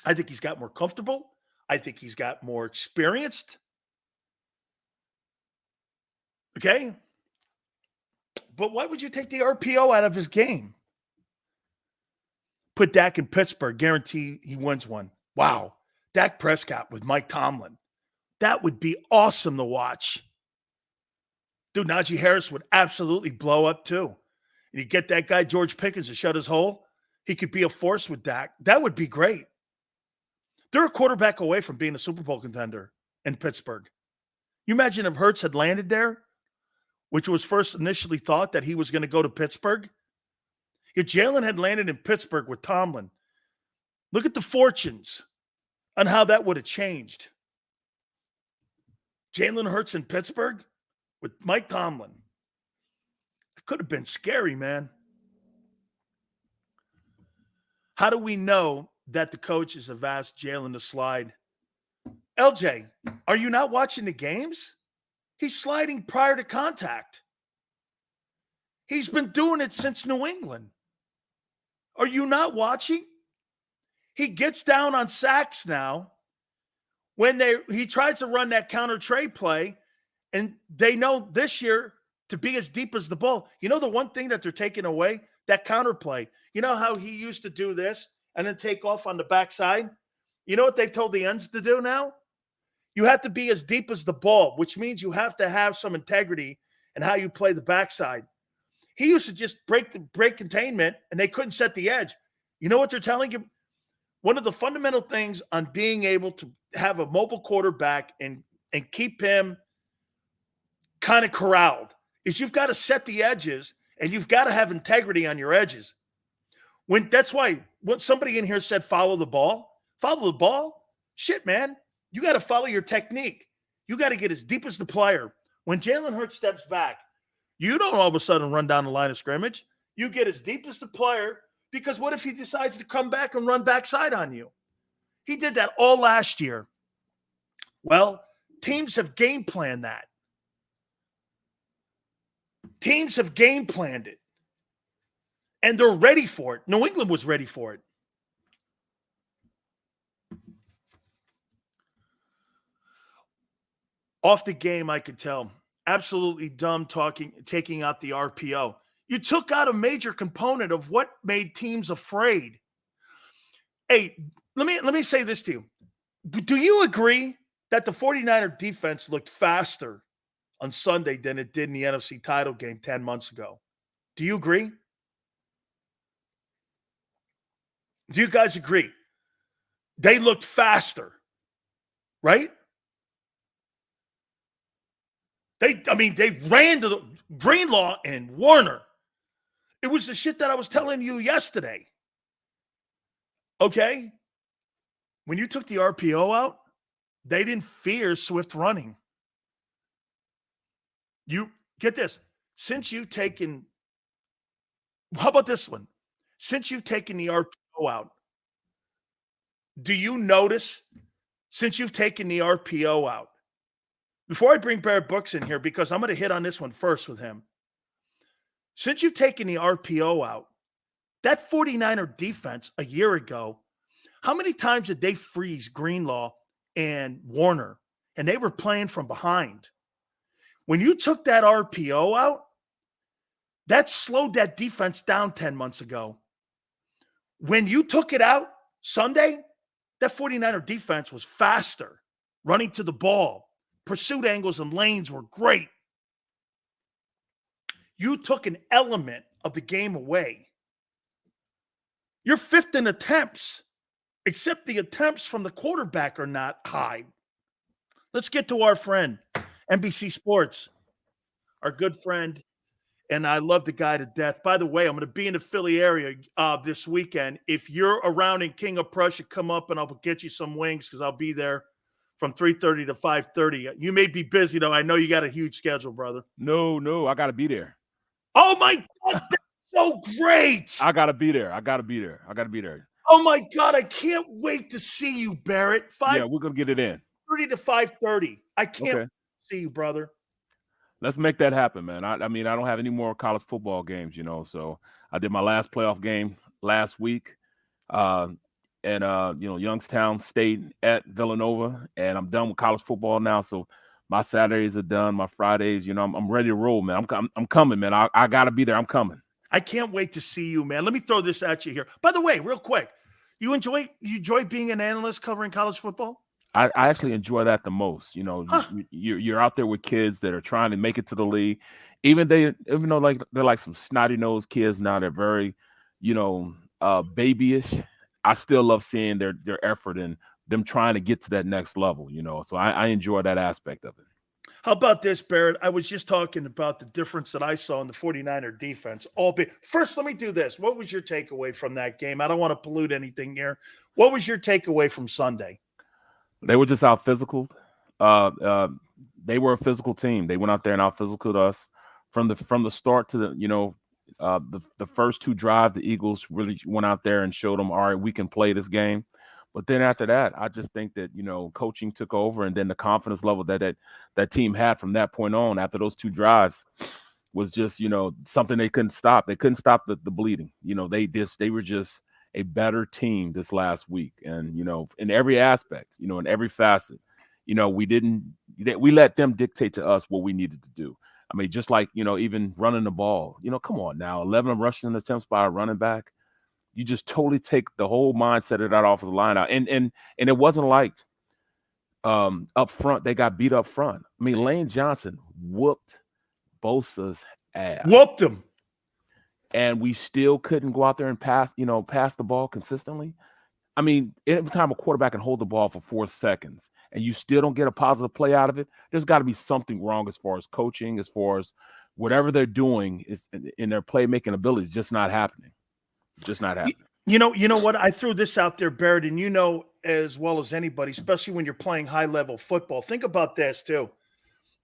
I think he's got more comfortable. I think he's got more experienced. Okay? But why would you take the RPO out of his game? Put Dak in Pittsburgh, guarantee he wins one. Wow. Dak Prescott with Mike Tomlin. That would be awesome to watch. Dude, Najee Harris would absolutely blow up too. And you get that guy, George Pickens, to shut his hole. He could be a force with Dak. That would be great. They're a quarterback away from being a Super Bowl contender in Pittsburgh. You imagine if Hurts had landed there, which was first initially thought that he was going to go to Pittsburgh. If Jalen had landed in Pittsburgh with Tomlin, look at the fortunes on how that would have changed. Jalen Hurts in Pittsburgh with Mike Tomlin. It could have been scary, man. How do we know that the coaches have asked Jalen to slide? LJ, are you not watching the games? He's sliding prior to contact. He's been doing it since New England. Are you not watching? He gets down on sacks now when he tries to run that counter trade play, and they know this year to be as deep as the ball. You know the one thing that they're taking away? That counter play. You know how he used to do this and then take off on the backside? You know what they've told the ends to do now? You have to be as deep as the ball, which means you have to have some integrity in how you play the backside. He used to just break containment, and they couldn't set the edge. You know what they're telling him? One of the fundamental things on being able to have a mobile quarterback and keep him kind of corralled is you've got to set the edges, and you've got to have integrity on your edges. That's why when somebody in here said follow the ball, shit, man. You got to follow your technique. You got to get as deep as the player. When Jalen Hurts steps back, you don't all of a sudden run down the line of scrimmage. You get as deep as the player, because what if he decides to come back and run backside on you? He did that all last year. Well, teams have game planned that. Teams have game planned it. And they're ready for it. New England was ready for it. Off the game, I could tell. Absolutely dumb taking out the RPO. You took out a major component of what made teams afraid. Hey, let me say this to you. Do you agree that the 49er defense looked faster on Sunday than it did in the NFC title game 10 months ago? Do you agree? Do you guys agree? They looked faster, right? They ran to the Greenlaw and Warner. It was the shit that I was telling you yesterday. Okay? When you took the RPO out, they didn't fear swift running. You get this. How about this one? Since you've taken the RPO out, do you notice, since you've taken the RPO out, before I bring Barrett Brooks in here, because I'm going to hit on this one first with him. Since you've taken the RPO out, that 49er defense a year ago, how many times did they freeze Greenlaw and Warner? And they were playing from behind. When you took that RPO out, that slowed that defense down 10 months ago. When you took it out Sunday, that 49er defense was faster, running to the ball. Pursuit angles and lanes were great. You took an element of the game away. You're fifth in attempts, except the attempts from the quarterback are not high. Let's get to our friend, NBC Sports, our good friend, and I love the guy to death. By the way, I'm going to be in the Philly area this weekend. If you're around in King of Prussia, come up and I'll get you some wings because I'll be there from 3:30 to 5:30. You may be busy, though. I know you got a huge schedule, brother. No, I got to be there. Oh, my God, that's so great. I got to be there. Oh, my God, I can't wait to see you, Barrett. Yeah, we're going to get it in. 30 to 5:30. I can't wait to see you, brother. Let's make that happen, man. I mean, I don't have any more college football games, so I did my last playoff game last week. Youngstown State at Villanova, and I'm done with college football now. So my Saturdays are done, my Fridays, I'm ready to roll, man. I'm coming, man. I got to be there. I'm coming. I can't wait to see you, man. Let me throw this at you here. By the way, real quick, you enjoy being an analyst covering college football? I actually enjoy that the most. You're out there with kids that are trying to make it to the league, even though like they're like some snotty-nosed kids now. They're very, babyish. I still love seeing their effort and them trying to get to that next level, So I enjoy that aspect of it. How about this, Barrett? I was just talking about the difference that I saw in the 49er defense. First, let me do this. What was your takeaway from that game? I don't want to pollute anything here. What was your takeaway from Sunday? They were just out physical. They were a physical team. They went out there and out physical us from the start to the first two drives. The Eagles really went out there and showed them, all right, we can play this game. But then after that, I just think that, coaching took over, and then the confidence level that team had from that point on after those two drives was just, something they couldn't stop. They couldn't stop the bleeding. They were just a better team this last week. And, in every aspect, in every facet, we let them dictate to us what we needed to do. I mean, just like, even running the ball, come on now, 11 rushing attempts by a running back. You just totally take the whole mindset of that offensive line out. And it wasn't like up front, they got beat up front. I mean, Lane Johnson whooped Bosa's ass. Whooped him. And we still couldn't go out there and pass the ball consistently. I mean, every time a quarterback can hold the ball for 4 seconds and you still don't get a positive play out of it, there's got to be something wrong as far as coaching, as far as whatever they're doing is in their playmaking abilities, just not happening. Just not happening. You know what? I threw this out there, Barrett, and as well as anybody, especially when you're playing high-level football. Think about this, too.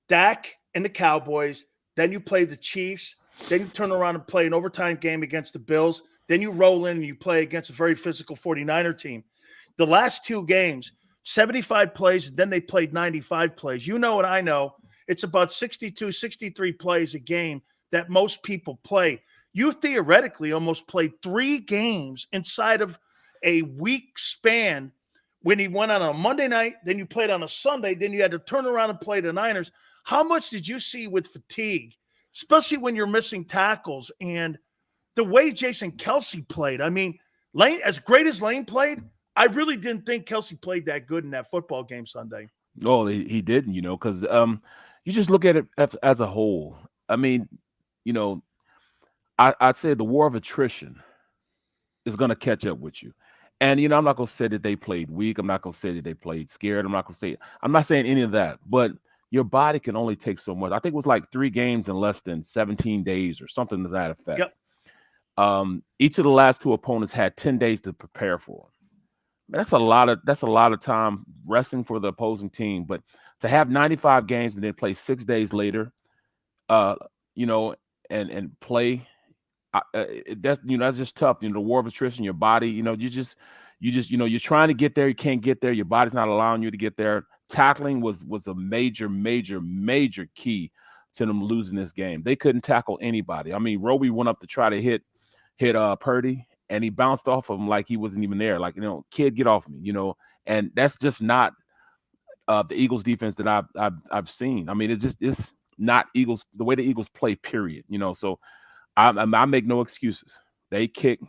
Dak and the Cowboys, then you play the Chiefs, then you turn around and play an overtime game against the Bills, then you roll in and you play against a very physical 49er team. The last 2 games, 75 plays, then they played 95 plays. You know what I know. It's about 62, 63 plays a game that most people play. You theoretically almost played 3 games inside of a week span when he went on a Monday night, then you played on a Sunday, then you had to turn around and play the Niners. How much did you see with fatigue, especially when you're missing tackles? And the way Jason Kelce played, I mean, Lane, as great as Lane played, I really didn't think Kelce played that good in that football game Sunday. Oh, he didn't, because you just look at it as a whole. I mean, I'd say the war of attrition is going to catch up with you. And, I'm not going to say that they played weak. I'm not going to say that they played scared. I'm not saying any of that. But your body can only take so much. I think it was like 3 games in less than 17 days or something to that effect. Yep. Each of the last 2 opponents had 10 days to prepare for them. That's a lot of time resting for the opposing team. But to have 95 games and then play 6 days later, and play, that's just tough. The war of attrition, your body, you're trying to get there, you can't get there, your body's not allowing you to get there. Tackling was a major key to them losing this game. They couldn't tackle anybody. I mean, Roby went up to try to hit Purdy, and he bounced off of him like he wasn't even there. Like, kid, get off me, and that's just not the Eagles defense that I've seen. I mean, it's not Eagles, the way the Eagles play, period. So I make no excuses. They kick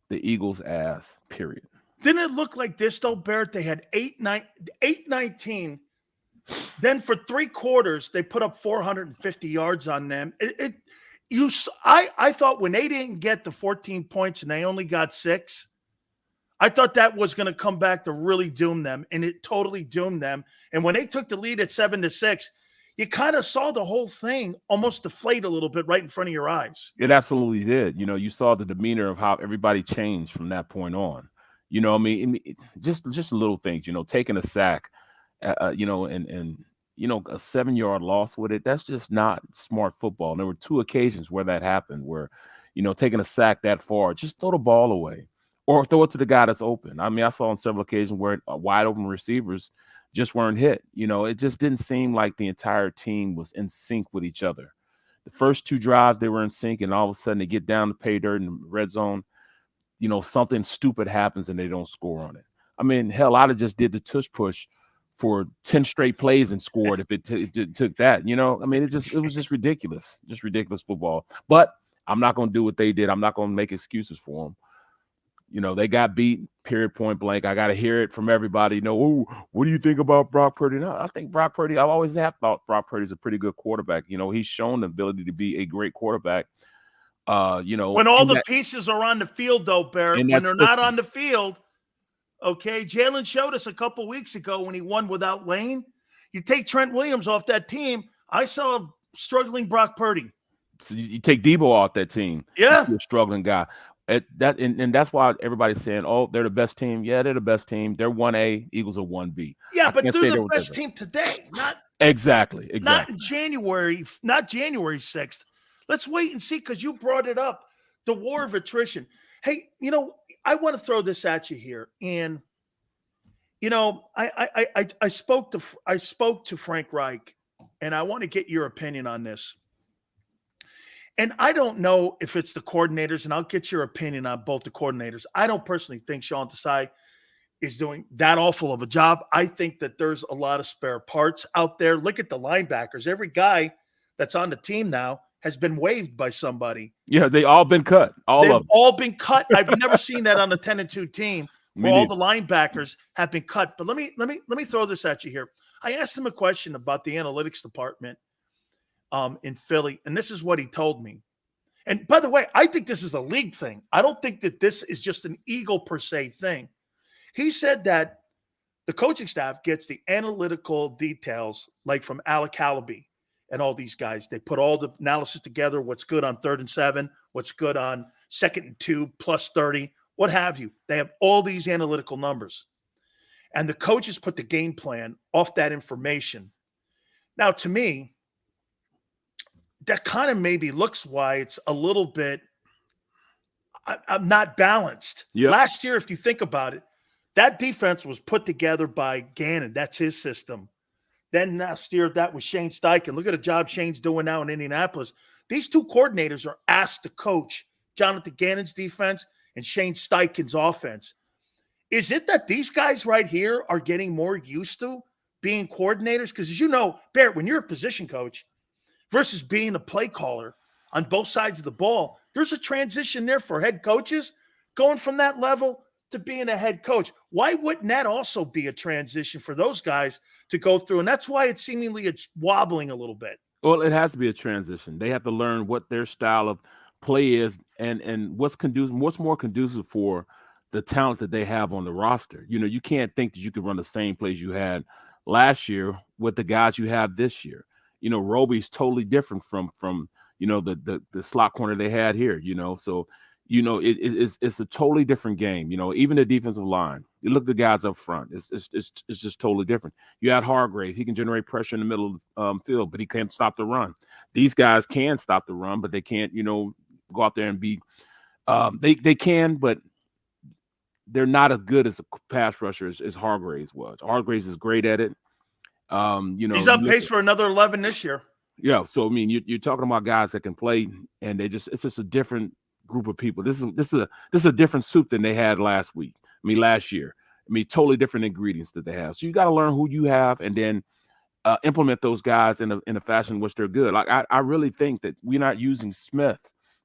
the Eagles' ass, period. Didn't it look like this, though, Barrett? They had 8-19. Then for 3 quarters, they put up 450 yards on them. I thought when they didn't get the 14 points and they only got 6, I thought that was going to come back to really doom them, and it totally doomed them. And when they took the lead at 7-6, you kind of saw the whole thing almost deflate a little bit right in front of your eyes. It absolutely did. You saw the demeanor of how everybody changed from that point on. I mean, just little things, taking a sack, and a 7-yard loss with it. That's just not smart football. And there were 2 occasions where that happened, where, taking a sack that far, just throw the ball away or throw it to the guy that's open. I mean, I saw on several occasions where wide open receivers just weren't hit. It just didn't seem like the entire team was in sync with each other. The first 2 drives, they were in sync, and all of a sudden they get down to pay dirt in the red zone. Something stupid happens and they don't score on it. I mean, hell, I'd have just did the tush push for 10 straight plays and scored if it took that. I mean, it was just ridiculous football. But I'm not going to do what they did. I'm not going to make excuses for them. They got beat, period, point blank. I got to hear it from everybody. Oh, what do you think about Brock Purdy? No, I think Brock Purdy, I've always thought Brock Purdy's a pretty good quarterback. He's shown the ability to be a great quarterback. When all the pieces are on the field, though, Barrett, when they're not on the field, okay, Jalen showed us a couple weeks ago when he won without Lane. You take Trent Williams off that team, I saw a struggling Brock Purdy. So you take Debo off that team, yeah, you're a struggling guy. And that's why everybody's saying, oh, they're the best team. Yeah, they're the best team. They're 1A, Eagles are 1B. Yeah, but they're the best team today, not exactly. Not in January, not January 6th. Let's wait and see, because you brought it up, the war of attrition. Hey, I want to throw this at you here, and I spoke to Frank Reich, and I want to get your opinion on this. And I don't know if it's the coordinators, and I'll get your opinion on both the coordinators. I don't personally think Sean Desai is doing that awful of a job. I think that there's a lot of spare parts out there. Look at the linebackers. Every guy that's on the team now has been waived by somebody. Yeah, they all been cut. They've all been cut. I've never seen that on a 10-2 team where all the linebackers have been cut. But let me throw this at you here. I asked him a question about the analytics department in Philly, and this is what he told me. And by the way, I think this is a league thing. I don't think that this is just an Eagle per se thing. He said that the coaching staff gets the analytical details like from Alec Calaby and all these guys. They put all the analysis together, what's good on 3rd and 7, what's good on 2nd and 2, plus 30, what have you. They have all these analytical numbers. And the coaches put the game plan off that information. Now, to me, that kind of maybe looks why it's a little bit I'm not balanced. Yep. Last year, if you think about it, that defense was put together by Gannon. That's his system. Then last year, that was Shane Steichen. Look at the job Shane's doing now in Indianapolis. These two coordinators are asked to coach Jonathan Gannon's defense and Shane Steichen's offense. Is it that these guys right here are getting more used to being coordinators? Because as you know, Barrett, when you're a position coach versus being a play caller on both sides of the ball, there's a transition there for head coaches going from that level to being a head coach. Why wouldn't that also be a transition for those guys to go through? And that's why it's wobbling a little bit. Well, it has to be a transition. They have to learn what their style of play is and what's more conducive for the talent that they have on the roster. You know, you can't think that you could run the same plays you had last year with the guys you have this year. You know, Roby's totally different from you know the slot corner they had here. You know, so you know it's a totally different game. You know, even the defensive line. You look at the guys up front. It's just totally different. You had Hargrave. He can generate pressure in the middle of the field, but he can't stop the run. These guys can stop the run, but they can't. You know, go out there and be. They can, but they're not as good as a pass rusher as Hargraves was. Hargraves is great at it. You know, he's on pace for another 11 this year. Yeah, so I mean, you're talking about guys that can play, and it's just a different group of people. This is a different soup than they had last year. I mean, totally different ingredients that they have. So you got to learn who you have, and then implement those guys in a fashion in which they're good. Like I really think that we're not using Smith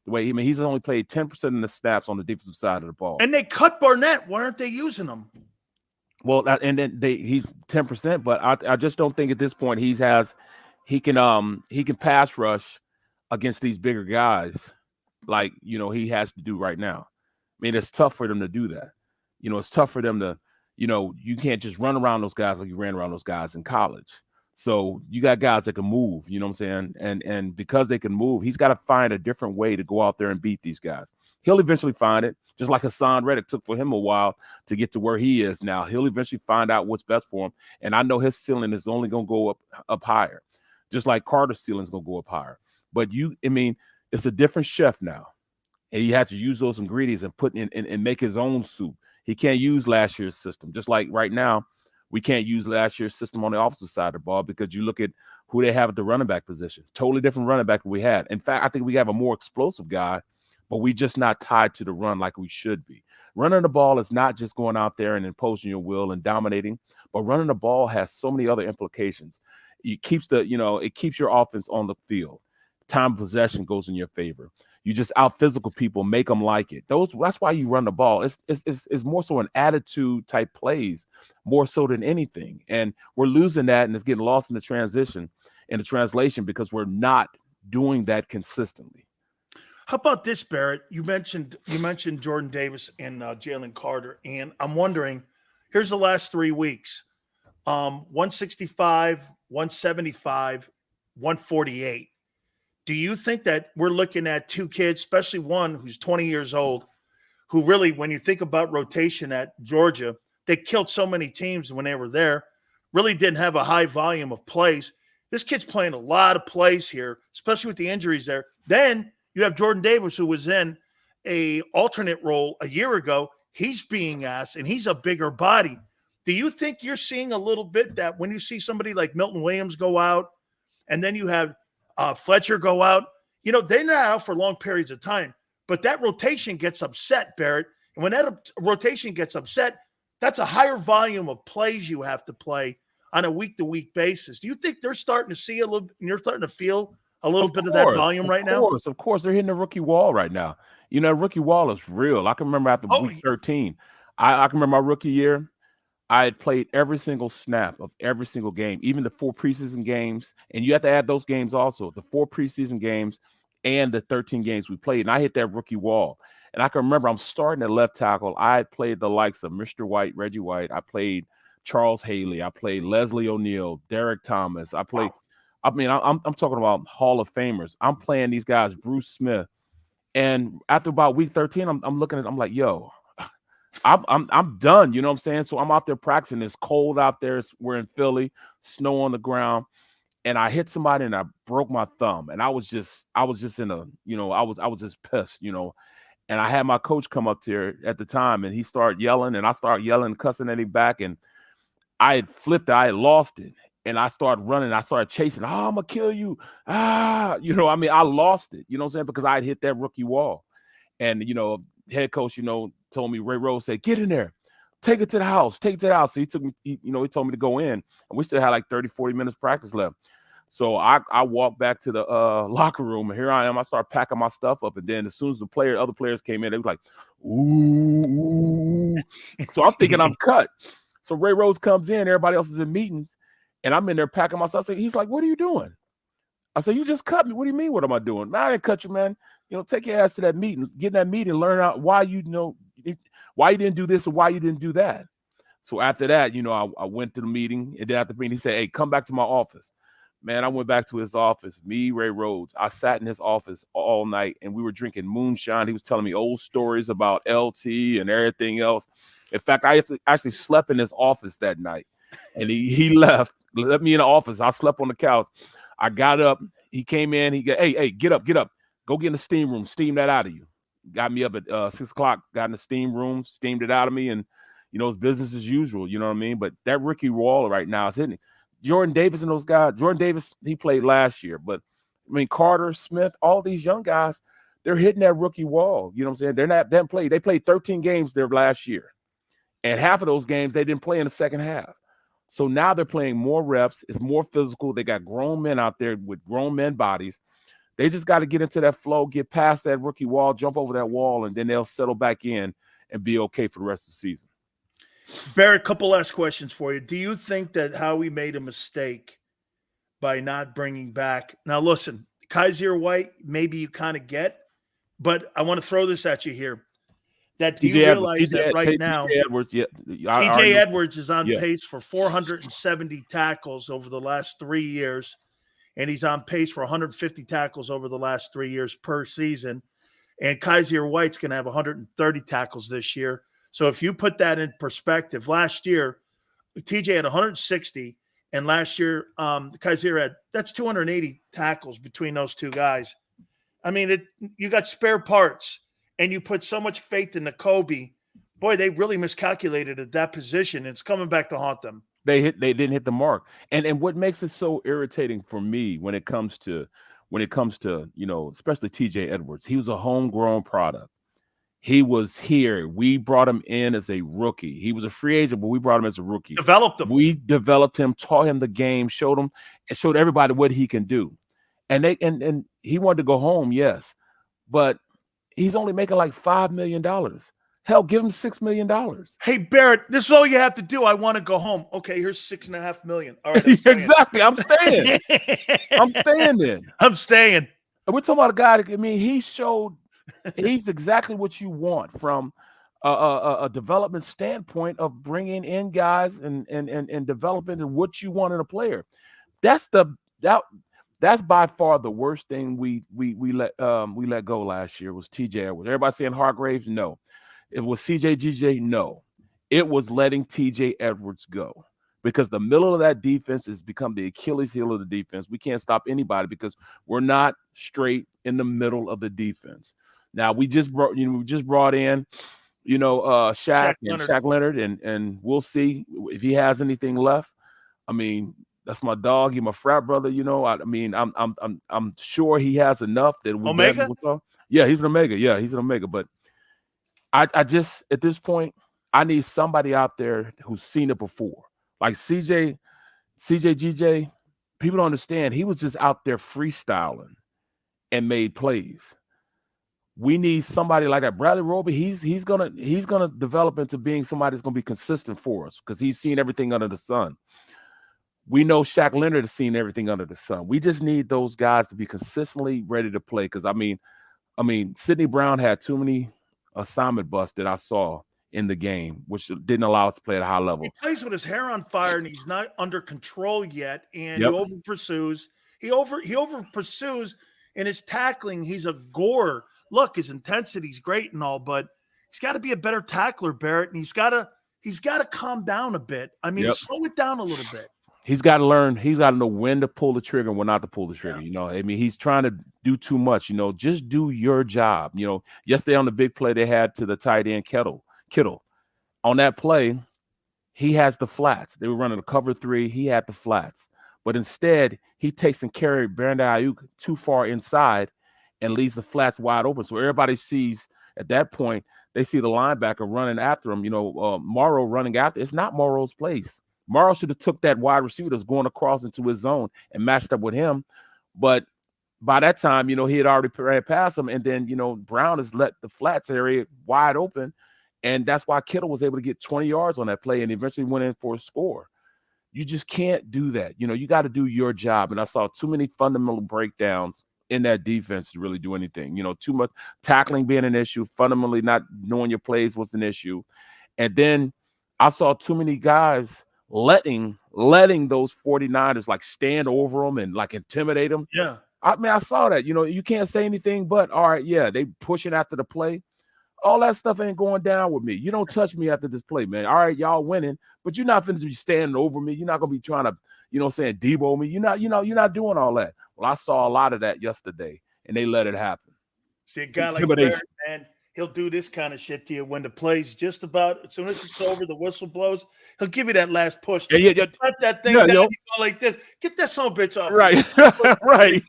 the way he's only played 10% of the snaps on the defensive side of the ball. And they cut Barnett. Why aren't they using him? Well, and then he's 10%, but I just don't think at this point he can pass rush against these bigger guys like, you know, he has to do right now. I mean, it's tough for them to do that. You know, it's tough for them to, you know, you can't just run around those guys like you ran around those guys in college. So you got guys that can move, you know what I'm saying? And because they can move, he's got to find a different way to go out there and beat these guys. He'll eventually find it, just like Hassan Reddick took for him a while to get to where he is now. He'll eventually find out what's best for him. And I know his ceiling is only going to go up higher, just like Carter's ceiling is going to go up higher. But it's a different chef now. And he has to use those ingredients and put in and make his own soup. He can't use last year's system. Just like right now, we can't use last year's system on the offensive side of the ball because you look at who they have at the running back position. Totally different running back than we had. In fact, I think we have a more explosive guy, but we just not tied to the run like we should be. Running the ball is not just going out there and imposing your will and dominating, but running the ball has so many other implications. It keeps your offense on the field. Time of possession goes in your favor. You just out physical people, make them like it. That's why you run the ball. It's more so an attitude type plays, more so than anything. And we're losing that, and it's getting lost in the translation because we're not doing that consistently. How about this, Barrett? You mentioned Jordan Davis and Jalen Carter, and I'm wondering, here's the last 3 weeks: 165, 175, 148. Do you think that we're looking at two kids, especially one who's 20 years old, who really, when you think about rotation at Georgia, they killed so many teams when they were there, really didn't have a high volume of plays. This kid's playing a lot of plays here, especially with the injuries there. Then you have Jordan Davis, who was in a alternate role a year ago. He's being asked, and he's a bigger body. Do you think you're seeing a little bit that when you see somebody like Milton Williams go out, and then you have Fletcher go out, they're not out for long periods of time, but that rotation gets upset, Barrett. And when that rotation gets upset, that's a higher volume of plays you have to play on a week-to-week basis. Do you think they're starting to see a little, you're starting to feel a little bit of that volume right now? Of course. They're hitting the rookie wall right now. Rookie wall is real. I can remember after week 13, I can remember my rookie year, I had played every single snap of every single game, even the 4 preseason games. And you have to add those games also, the 4 preseason games and the 13 games we played. And I hit that rookie wall. And I can remember I'm starting at left tackle. I had played the likes of Mr. White, Reggie White. I played Charles Haley. I played Leslie O'Neal, Derek Thomas. I'm talking about Hall of Famers. I'm playing these guys, Bruce Smith. And after about week 13, I'm looking at it, I'm like, yo, I'm done. You know what I'm saying? So I'm out there practicing. It's cold out there. We're in Philly, snow on the ground. And I hit somebody and I broke my thumb. And I was just in a, I was just pissed, And I had my coach come up there at the time and he started yelling and I started yelling, cussing at him back. And I had flipped it. I had lost it. And I started running. I started chasing. Oh, I'm going to kill you. I lost it. You know what I'm saying? Because I had hit that rookie wall. And, head coach, told me, Ray Rose said, get in there. Take it to the house. Take it to the house. So he took me, he told me to go in. And we still had like 30, 40 minutes practice left. So I walked back to the locker room. And here I am. I started packing my stuff up. And then as soon as other players came in, they were like, ooh. So I'm thinking I'm cut. So Ray Rose comes in. Everybody else is in meetings. And I'm in there packing my stuff. He's like, what are you doing? I said, you just cut me. What do you mean? What am I doing? Man, I didn't cut you, man. Take your ass to that meeting. Get in that meeting, learn out why you didn't do this or why you didn't do that. So after that, I went to the meeting. And then after the meeting, he said, hey, come back to my office. Man, I went back to his office. Me, Ray Rhodes. I sat in his office all night, and we were drinking moonshine. He was telling me old stories about LT and everything else. In fact, I actually slept in his office that night. And he left me in the office. I slept on the couch. I got up. He came in. He got, hey, get up. Go get in the steam room. Steam that out of you. Got me up at 6 o'clock. Got in the steam room. Steamed it out of me. And, it's business as usual. You know what I mean? But that rookie wall right now is hitting. Jordan Davis and those guys. Jordan Davis, he played last year. But, Carter, Smith, all these young guys, they're hitting that rookie wall. You know what I'm saying? They haven't played. They played 13 games there last year. And half of those games, they didn't play in the second half. So now they're playing more reps. It's more physical. They got grown men out there with grown men bodies. They just got to get into that flow, get past that rookie wall, jump over that wall, and then they'll settle back in and be okay for the rest of the season. Barrett, a couple last questions for you. Do you think that Howie made a mistake by not bringing back – now, listen, Kaiser White, maybe you kind of get, but I want to throw this at you here. Do you realize that right now TJ Edwards is on pace for 470 tackles over the last 3 years, and he's on pace for 150 tackles over the last 3 years per season. And Kaiser White's going to have 130 tackles this year. So if you put that in perspective, last year TJ had 160, and last year Kaiser that's 280 tackles between those two guys. I mean, you got spare parts. And you put so much faith in the Kobe, boy, they really miscalculated at that position. It's coming back to haunt them. They didn't hit the mark. And what makes it so irritating for me when it comes to especially TJ Edwards, he was a homegrown product. He was here. We brought him in as a rookie. He was a free agent, but we brought him as a rookie. Developed him. We developed him, taught him the game, showed everybody what he can do. And he wanted to go home, yes, but he's only making like $5 million. Hell, give him $6 million. Hey, Barrett, this is all you have to do. I want to go home. Okay, here's $6.5 million. All right, exactly. I'm staying. I'm staying then. I'm staying. And we're talking about a guy. He showed he's exactly what you want from a development standpoint of bringing in guys and developing what you want in a player. That's by far the worst thing we let go last year was TJ Edwards. Everybody saying Hargraves, no. It was CJ no. It was letting TJ Edwards go because the middle of that defense has become the Achilles heel of the defense. We can't stop anybody because we're not straight in the middle of the defense. Now we just brought in Shaq Leonard and we'll see if he has anything left. I mean, That's my dog. He's my frat brother. You know, I mean, I'm sure he has enough that we Omega. Yeah, he's an Omega. Yeah, he's an Omega. But I just at this point, I need somebody out there who's seen it before, like CJ, people don't understand. He was just out there freestyling and made plays. We need somebody like that. Bradley Roby, he's gonna develop into being somebody that's gonna be consistent for us because he's seen everything under the sun. We know Shaq Leonard has seen everything under the sun. We just need those guys to be consistently ready to play. Because I mean, Sidney Brown had too many assignment busts that I saw in the game, which didn't allow us to play at a high level. He plays with his hair on fire and he's not under control yet. And Yep. he over pursues. He over pursues in his tackling. He's a gore. Look, his intensity's great and all, but he's got to be a better tackler, Barrett. And he's got to calm down a bit. I mean, Yep. slow it down a little bit. He's got to learn. He's got to know when to pull the trigger and when not to pull the trigger. Yeah. You know, I mean, he's trying to do too much. You know, just do your job. You know, yesterday on the big play they had to the tight end Kittle. On that play, he has the flats. They were running a cover 3. He had the flats. But instead, he takes and carries Brandon Ayuk too far inside and leaves the flats wide open. So everybody sees at that point, they see the linebacker running after him. You know, Morrow running after. It's not Morrow's place. Morrow should have took that wide receiver that's going across into his zone and matched up with him. But by that time, you know, he had already ran past him. And then, you know, Brown has let the flats area wide open. And that's why Kittle was able to get 20 yards on that play and eventually went in for a score. You just can't do that. You know, you got to do your job. And I saw too many fundamental breakdowns in that defense to really do anything. You know, too much tackling being an issue, fundamentally not knowing your plays was an issue. And then I saw too many guys letting those 49ers like stand over them and like intimidate them. Yeah. I mean, I saw that. You know, you can't say anything but, all right, yeah, they pushing after the play. All that stuff ain't going down with me. You don't touch me after this play, man. All right, y'all winning, but you're not finna be standing over me. You're not gonna be trying to, you know, saying Debo me. You're not doing all that. Well, I saw a lot of that yesterday, and they let it happen. See, a guy like Barrett, man, he'll do this kind of shit to you when the play's just about, as soon as it's over, the whistle blows, he'll give you that last push. Yeah. Let that thing down, you go like this. Get that son of a bitch off. Right, right.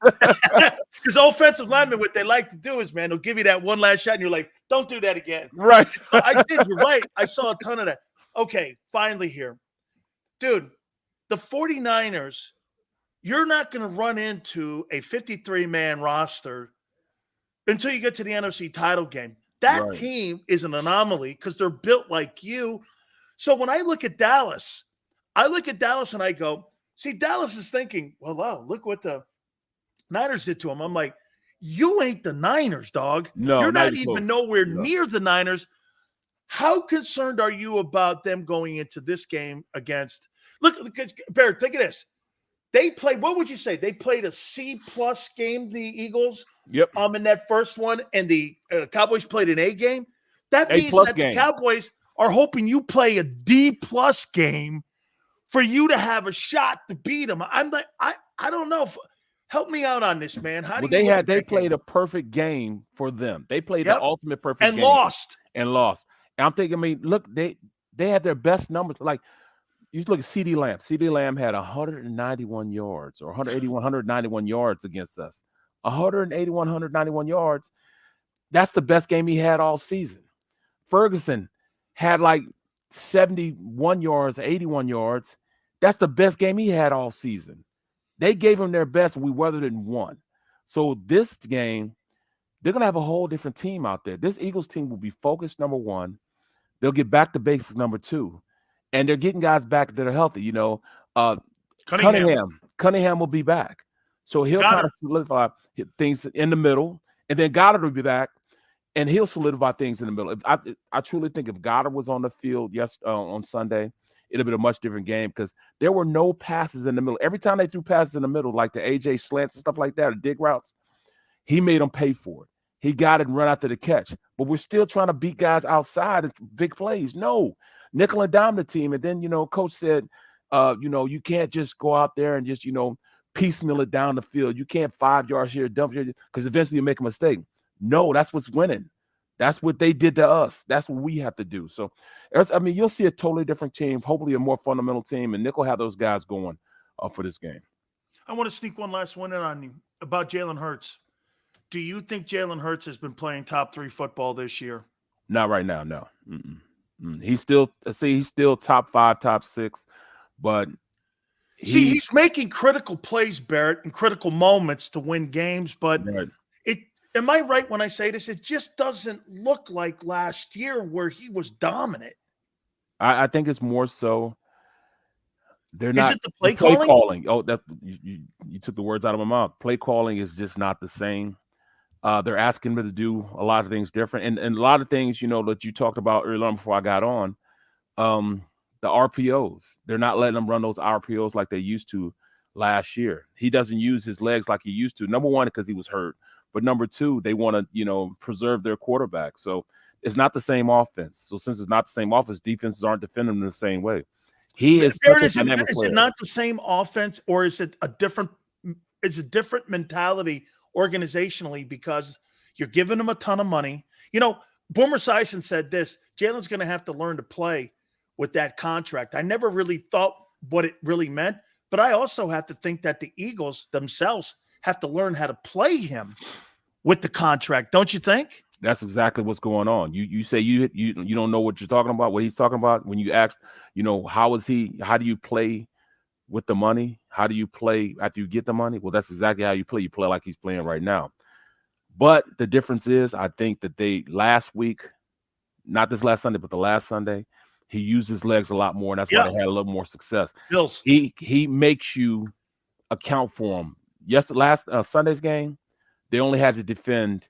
Because offensive linemen, what they like to do is, man, they'll give you that one last shot, and you're like, don't do that again. Right. I did. You're right. I saw a ton of that. Okay, finally here. Dude, the 49ers, you're not going to run into a 53-man roster until you get to the NFC title game. That team is an anomaly because they're built like you. So when I look at Dallas and I go, see, Dallas is thinking, well, wow, look what the Niners did to them. I'm like, you ain't the Niners, dog. No, you're not even nowhere near the Niners. How concerned are you about them going into this game against – look, Barrett, think of this. They played – what would you say? They played a C-plus game, the Eagles, Yep. In that first one, and the Cowboys played an A game. That means that the Cowboys are hoping you play a D-plus game for you to have a shot to beat them. I'm like, I don't know. Help me out on this, man. How do they played a perfect game for them. They played the ultimate perfect game. And lost. And I'm thinking, I mean, look, they had their best numbers. Like, you look at CD Lamb. CD Lamb had 191 yards or 191 yards against us. 191 yards. That's the best game he had all season. Ferguson had like 71 yards, 81 yards. That's the best game he had all season. They gave him their best, and we weathered it and won. So this game, they're going to have a whole different team out there. This Eagles team will be focused, number one. They'll get back to basics, number two. And they're getting guys back that are healthy. You know, Cunningham will be back. So he'll kind of solidify things in the middle. And then Goddard will be back, and he'll solidify things in the middle. I truly think if Goddard was on the field on Sunday, it would have been a much different game because there were no passes in the middle. Every time they threw passes in the middle, like the AJ slants and stuff like that, or dig routes, he made them pay for it. He got it and run after the catch. But we're still trying to beat guys outside of big plays. No, nickel and dime the team. And then, you know, coach said, you can't just go out there and just, piecemeal it down the field. You can't 5 yards here, dump here, because eventually you make a mistake. No, that's what's winning. That's what they did to us. That's what we have to do. So, you'll see a totally different team, hopefully a more fundamental team, and Nick will have those guys going for this game. I want to sneak one last one in on you about Jalen Hurts. Do you think Jalen Hurts has been playing top 3 football this year? Not right now, no. He's still top 5, top 6, but he's making critical plays, Barrett, in critical moments to win games. But right. Am I right when I say this? It just doesn't look like last year where he was dominant. I think it's more so they're not. Is it the play calling? Oh, that you took the words out of my mouth. Play calling is just not the same. They're asking me to do a lot of things different, and a lot of things, that you talked about earlier on before I got on. The RPOs, they're not letting them run those RPOs like they used to last year. He doesn't use his legs like he used to. Number one, because he was hurt, but number two, they want to preserve their quarterback. So it's not the same offense. So since it's not the same offense, defenses aren't defending him the same way. Is it not the same offense, or is it a different mentality organizationally, because you're giving him a ton of money? Boomer Esiason said this: Jalen's going to have to learn to play with that contract. I never really thought what it really meant, but I also have to think that the Eagles themselves have to learn how to play him with the contract. Don't you think? That's exactly what's going on. You say you don't know what you're talking about, what he's talking about. When you ask, how do you play with the money? How do you play after you get the money? Well, that's exactly how you play. You play like he's playing right now. But the difference is, I think that last week, not this last Sunday, but the last Sunday, he used his legs a lot more, and that's why they had a little more success. Bills. He makes you account for him. Last Sunday's game, they only had to defend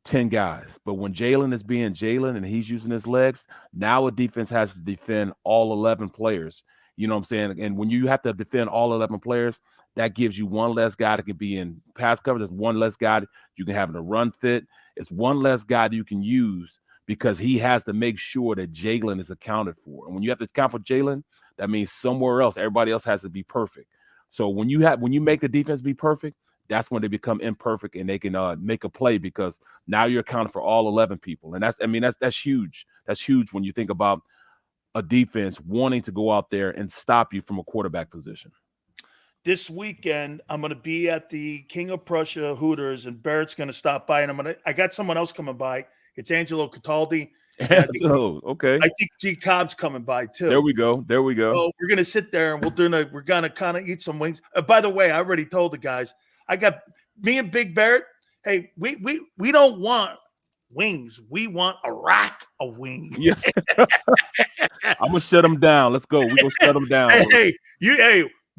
10 guys. But when Jalen is being Jalen and he's using his legs, now a defense has to defend all 11 players. You know what I'm saying? And when you have to defend all 11 players, that gives you one less guy that can be in pass coverage. There's one less guy that you can have in a run fit. It's one less guy that you can use, because he has to make sure that Jalen is accounted for. And when you have to account for Jalen, that means somewhere else, everybody else has to be perfect. So when you make the defense be perfect, that's when they become imperfect and they can make a play, because now you're accounting for all 11 people. And that's huge. That's huge when you think about a defense wanting to go out there and stop you from a quarterback position. This weekend, I'm going to be at the King of Prussia Hooters, and Barrett's going to stop by, and I got someone else coming by. It's Angelo Cataldi. Okay. I think JAKIB's coming by too. There we go. So we're gonna sit there and we're gonna kind of eat some wings. By the way, I already told the guys, I got me and Big Barrett. Hey, we don't want wings. We want a rack of wings. Yes. I'm gonna shut them down. Let's go. We're gonna shut them down.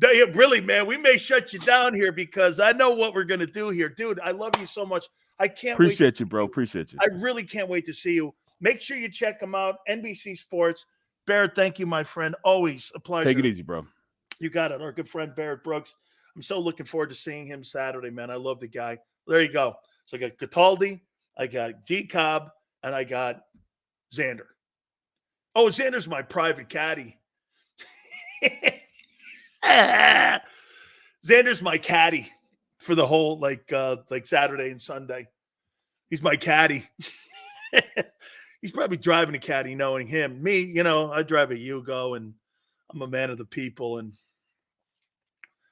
Really, man, we may shut you down here because I know what we're gonna do here, dude. I love you so much. I can't appreciate you, bro. Appreciate you. I really can't wait to see you. Make sure you check them out. NBC Sports. Barrett, thank you, my friend. Always a pleasure. Take it easy, bro. You got it. Our good friend Barrett Brooks. I'm so looking forward to seeing him Saturday, man. I love the guy. There you go. So I got Cataldi, I got JAKIB, and I got Xander. Oh, Xander's my private caddy. Xander's my caddy for the whole like Saturday and Sunday. He's my caddy. He's probably driving a caddy, knowing him. Me, I drive a Yugo, and I'm a man of the people, and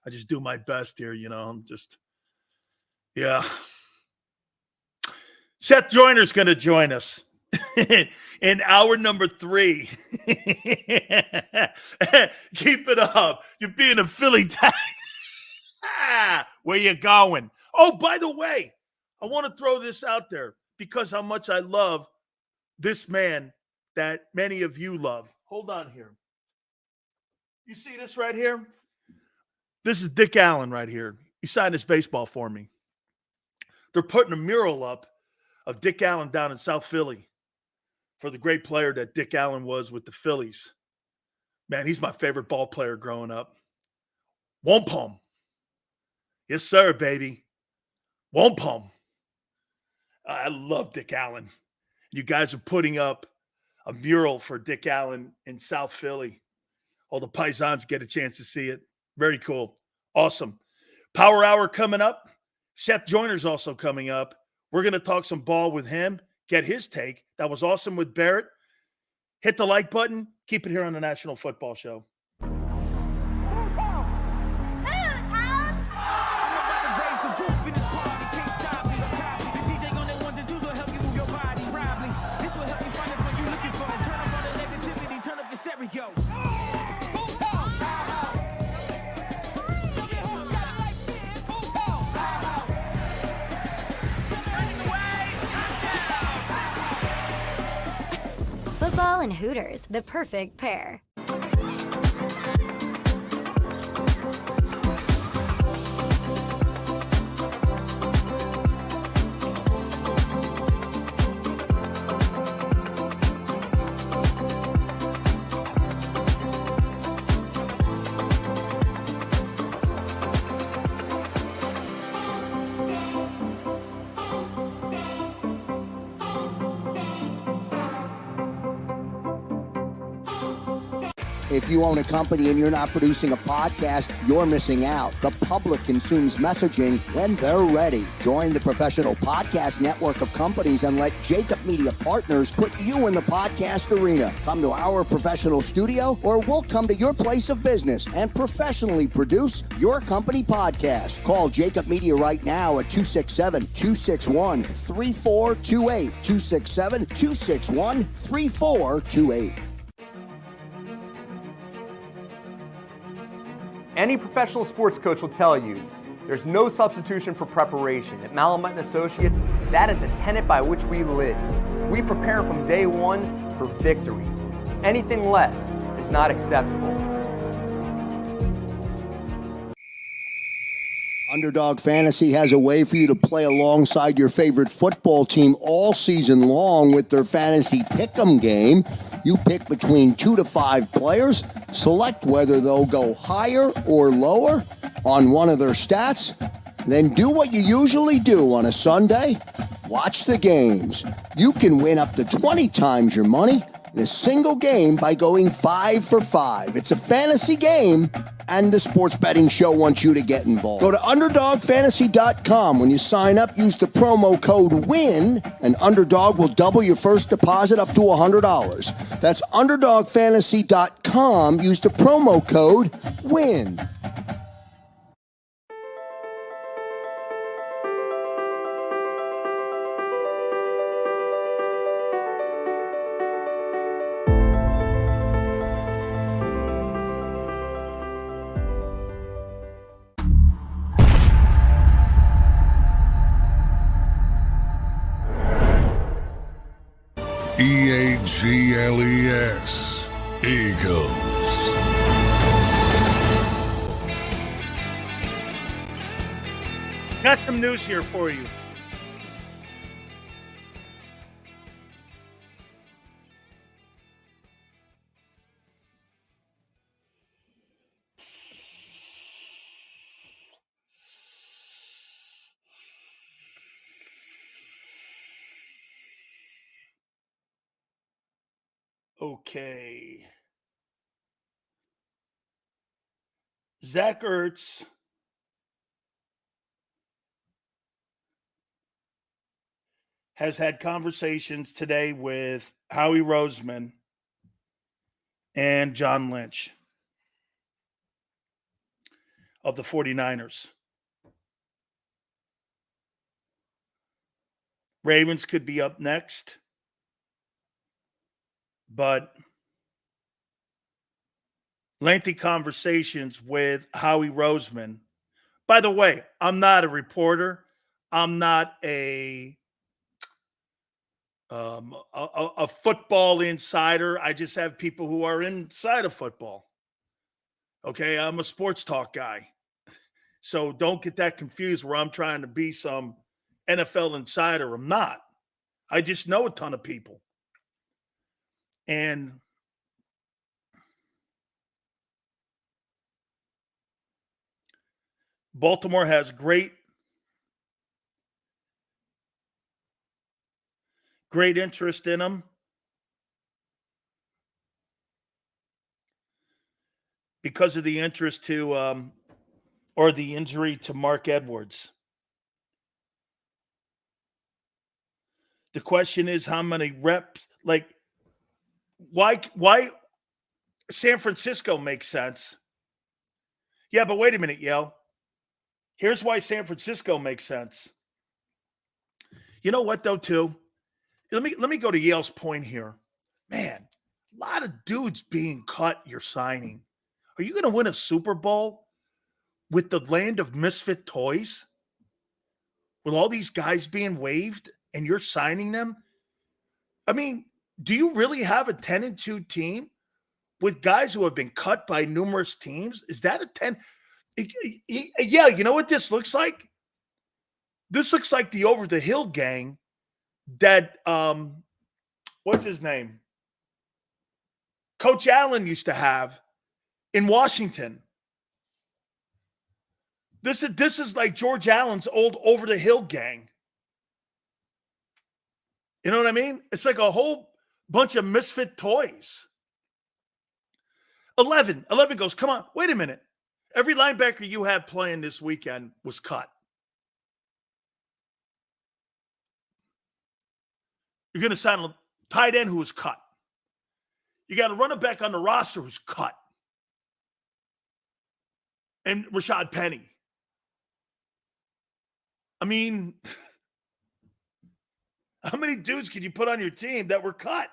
I just do my best here. I'm just, yeah. Seth Joiner's going to join us in hour number 3. Keep it up. You're being a Philly tag. Where you going? Oh, by the way, I want to throw this out there because how much I love this man that many of you love. Hold on here. You see this right here? This is Dick Allen right here. He signed his baseball for me. They're putting a mural up of Dick Allen down in South Philly for the great player that Dick Allen was with the Phillies. Man, he's my favorite ball player growing up. Wampum. Yes, sir, baby. Wampum. I love Dick Allen. You guys are putting up a mural for Dick Allen in South Philly. All the Paisans get a chance to see it. Very cool. Awesome. Power Hour coming up. Seth Joiner's also coming up. We're going to talk some ball with him, get his take. That was awesome with Barrett. Hit the like button. Keep it here on the National Football Show. Football and Hooters, the perfect pair. If you own a company and you're not producing a podcast, you're missing out. The public consumes messaging when they're ready. Join the professional podcast network of companies and let JAKIB Media Partners put you in the podcast arena. Come to our professional studio or we'll come to your place of business and professionally produce your company podcast. Call JAKIB Media right now at 267-261-3428. 267-261-3428. Any professional sports coach will tell you there's no substitution for preparation. At Malamut & Associates, that is a tenet by which we live. We prepare from day one for victory. Anything less is not acceptable. Underdog Fantasy has a way for you to play alongside your favorite football team all season long with their fantasy pick'em game. You pick between 2 to 5 players, select whether they'll go higher or lower on one of their stats, then do what you usually do on a Sunday, watch the games. You can win up to 20 times your money in a single game by going 5 for 5. It's a fantasy game, and the Sports Betting Show wants you to get involved. Go to UnderdogFantasy.com. When you sign up, use the promo code WIN, and Underdog will double your first deposit up to $100. That's UnderdogFantasy.com. Use the promo code WIN. EAGLES, Eagles. Got some news here for you. Okay. Zach Ertz has had conversations today with Howie Roseman and John Lynch of the 49ers. Ravens could be up next, but lengthy conversations with Howie Roseman. By the way, I'm not a reporter. I'm not a football insider. I just have people who are inside of football. Okay, I'm a sports talk guy. So don't get that confused where I'm trying to be some NFL insider. I'm not. I just know a ton of people. And Baltimore has great interest in him because of the interest to or the injury to Mark Edwards. The question is how many reps, like why San Francisco makes sense. Yeah, but wait a minute, Yale. Here's why San Francisco makes sense. You know what, though, too? Let me go to Yale's point here. Man, a lot of dudes being cut you're signing. Are you going to win a Super Bowl with the land of misfit toys? With all these guys being waived and you're signing them? I mean, do you really have a 10-2 team with guys who have been cut by numerous teams? Is that a 10? Yeah, you know what this looks like? This looks like the Over the Hill gang that, what's his name? Coach Allen used to have in Washington. This is like George Allen's old Over the Hill gang. You know what I mean? It's like a whole bunch of misfit toys. 11 goes, come on, wait a minute. Every linebacker you have playing this weekend was cut. You're going to sign a tight end who was cut. You got a running back on the roster who's cut. And Rashad Penny. I mean, how many dudes can you put on your team that were cut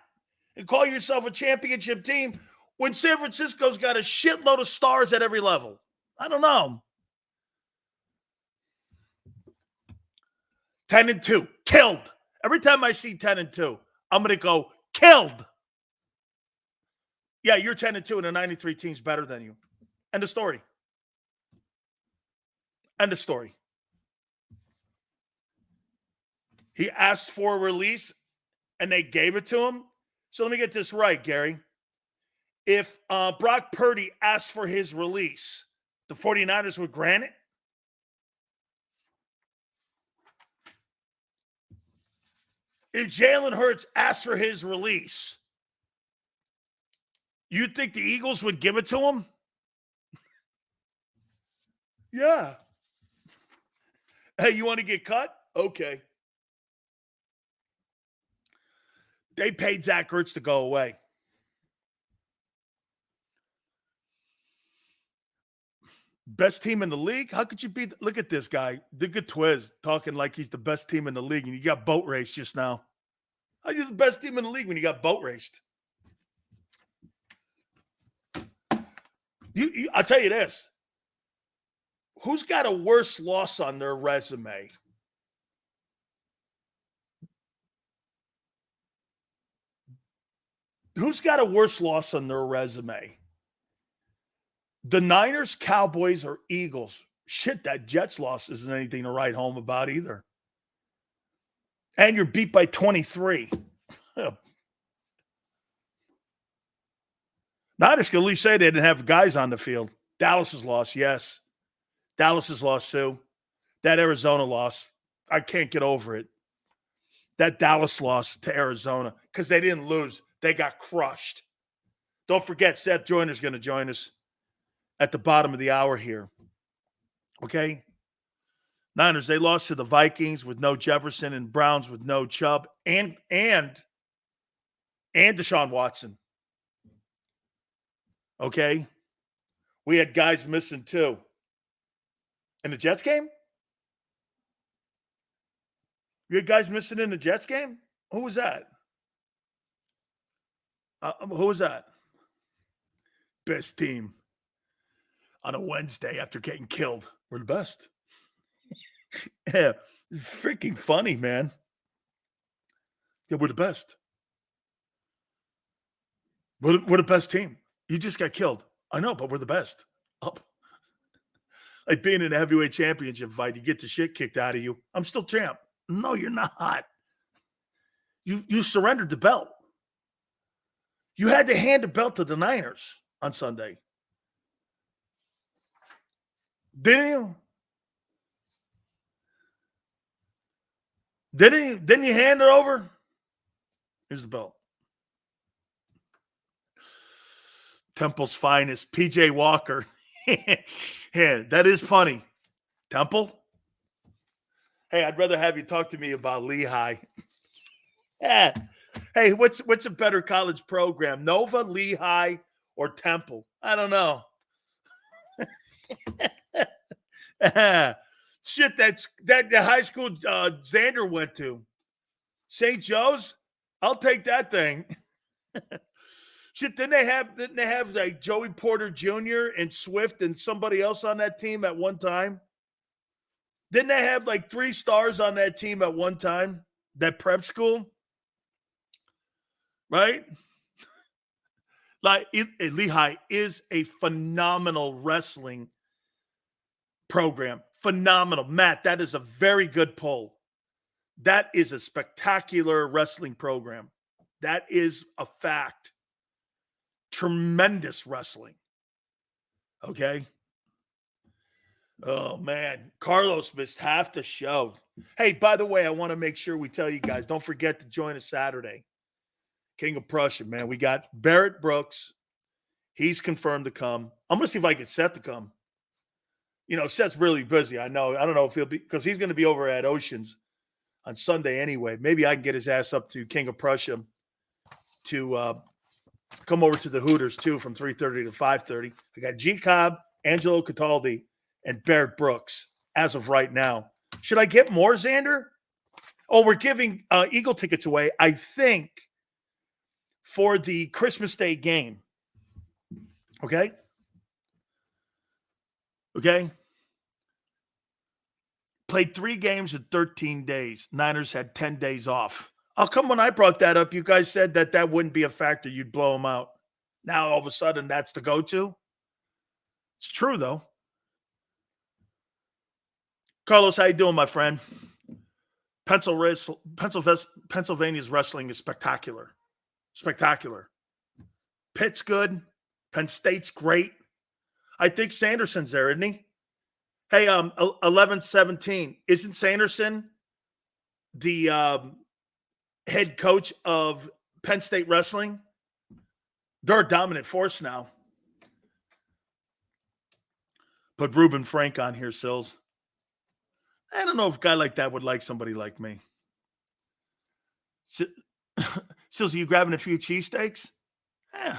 and call yourself a championship team when San Francisco's got a shitload of stars at every level? I don't know. 10-2, killed. Every time I see 10-2, I'm going to go, killed. Yeah, you're 10-2 and a 93 team's better than you. End of story. End of story. He asked for a release, and they gave it to him. So let me get this right, Gary. If Brock Purdy asked for his release, the 49ers would grant it? If Jalen Hurts asked for his release, you think the Eagles would give it to him? Yeah. Hey, you want to get cut? Okay. They paid Zach Ertz to go away. Best team in the league? How could you be? Look at this guy, the good Twiz, talking like he's the best team in the league, and you got boat raced just now. How are you the best team in the league when you got boat raced? I'll tell you this. Who's got a worse loss on their resume? Who's got a worse loss on their resume? The Niners, Cowboys, or Eagles? Shit, that Jets loss isn't anything to write home about either. And you're beat by 23. Niners can at least say they didn't have guys on the field. Dallas's loss, yes. Dallas's loss, too. That Arizona loss, I can't get over it. That Dallas loss to Arizona, because they didn't lose. They got crushed. Don't forget, Seth Joiner's going to join us at the bottom of the hour here. Okay? Niners, they lost to the Vikings with no Jefferson and Browns with no Chubb and Deshaun Watson. Okay? We had guys missing too. In the Jets game? You had guys missing in the Jets game? Who was that? Who was that? Best team on a Wednesday after getting killed. We're the best. Yeah, it's freaking funny, man. Yeah, we're the best. We're the best team. You just got killed. I know, but we're the best. Oh. Like being in a heavyweight championship fight, you get the shit kicked out of you. I'm still champ. No, you're not. You surrendered the belt. You had to hand the belt to the Niners on Sunday. Didn't you? Didn't you hand it over? Here's the belt. Temple's finest, PJ Walker. Yeah, that is funny. Temple? Hey, I'd rather have you talk to me about Lehigh. Yeah. Hey, what's a better college program? Nova, Lehigh, or Temple? I don't know. Shit, that the high school Xander went to. St. Joe's? I'll take that thing. Shit, didn't they have like Joey Porter Jr. and Swift and somebody else on that team at one time? Didn't they have like 3 stars on that team at one time? That prep school? right? Like Lehigh is a phenomenal wrestling program. Phenomenal. Matt, that is a very good poll. That is a spectacular wrestling program. That is a fact. Tremendous wrestling. Okay. Oh, man. Carlos missed half the show. Hey, by the way, I want to make sure we tell you guys, don't forget to join us Saturday. King of Prussia, man. We got Barrett Brooks. He's confirmed to come. I'm going to see if I can get Seth to come. You know, Seth's really busy. I know. I don't know if he'll be, because he's going to be over at Oceans on Sunday anyway. Maybe I can get his ass up to King of Prussia to come over to the Hooters, too, from 3:30 to 5:30. I got JAKIB, Angelo Cataldi, and Barrett Brooks as of right now. Should I get more, Xander? Oh, we're giving Eagle tickets away, I think, for the Christmas Day game. Okay? Okay? Played 3 games in 13 days. Niners had 10 days off. How come when I brought that up, you guys said that that wouldn't be a factor? You'd blow them out. Now, all of a sudden, that's the go-to? It's true, though. Carlos, how you doing, my friend? Pennsylvania's wrestling is spectacular. Spectacular. Pitt's good. Penn State's great. I think Sanderson's there, isn't he? Hey, 11-17. Isn't Sanderson the head coach of Penn State wrestling? They're a dominant force now. Put Ruben Frank on here, Sills. I don't know if a guy like that would like somebody like me. Sills, are you grabbing a few cheesesteaks? Yeah,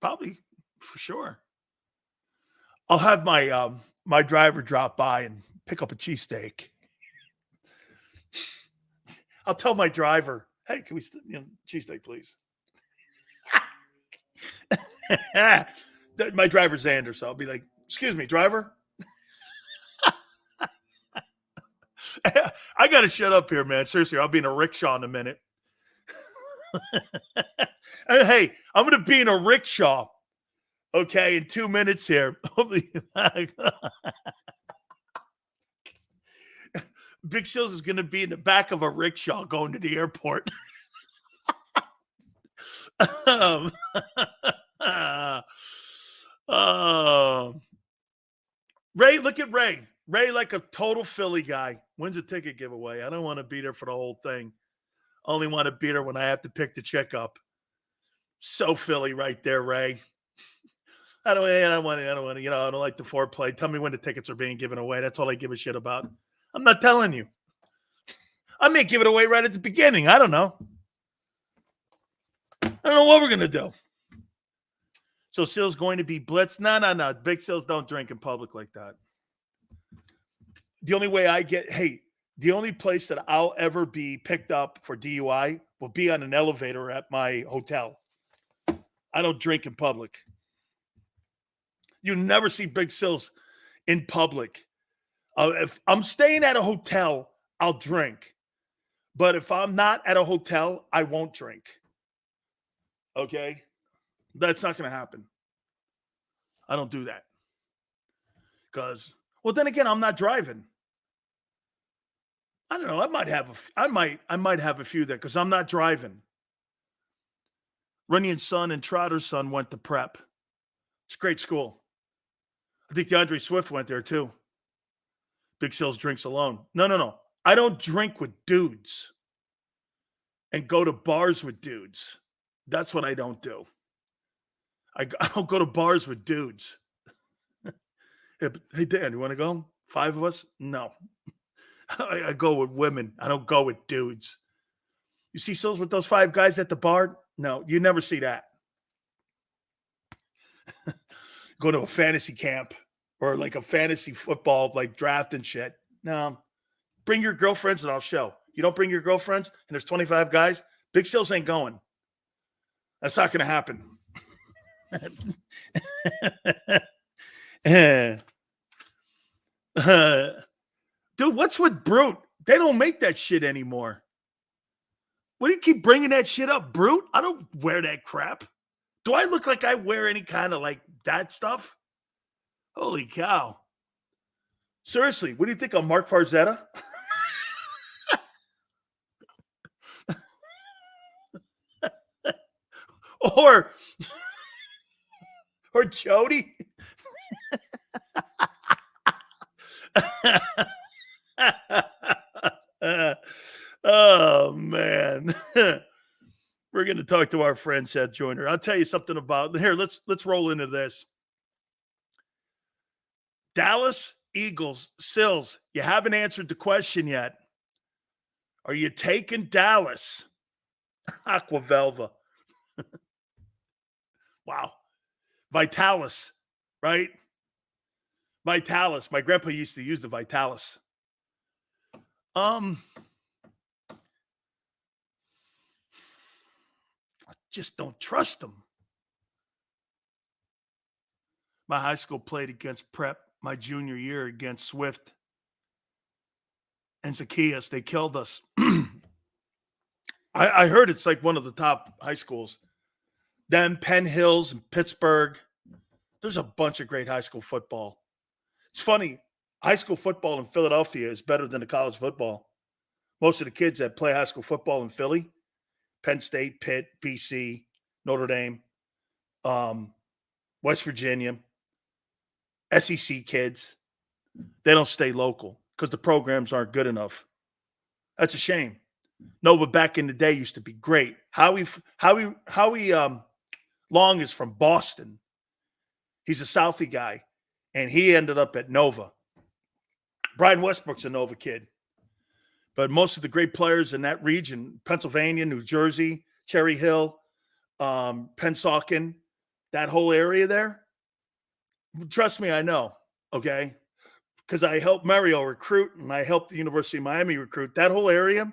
probably, for sure. I'll have my my driver drop by and pick up a cheesesteak. I'll tell my driver, hey, can we, cheesesteak, please? My driver's Xander, so I'll be like, excuse me, driver? I got to shut up here, man. Seriously, I'll be in a rickshaw in a minute. Hey, I'm going to be in a rickshaw, okay, in 2 minutes here. Big Sills is going to be in the back of a rickshaw going to the airport. Ray, look at Ray. Ray, like a total Philly guy, wins a ticket giveaway. I don't want to be there for the whole thing. Only want to be there when I have to pick the chick up. So Philly right there, Ray. I don't want to, I don't like the foreplay. Tell me when the tickets are being given away. That's all I give a shit about. I'm not telling you. I may give it away right at the beginning. I don't know. I don't know what we're going to do. So Sil's going to be blitzed? No. Big Sills don't drink in public like that. The only way the only place that I'll ever be picked up for DUI will be on an elevator at my hotel. I don't drink in public. You never see Big Sills in public. If I'm staying at a hotel, I'll drink. But if I'm not at a hotel, I won't drink. Okay? That's not going to happen. I don't do that. Because, well, then again, I'm not driving. I don't know. I might have a few there because I'm not driving. Runyan's son and Trotter's son went to prep. It's a great school. I think DeAndre Swift went there too. Big Sills drinks alone. No. I don't drink with dudes and go to bars with dudes. That's what I don't do. I don't go to bars with dudes. Hey, Dan, you want to go? 5 of us? No. I go with women. I don't go with dudes. You see Sills with those 5 guys at the bar? No, you never see that. Go to a fantasy camp or like a fantasy football like draft and shit. No. Bring your girlfriends and I'll show. You don't bring your girlfriends and there's 25 guys, Big Sills ain't going. That's not going to happen. Dude, what's with Brute? They don't make that shit anymore. What do you keep bringing that shit up, Brute? I don't wear that crap. Do I look like I wear any kind of like that stuff? Holy cow. Seriously, what do you think of Mark Farzetta? or Jody? Oh, man. We're going to talk to our friend Seth Joiner. I'll tell you something about here. Let's roll into this. Dallas Eagles, Sills, you haven't answered the question yet. Are you taking Dallas? Aquavelva. Wow. Vitalis, right? Vitalis. My grandpa used to use the Vitalis. I just don't trust them. My high school played against Prep my junior year against Swift and Zacchaeus. They killed us. I heard it's like one of the top high schools. Then Penn Hills and Pittsburgh. There's a bunch of great high school football. It's funny. High school football in Philadelphia is better than the college football. Most of the kids that play high school football in Philly, Penn State, Pitt, BC, Notre Dame, West Virginia, SEC kids, they don't stay local because the programs aren't good enough. That's a shame. Nova back in the day used to be great. Howie Long is from Boston. He's a Southie guy, and he ended up at Nova. Brian Westbrook's a Nova kid. But most of the great players in that region, Pennsylvania, New Jersey, Cherry Hill, Pennsauken, that whole area there, trust me, I know, okay? Because I helped Mario recruit, and I helped the University of Miami recruit. That whole area,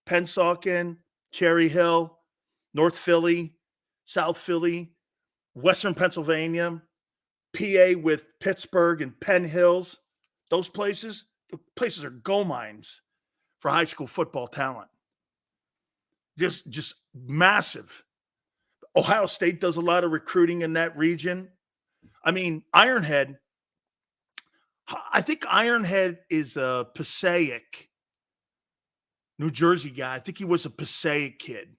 Pennsauken, Cherry Hill, North Philly, South Philly, Western Pennsylvania, PA with Pittsburgh and Penn Hills, the places are gold mines for high school football talent. Just massive. Ohio State does a lot of recruiting in that region. I mean, Ironhead, I think Ironhead is a Passaic, New Jersey guy. I think he was a Passaic kid,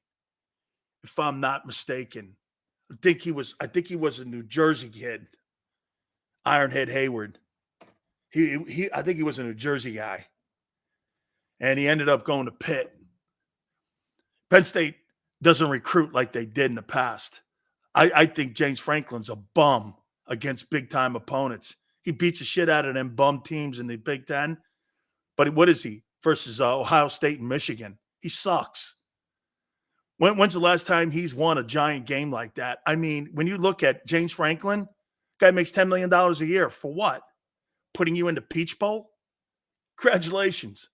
if I'm not mistaken. I think he was a New Jersey kid. Ironhead Hayward. I think he was a New Jersey guy. And he ended up going to Pitt. Penn State doesn't recruit like they did in the past. I think James Franklin's a bum against big-time opponents. He beats the shit out of them bum teams in the Big Ten. But what is he versus Ohio State and Michigan? He sucks. When's the last time he's won a giant game like that? I mean, when you look at James Franklin, guy makes $10 million a year. For what? Putting you into Peach Bowl? Congratulations.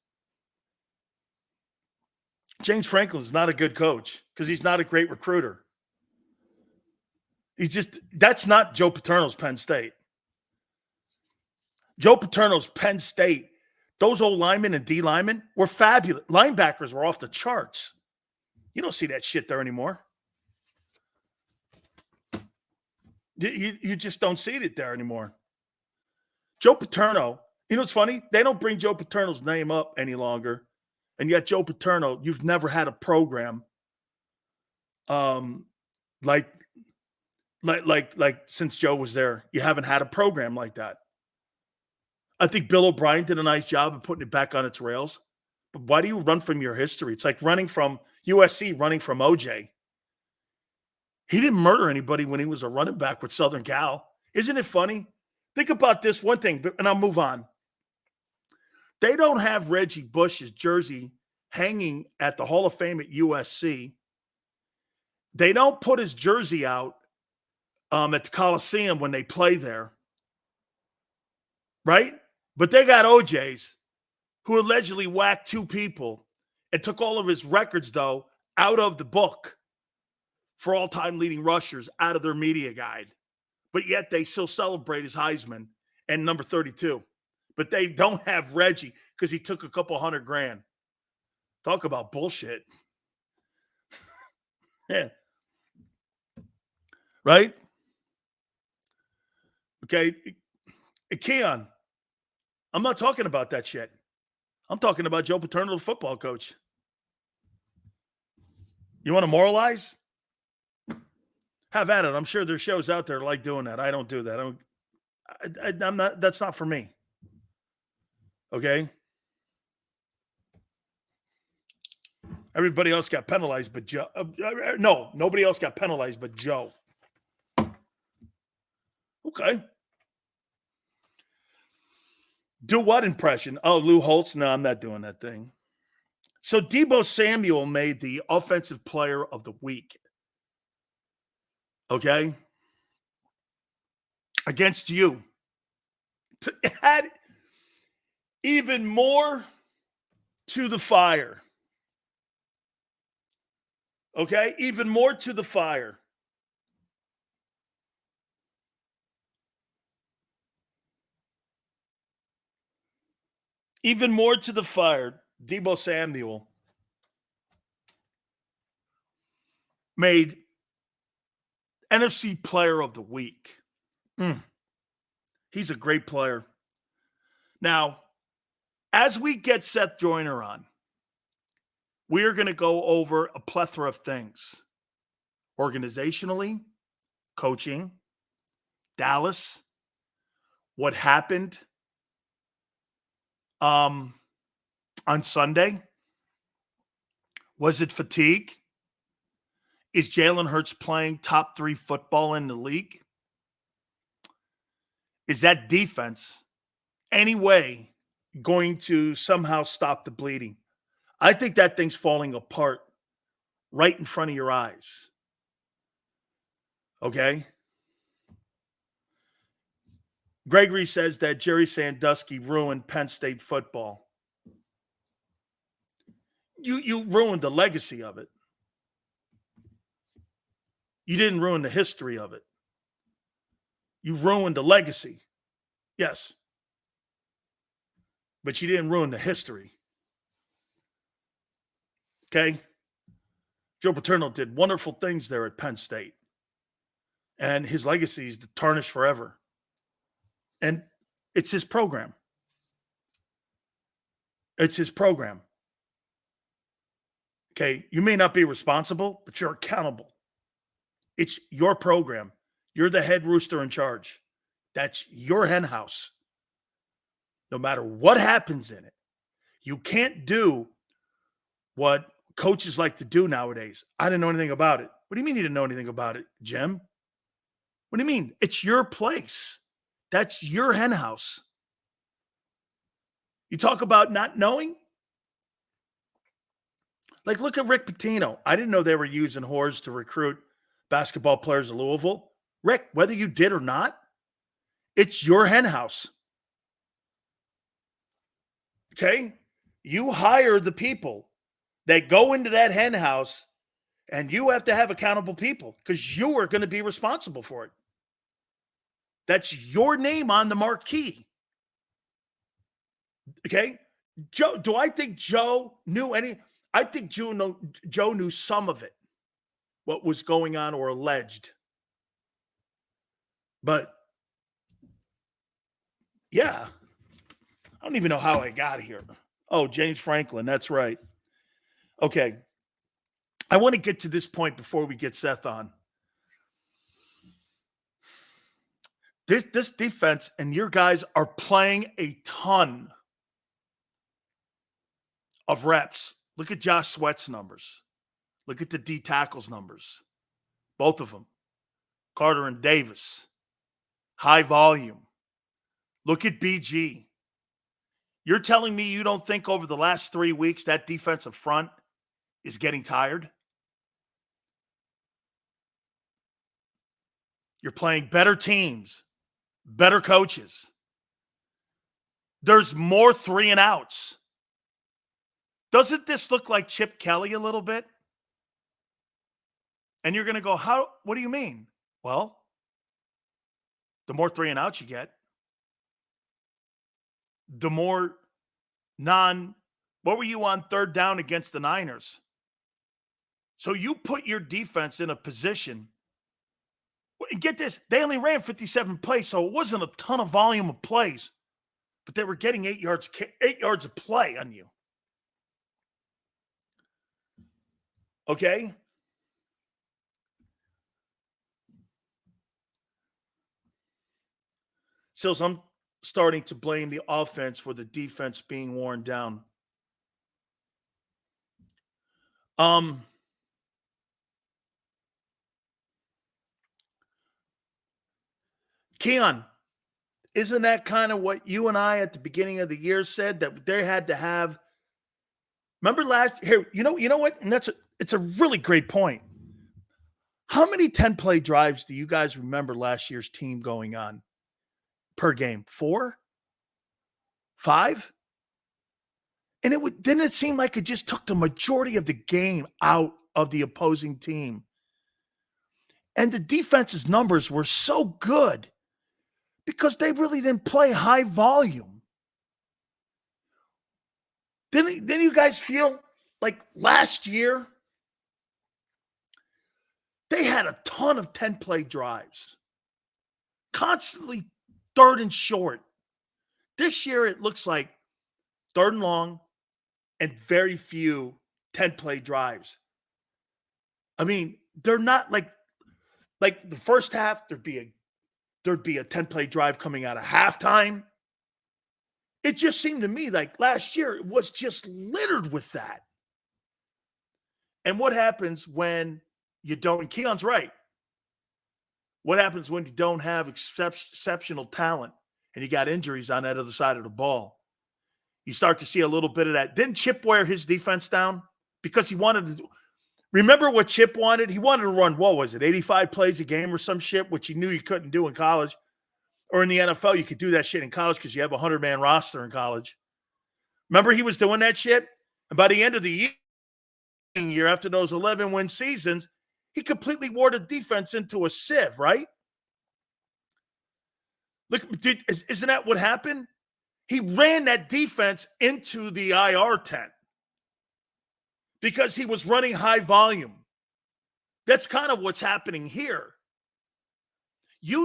James Franklin's not a good coach because he's not a great recruiter. That's not Joe Paterno's Penn State. Joe Paterno's Penn State, those old linemen and D linemen were fabulous. Linebackers were off the charts. You don't see that shit there anymore. You just don't see it there anymore. Joe Paterno, you know what's funny? They don't bring Joe Paterno's name up any longer. And yet Joe Paterno, you've never had a program like since Joe was there. You haven't had a program like that. I think Bill O'Brien did a nice job of putting it back on its rails. But why do you run from your history? It's like running from USC, running from OJ. He didn't murder anybody when he was a running back with Southern Cal. Isn't it funny? Think about this one thing, and I'll move on. They don't have Reggie Bush's jersey hanging at the Hall of Fame at USC. They don't put his jersey out at the Coliseum when they play there. Right? But they got OJ's who allegedly whacked two people and took all of his records, though, out of the book for all-time leading rushers out of their media guide. But yet they still celebrate his Heisman and number 32. But they don't have Reggie because he took a couple $100,000. Talk about bullshit. Yeah. Right? Okay. Keon, I'm not talking about that shit. I'm talking about Joe Paterno, the football coach. You want to moralize? Have at it. I'm sure there's shows out there like doing that. I don't do that. I'm not. That's not for me. Okay. Everybody else got penalized, but Joe. No, nobody else got penalized, but Joe. Okay. Do what impression? Oh, Lou Holtz? No, I'm not doing that thing. So Deebo Samuel made the offensive player of the week. Okay. Against you. To add even more to the fire. Okay? Even more to the fire. Even more to the fire. Deebo Samuel made NFC Player of the Week. He's a great player. Now, as we get Seth Joiner on, we're going to go over a plethora of things. Organizationally, coaching, Dallas, what happened on Sunday. Was it fatigue? Is Jalen Hurts playing top 3 football in the league? Is that defense anyway going to somehow stop the bleeding? I think that thing's falling apart right in front of your eyes. Okay? Gregory says that Jerry Sandusky ruined Penn State football. You ruined the legacy of it. You didn't ruin the history of it. You ruined the legacy. Yes. But you didn't ruin the history. Okay? Joe Paterno did wonderful things there at Penn State. And his legacy is tarnished forever. And it's his program. It's his program. Okay? You may not be responsible, but you're accountable. It's your program. You're the head rooster in charge. That's your hen house. No matter what happens in it, you can't do what coaches like to do nowadays. I didn't know anything about it. What do you mean you didn't know anything about it, Jim? What do you mean? It's your place. That's your hen house. You talk about not knowing? Like, look at Rick Pitino. I didn't know they were using whores to recruit basketball players in Louisville. Rick, whether you did or not, it's your hen house. Okay? You hire the people that go into that hen house, and you have to have accountable people because you are going to be responsible for it. That's your name on the marquee. Okay? Joe, do I think Joe knew any? I think Joe knew some of it, what was going on or alleged. But, yeah, I don't even know how I got here. Oh, James Franklin, that's right. Okay. I want to get to this point before we get Seth on. This defense and your guys are playing a ton of reps. Look at Josh Sweat's numbers. Look at the D tackles numbers. Both of them. Carter and Davis. High volume. Look at BG. You're telling me you don't think over the last 3 weeks that defensive front is getting tired? You're playing better teams, better coaches. There's more 3 and outs. Doesn't this look like Chip Kelly a little bit? And you're going to go, what do you mean? Well, the more 3 and outs you get, the more what were you on third down against the Niners? So you put your defense in a position. And get this, they only ran 57 plays, so it wasn't a ton of volume of plays, but they were getting 8 yards of play on you. Okay? So I'm starting to blame the offense for the defense being worn down. Keon, isn't that kind of what you and I at the beginning of the year said, that they had to have? Remember last here, you know what? And it's a really great point. How many 10-play drives do you guys remember last year's team going on per game? 4? 5? And didn't it seem like it just took the majority of the game out of the opposing team? And the defense's numbers were so good because they really didn't play high volume. Didn't you guys feel like last year they had a ton of 10-play drives, constantly third and short? This year it looks like third and long and very few 10-play drives. I mean, they're not like the first half, there'd be a 10-play drive coming out of halftime. It just seemed to me like last year it was just littered with that. And what happens when you don't? And Keon's right. What happens when you don't have exceptional talent and you got injuries on that other side of the ball? You start to see a little bit of that. Didn't Chip wear his defense down because he wanted to? Remember what Chip wanted? He wanted to run, what was it, 85 plays a game or some shit, which he knew you couldn't do in college. Or in the NFL, you could do that shit in college because you have a 100-man roster in college. Remember he was doing that shit? And by the end of the year, after those 11-win seasons, he completely wore the defense into a sieve, right? Look, isn't that what happened? He ran that defense into the IR tent because he was running high volume. That's kind of what's happening here. You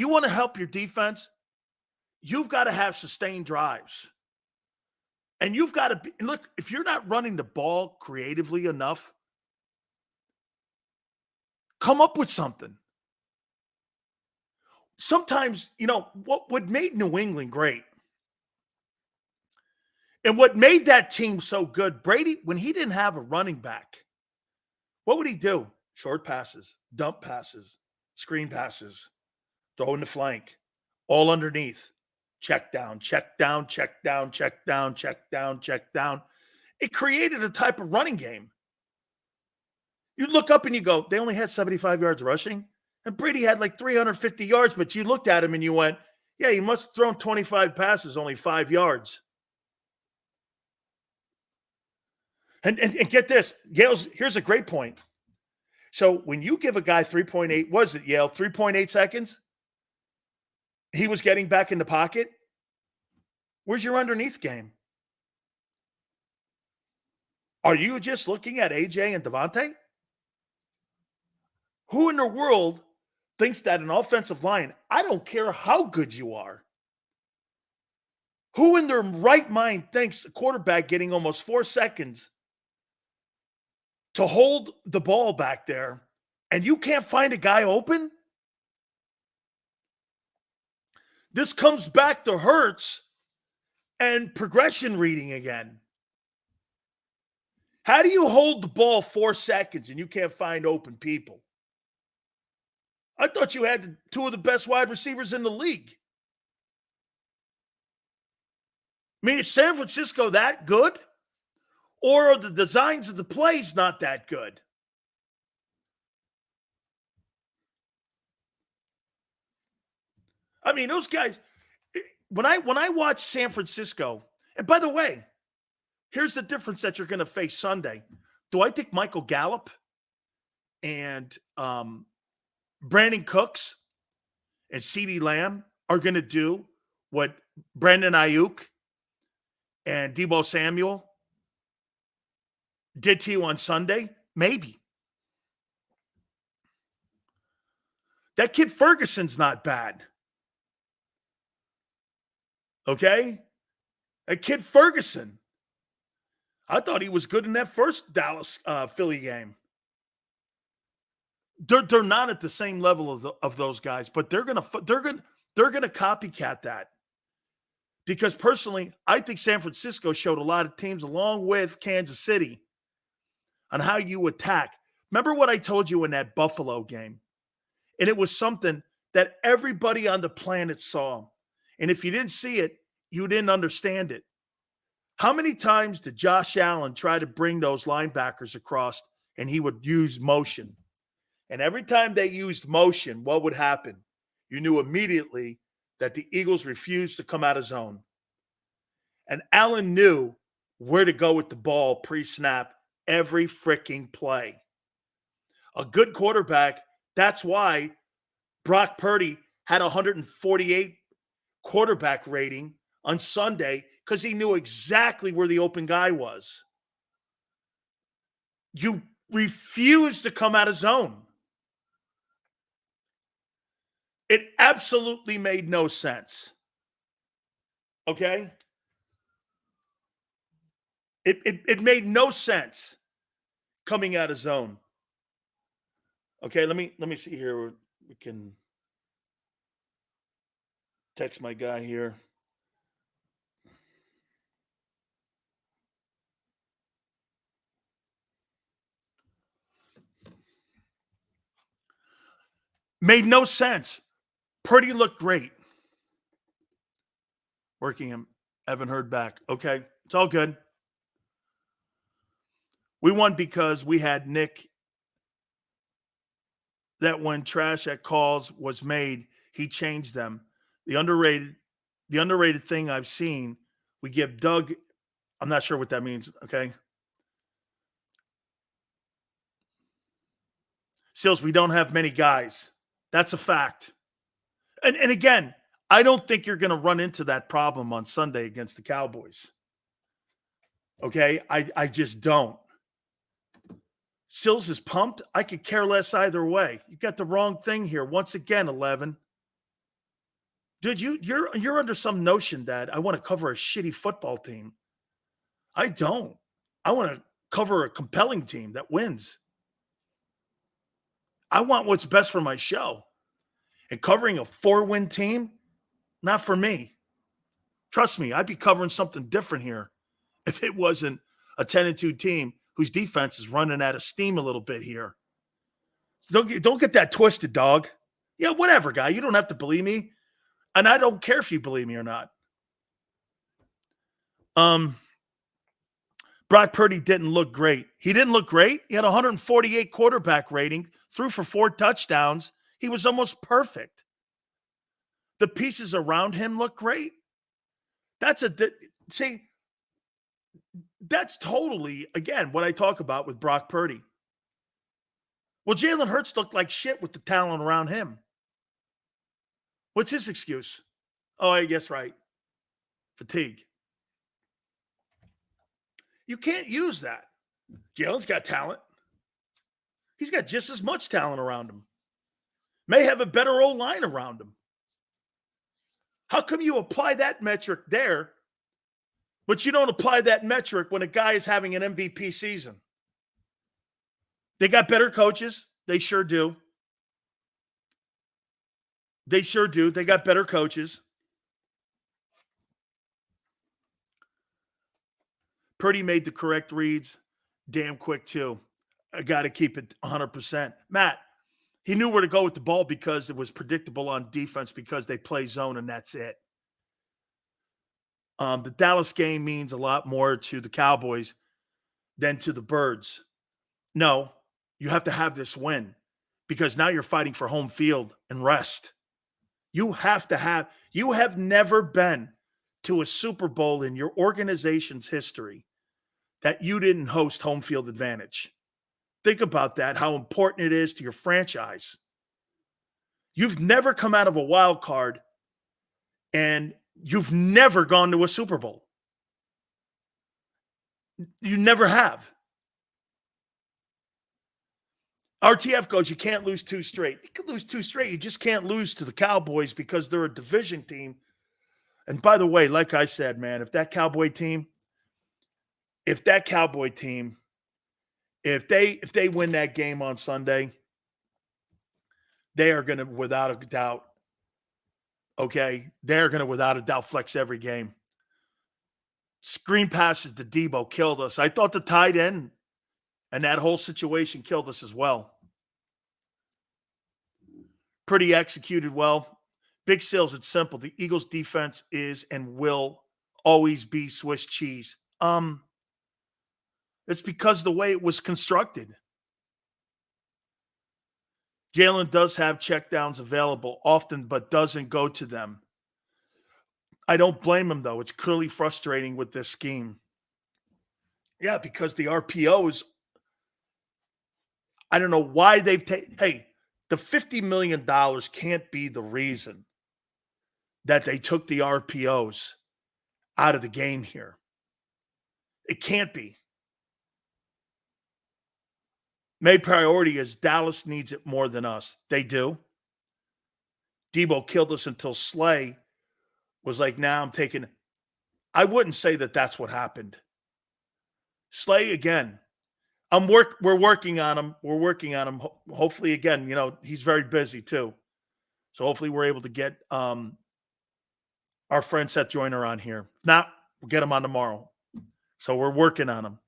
want to help your defense, you've got to have sustained drives. And you've got to look, if you're not running the ball creatively enough, come up with something. Sometimes, what made New England great and what made that team so good, Brady, when he didn't have a running back, what would he do? Short passes, dump passes, screen passes, throw in the flank, all underneath, check down, check down, check down, check down, check down, check down. It created a type of running game. You look up and you go, they only had 75 yards rushing, and Brady had like 350 yards, but you looked at him and you went, yeah, he must have thrown 25 passes, only 5 yards. And get this, here's a great point. So when you give a guy 3.8, was it Yale, 3.8 seconds? He was getting back in the pocket. Where's your underneath game? Are you just looking at AJ and Devontae? Who in the world thinks that an offensive line, I don't care how good you are, who in their right mind thinks a quarterback getting almost 4 seconds to hold the ball back there and you can't find a guy open? This comes back to Hurts and progression reading again. How do you hold the ball 4 seconds and you can't find open people? I thought you had two of the best wide receivers in the league. I mean, is San Francisco that good? Or are the designs of the plays not that good? I mean, those guys, when I watch San Francisco, and by the way, here's the difference that you're going to face Sunday. Do I think Michael Gallup and Brandon Cooks and CeeDee Lamb are going to do what Brandon Ayuk and Deebo Samuel did to you on Sunday? Maybe. That kid Ferguson's not bad. Okay? That kid Ferguson. I thought he was good in that first Dallas Philly game. They're not at the same level of those guys, but they're gonna copycat that. Because personally, I think San Francisco showed a lot of teams along with Kansas City on how you attack. Remember what I told you in that Buffalo game? And it was something that everybody on the planet saw. And if you didn't see it, you didn't understand it. How many times did Josh Allen try to bring those linebackers across and he would use motion? And every time they used motion, what would happen? You knew immediately that the Eagles refused to come out of zone. And Allen knew where to go with the ball pre-snap every freaking play. A good quarterback, that's why Brock Purdy had 148 quarterback rating on Sunday, because he knew exactly where the open guy was. You refuse to come out of zone. It absolutely made no sense. Okay? It made no sense coming out of zone. Okay, let me see here. We can text my guy here. Made no sense. Purdy looked great. Working him. Haven't heard back. Okay. It's all good. We won because we had Nick that when trash at calls was made, he changed them. The underrated thing I've seen, we give Doug, I'm not sure what that means, okay? Seals, we don't have many guys. That's a fact. And again, I don't think you're going to run into that problem on Sunday against the Cowboys. Okay? I just don't. Sills is pumped. I could care less either way. You got the wrong thing here. Once again, 11. Dude, you're under some notion that I want to cover a shitty football team. I don't. I want to cover a compelling team that wins. I want what's best for my show. And covering a 4-win team, not for me. Trust me, I'd be covering something different here if it wasn't a 10-2 team whose defense is running out of steam a little bit here. Don't get that twisted, dog. Yeah, whatever, guy. You don't have to believe me. And I don't care if you believe me or not. Brock Purdy didn't look great. He didn't look great. He had 148 quarterback rating, threw for 4 touchdowns. He was almost perfect. The pieces around him look great. That's totally, again, what I talk about with Brock Purdy. Well, Jalen Hurts looked like shit with the talent around him. What's his excuse? Oh, I guess right. Fatigue. You can't use that. Jalen's got talent. He's got just as much talent around him. May have a better old line around him. How come you apply that metric there, but you don't apply that metric when a guy is having an MVP season? They got better coaches. They sure do. They sure do. They got better coaches. Purdy made the correct reads damn quick, too. I got to keep it 100%. Matt, he knew where to go with the ball because it was predictable on defense because they play zone, and that's it. The Dallas game means a lot more to the Cowboys than to the Birds. No, you have to have this win because now you're fighting for home field and rest. You have never been to a Super Bowl in your organization's history that you didn't host home field advantage. Think about that, how important it is to your franchise. You've never come out of a wild card and you've never gone to a Super Bowl. You never have. RTF goes, you can't lose 2 straight. You can lose 2 straight. You just can't lose to the Cowboys because they're a division team. And by the way, like I said, man, if that Cowboy team, if they win that game on Sunday, they are going to, without a doubt, they're going to, without a doubt, flex every game. Screen passes to Debo killed us. I thought the tight end and that whole situation killed us as well. Pretty executed well. Big Sales, it's simple. The Eagles' defense is and will always be Swiss cheese. It's because the way it was constructed. Jalen does have checkdowns available often, but doesn't go to them. I don't blame him, though. It's clearly frustrating with this scheme. Yeah, because the RPOs, I don't know why they've taken. Hey, the $50 million can't be the reason that they took the RPOs out of the game here. It can't be. Main priority is Dallas needs it more than us. They do. Debo killed us until Slay was like, now I'm taking. I wouldn't say that that's what happened. Slay, again, we're working on him. We're working on him. Hopefully, again, he's very busy too. So hopefully we're able to get our friend Seth Joiner on here. If not, we'll get him on tomorrow. So we're working on him.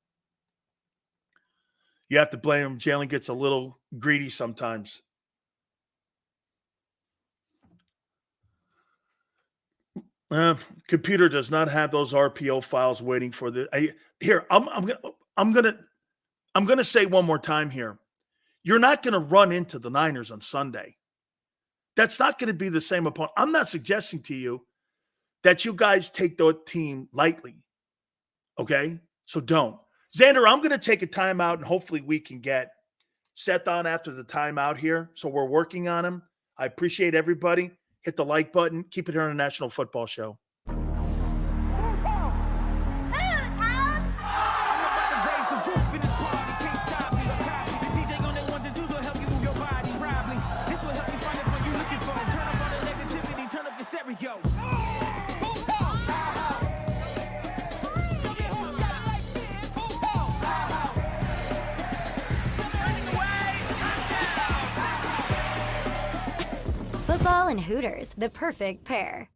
You have to blame him. Jalen gets a little greedy sometimes. Computer does not have those RPO files waiting for the. I'm gonna say one more time here. You're not gonna run into the Niners on Sunday. That's not going to be the same opponent. I'm not suggesting to you that you guys take the team lightly. Okay, so don't. Xander, I'm going to take a timeout, and hopefully we can get Seth on after the timeout here. So we're working on him. I appreciate everybody. Hit the like button. Keep it here on the National Football Show. Football and Hooters, the perfect pair.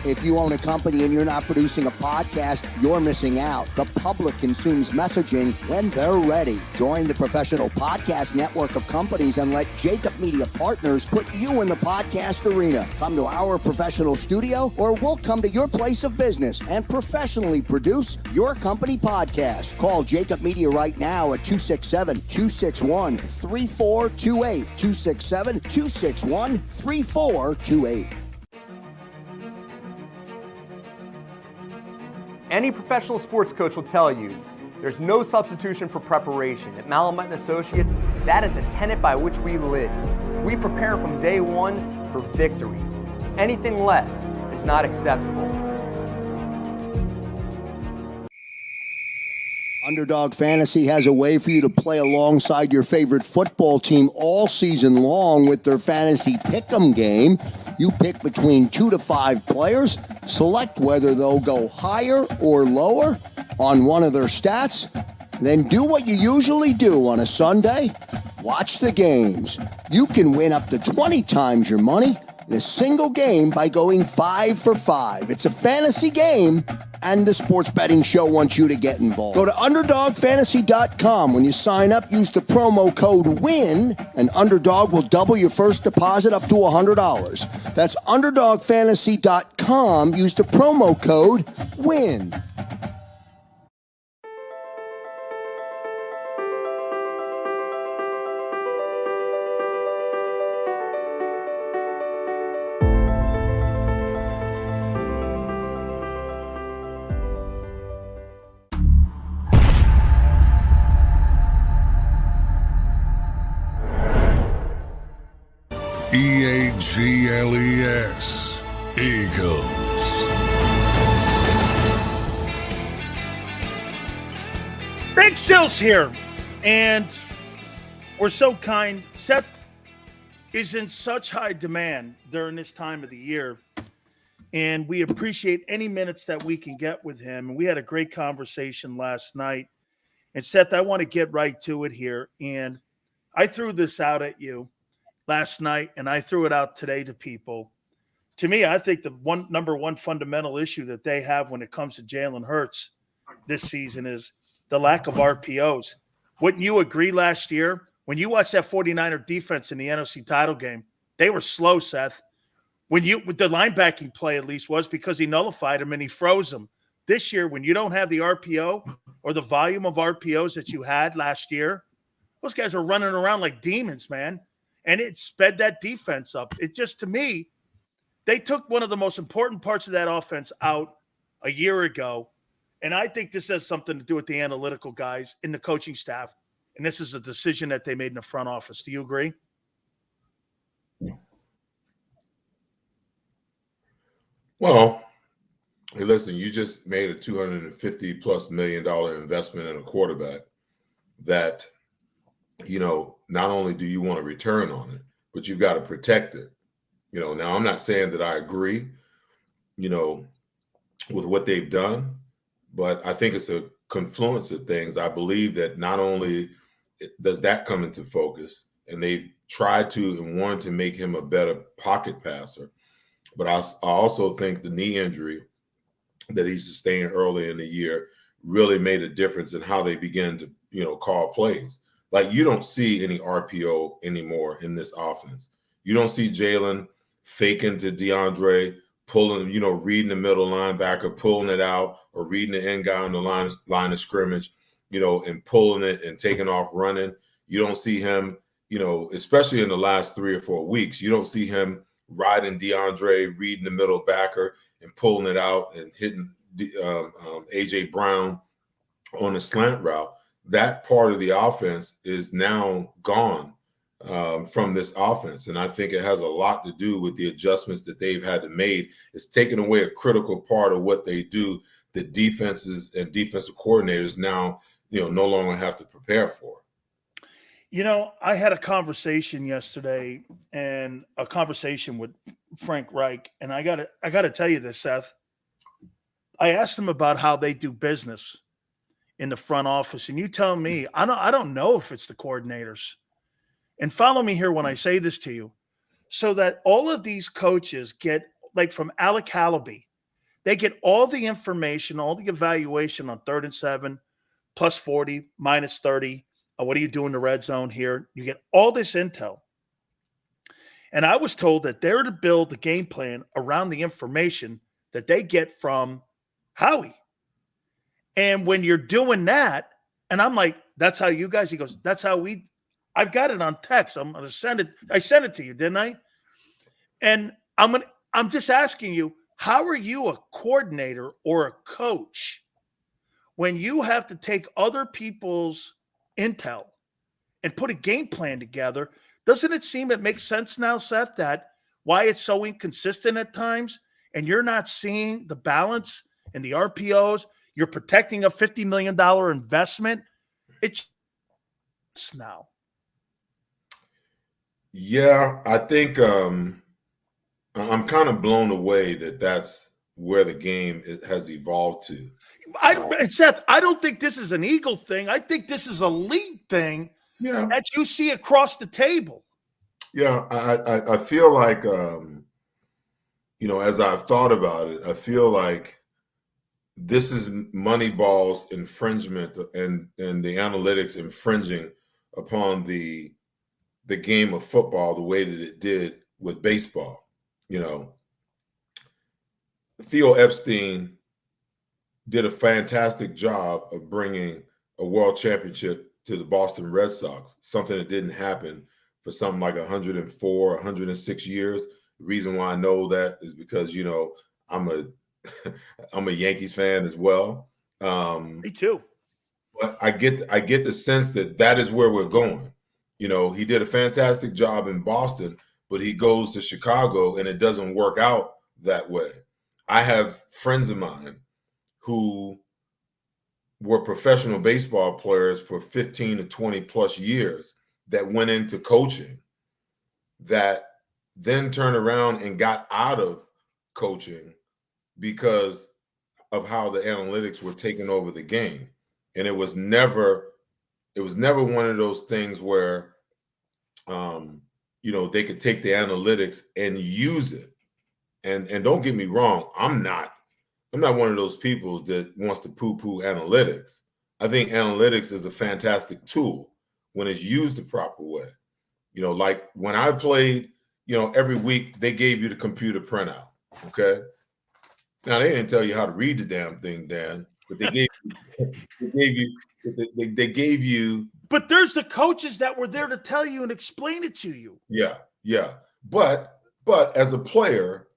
If you own a company and you're not producing a podcast, you're missing out. The public consumes messaging when they're ready. Join the professional podcast network of companies and let JAKIB Media Partners put you in the podcast arena. Come to our professional studio, or we'll come to your place of business and professionally produce your company podcast. Call JAKIB Media right now at 267-261-3428. 267-261-3428. Any professional sports coach will tell you there's no substitution for preparation. At Malamut & Associates, that is a tenet by which we live. We prepare from day one for victory. Anything less is not acceptable. Underdog Fantasy has a way for you to play alongside your favorite football team all season long with their fantasy pick'em game. You pick between 2 to 5 players, select whether they'll go higher or lower on one of their stats, then do what you usually do on a Sunday, watch the games. You can win up to 20 times your money in a single game by going 5 for 5. It's a fantasy game, and the Sports Betting Show wants you to get involved. Go to UnderdogFantasy.com. When you sign up, use the promo code WIN, and Underdog will double your first deposit up to $100. That's UnderdogFantasy.com. Use the promo code WIN. EAGLES. Eagles. Big Sil's here, and we're so kind. Seth is in such high demand during this time of the year, and we appreciate any minutes that we can get with him. And we had a great conversation last night. And Seth, I want to get right to it here. And I threw this out at you last night, and I threw it out today to people. To me, I think the number one fundamental issue that they have when it comes to Jalen Hurts this season is the lack of RPOs. Wouldn't you agree last year? When you watched that 49er defense in the NFC title game, they were slow, Seth. With the linebacking play at least was because he nullified him and he froze him. This year, when you don't have the RPO or the volume of RPOs that you had last year, those guys are running around like demons, man. And it sped that defense up. It just, to me, they took one of the most important parts of that offense out a year ago. And I think this has something to do with the analytical guys in the coaching staff. And this is a decision that they made in the front office. Do you agree? Well, hey, listen, you just made a $250+ million investment in a quarterback that, not only do you want to return on it, but you've got to protect it. Now I'm not saying that I agree, with what they've done, but I think it's a confluence of things. I believe that not only does that come into focus, and they've tried to and wanted to make him a better pocket passer, but I also think the knee injury that he sustained early in the year really made a difference in how they begin to, call plays. Like, you don't see any RPO anymore in this offense. You don't see Jalen faking to DeAndre, pulling, reading the middle linebacker, pulling it out, or reading the end guy on the line of scrimmage, and pulling it and taking off running. You don't see him, especially in the last 3 or 4 weeks, you don't see him riding DeAndre, reading the middle backer and pulling it out and hitting A.J. Brown on a slant route. That part of the offense is now gone from this offense. And I think it has a lot to do with the adjustments that they've had to make. It's taken away a critical part of what they do that defenses and defensive coordinators now, no longer have to prepare for. I had a conversation yesterday, and a conversation with Frank Reich, and I gotta tell you this, Seth. I asked him about how they do business in the front office, and you tell me, I don't know if it's the coordinators. And follow me here when I say this to you, so that all of these coaches get, like from Alec Hallaby, they get all the information, all the evaluation on 3rd and 7, plus 40, minus 30. What do you do in the red zone here? You get all this intel. And I was told that they're to build the game plan around the information that they get from Howie. And when you're doing that, and I'm like, that's how you guys, he goes, that's how I've got it on text. I'm going to send it. I sent it to you, didn't I? And I'm just asking you, how are you a coordinator or a coach when you have to take other people's intel and put a game plan together? Doesn't it seem it makes sense now, Seth, that why it's so inconsistent at times, and you're not seeing the balance and the RPOs? You're protecting a $50 million investment. It's now. Yeah, I think I'm kind of blown away that that's where the game has evolved to. Seth, I don't think this is an Eagle thing. I think this is a league thing that you see across the table. Yeah, I feel like, as I've thought about it, I feel like this is Moneyball's infringement and the analytics infringing upon the game of football the way that it did with baseball. Theo Epstein did a fantastic job of bringing a world championship to the Boston Red Sox, something that didn't happen for something like 104, 106 years. The reason why I know that is because, I'm a Yankees fan as well. Me too. But I get the sense that is where we're going. He did a fantastic job in Boston, but he goes to Chicago and it doesn't work out that way. I have friends of mine who were professional baseball players for 15 to 20 plus years that went into coaching that then turned around and got out of coaching because of how the analytics were taking over the game. And it was never one of those things where they could take the analytics and use it. And don't get me wrong, I'm not one of those people that wants to poo-poo analytics. I think analytics is a fantastic tool when it's used the proper way. Like when I played, every week they gave you the computer printout. Okay. Now they didn't tell you how to read the damn thing, Dan, but they gave you. But there's the coaches that were there to tell you and explain it to you. Yeah. But as a player,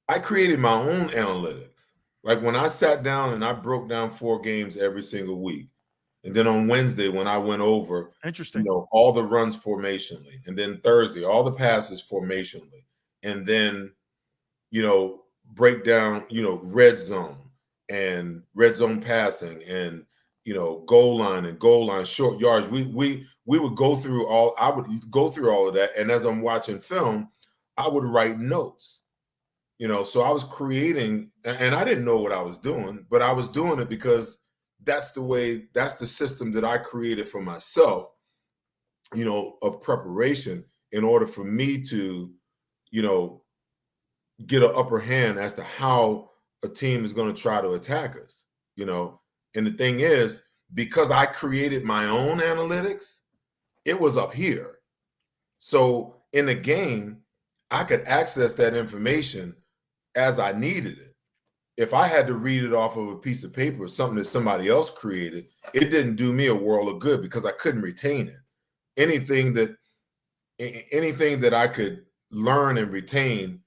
I created my own analytics. Like when I sat down and I broke down 4 games every single week. And then on Wednesday, when I went over, interesting, all the runs formationally, and then Thursday, all the passes formationally, and then, break down, red zone and red zone passing and, goal line, short yards. We would go through I would go through all of that. And as I'm watching film, I would write notes. So I was creating, and I didn't know what I was doing, but I was doing it because that's the system that I created for myself, of preparation in order for me to, get an upper hand as to how a team is going to try to attack us, And the thing is, because I created my own analytics, it was up here. So in the game, I could access that information as I needed it. If I had to read it off of a piece of paper or something that somebody else created, it didn't do me a world of good because I couldn't retain it. Anything that I could learn and retain,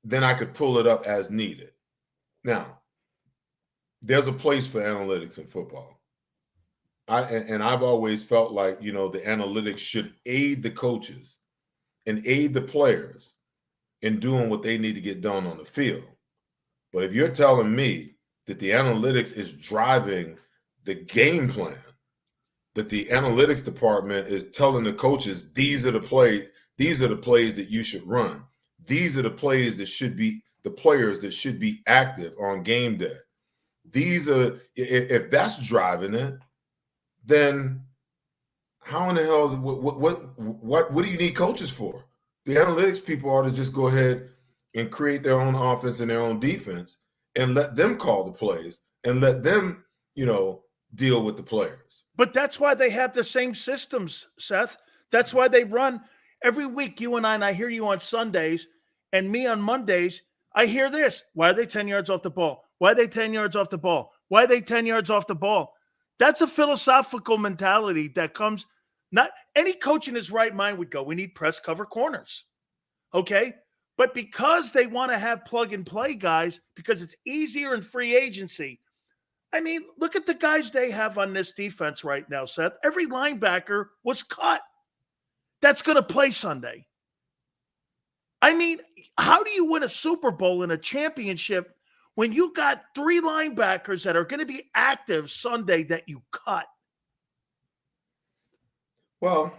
then I could pull it up as needed. Now, there's a place for analytics in football. I've always felt like, the analytics should aid the coaches and aid the players in doing what they need to get done on the field. But if you're telling me that the analytics is driving the game plan, that the analytics department is telling the coaches, these are the plays that you should run. These are the plays that should be the players that should be active on game day. If that's driving it, then how in the hell, what do you need coaches for? The analytics people ought to just go ahead and create their own offense and their own defense and let them call the plays and let them, deal with the players. But that's why they have the same systems, Seth. That's why they run every week. You and I hear you on Sundays and me on Mondays. I hear this. Why are they 10 yards off the ball? Why are they 10 yards off the ball? Why are they 10 yards off the ball? That's a philosophical mentality that comes, not any coach in his right mind would go, we need press cover corners. Okay. But because they want to have plug and play guys, because it's easier in free agency. I mean, look at the guys they have on this defense right now, Seth. Every linebacker was cut. That's going to play Sunday. I mean, how do you win a Super Bowl and a championship when you got 3 linebackers that are going to be active Sunday that you cut? Well,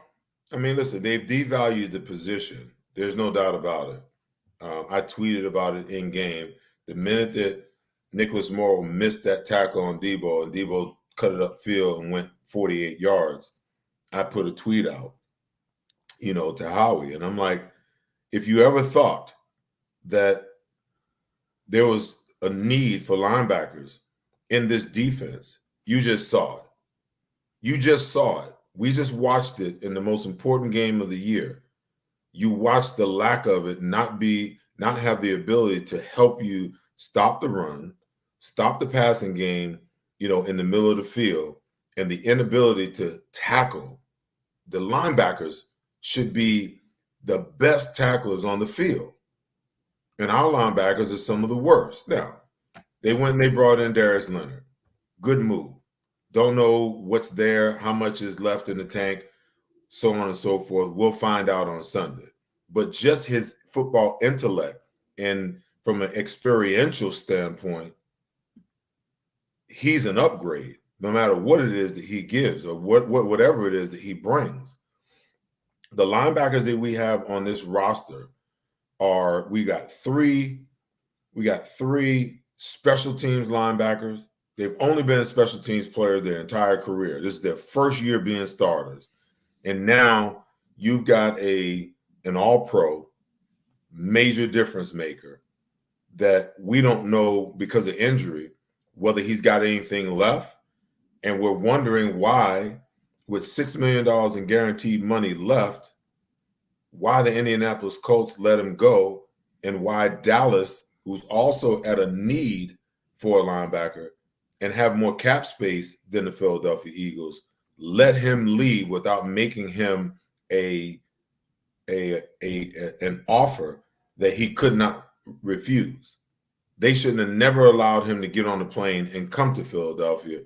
I mean, listen, they've devalued the position. There's no doubt about it. I tweeted about it in game. The minute that Nicholas Morrow missed that tackle on Debo and Debo cut it upfield and went 48 yards, I put a tweet out, to Howie. And I'm like, if you ever thought that there was a need for linebackers in this defense, you just saw it. You just saw it. We just watched it in the most important game of the year. You watched the lack of it not have the ability to help you stop the run, stop the passing game, in the middle of the field, and the inability to tackle. The linebackers should be the best tacklers on the field. And our linebackers are some of the worst. Now, they went and they brought in Darius Leonard. Good move. Don't know what's there, how much is left in the tank. so on and so forth. We'll find out on Sunday. But just his football intellect and from an experiential standpoint, he's an upgrade no matter what it is that he gives or whatever it is that he brings. The linebackers that we have on this roster are, we got three special teams linebackers. They've only been special teams players their entire career. This is their first year being starters. And now you've got an all-pro major difference maker that we don't know because of injury whether he's got anything left. And we're wondering why, with $6 million in guaranteed money left, why the Indianapolis Colts let him go, and why Dallas, who's also at a need for a linebacker and have more cap space than the Philadelphia Eagles, let him leave without making him an offer that he could not refuse. They shouldn't have never allowed him to get on the plane and come to Philadelphia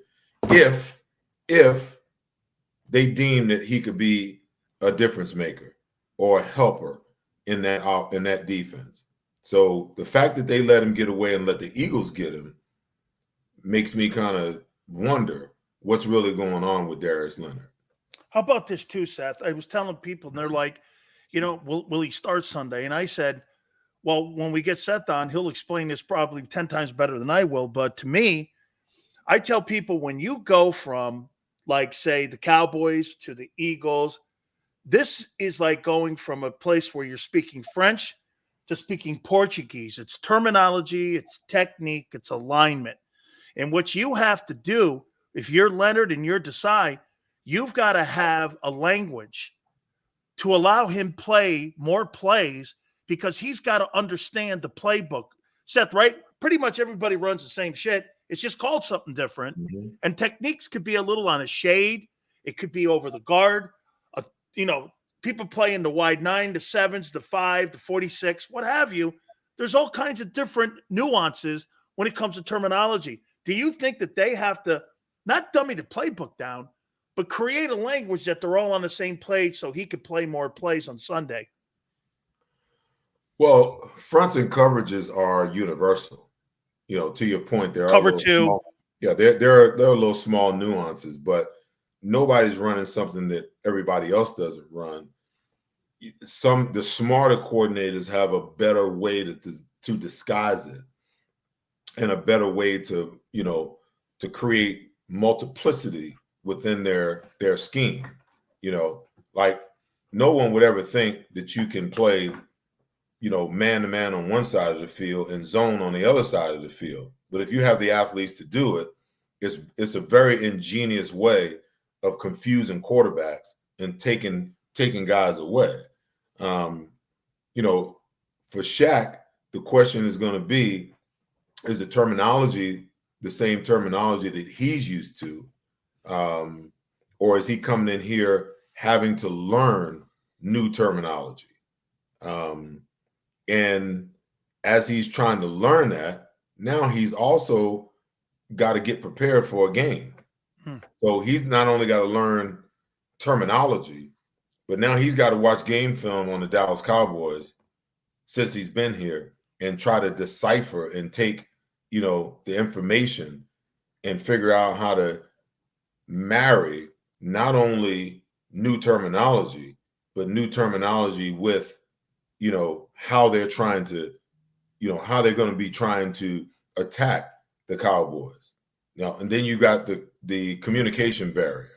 if they deemed that he could be a difference maker or a helper in that defense. So the fact that they let him get away and let the Eagles get him makes me kind of wonder what's really going on with Darius Leonard. How about this too, Seth? I was telling people, and they're like, will he start Sunday? And I said, well, when we get Seth on, he'll explain this probably 10 times better than I will. But to me, I tell people, when you go from, like, say, the Cowboys to the Eagles, this is like going from a place where you're speaking French to speaking Portuguese. It's terminology, it's technique, it's alignment. And what you have to do, if you're Leonard and you're Desai, you've got to have a language to allow him play more plays, because he's got to understand the playbook. Seth, right? Pretty much everybody runs the same shit. It's just called something different. Mm-hmm. And techniques could be a little on a shade. It could be over the guard. People play in the wide 9, the 7s, the 5, the 46, what have you. There's all kinds of different nuances when it comes to terminology. Do you think that they have to not dummy the playbook down, but create a language that they're all on the same page so he could play more plays on Sunday? Well, fronts and coverages are universal. To your point, there cover are two. There are little small nuances, but nobody's running something that everybody else doesn't run. The smarter coordinators have a better way to disguise it, and a better way to create multiplicity within their scheme. Like, no one would ever think that you can play man to man on one side of the field and zone on the other side of the field. But if you have the athletes to do it, it's a very ingenious way of confusing quarterbacks and taking guys away. For Shaq, the question is going to be, is the terminology the same terminology that he's used to? Or is he coming in here having to learn new terminology? And as he's trying to learn that, now he's also got to get prepared for a game. So he's not only got to learn terminology, but now he's got to watch game film on the Dallas Cowboys since he's been here and try to decipher and take, the information and figure out how to marry not only new terminology, but new terminology with, how they're trying to, how they're going to be trying to attack the Cowboys. And then you got the communication barrier.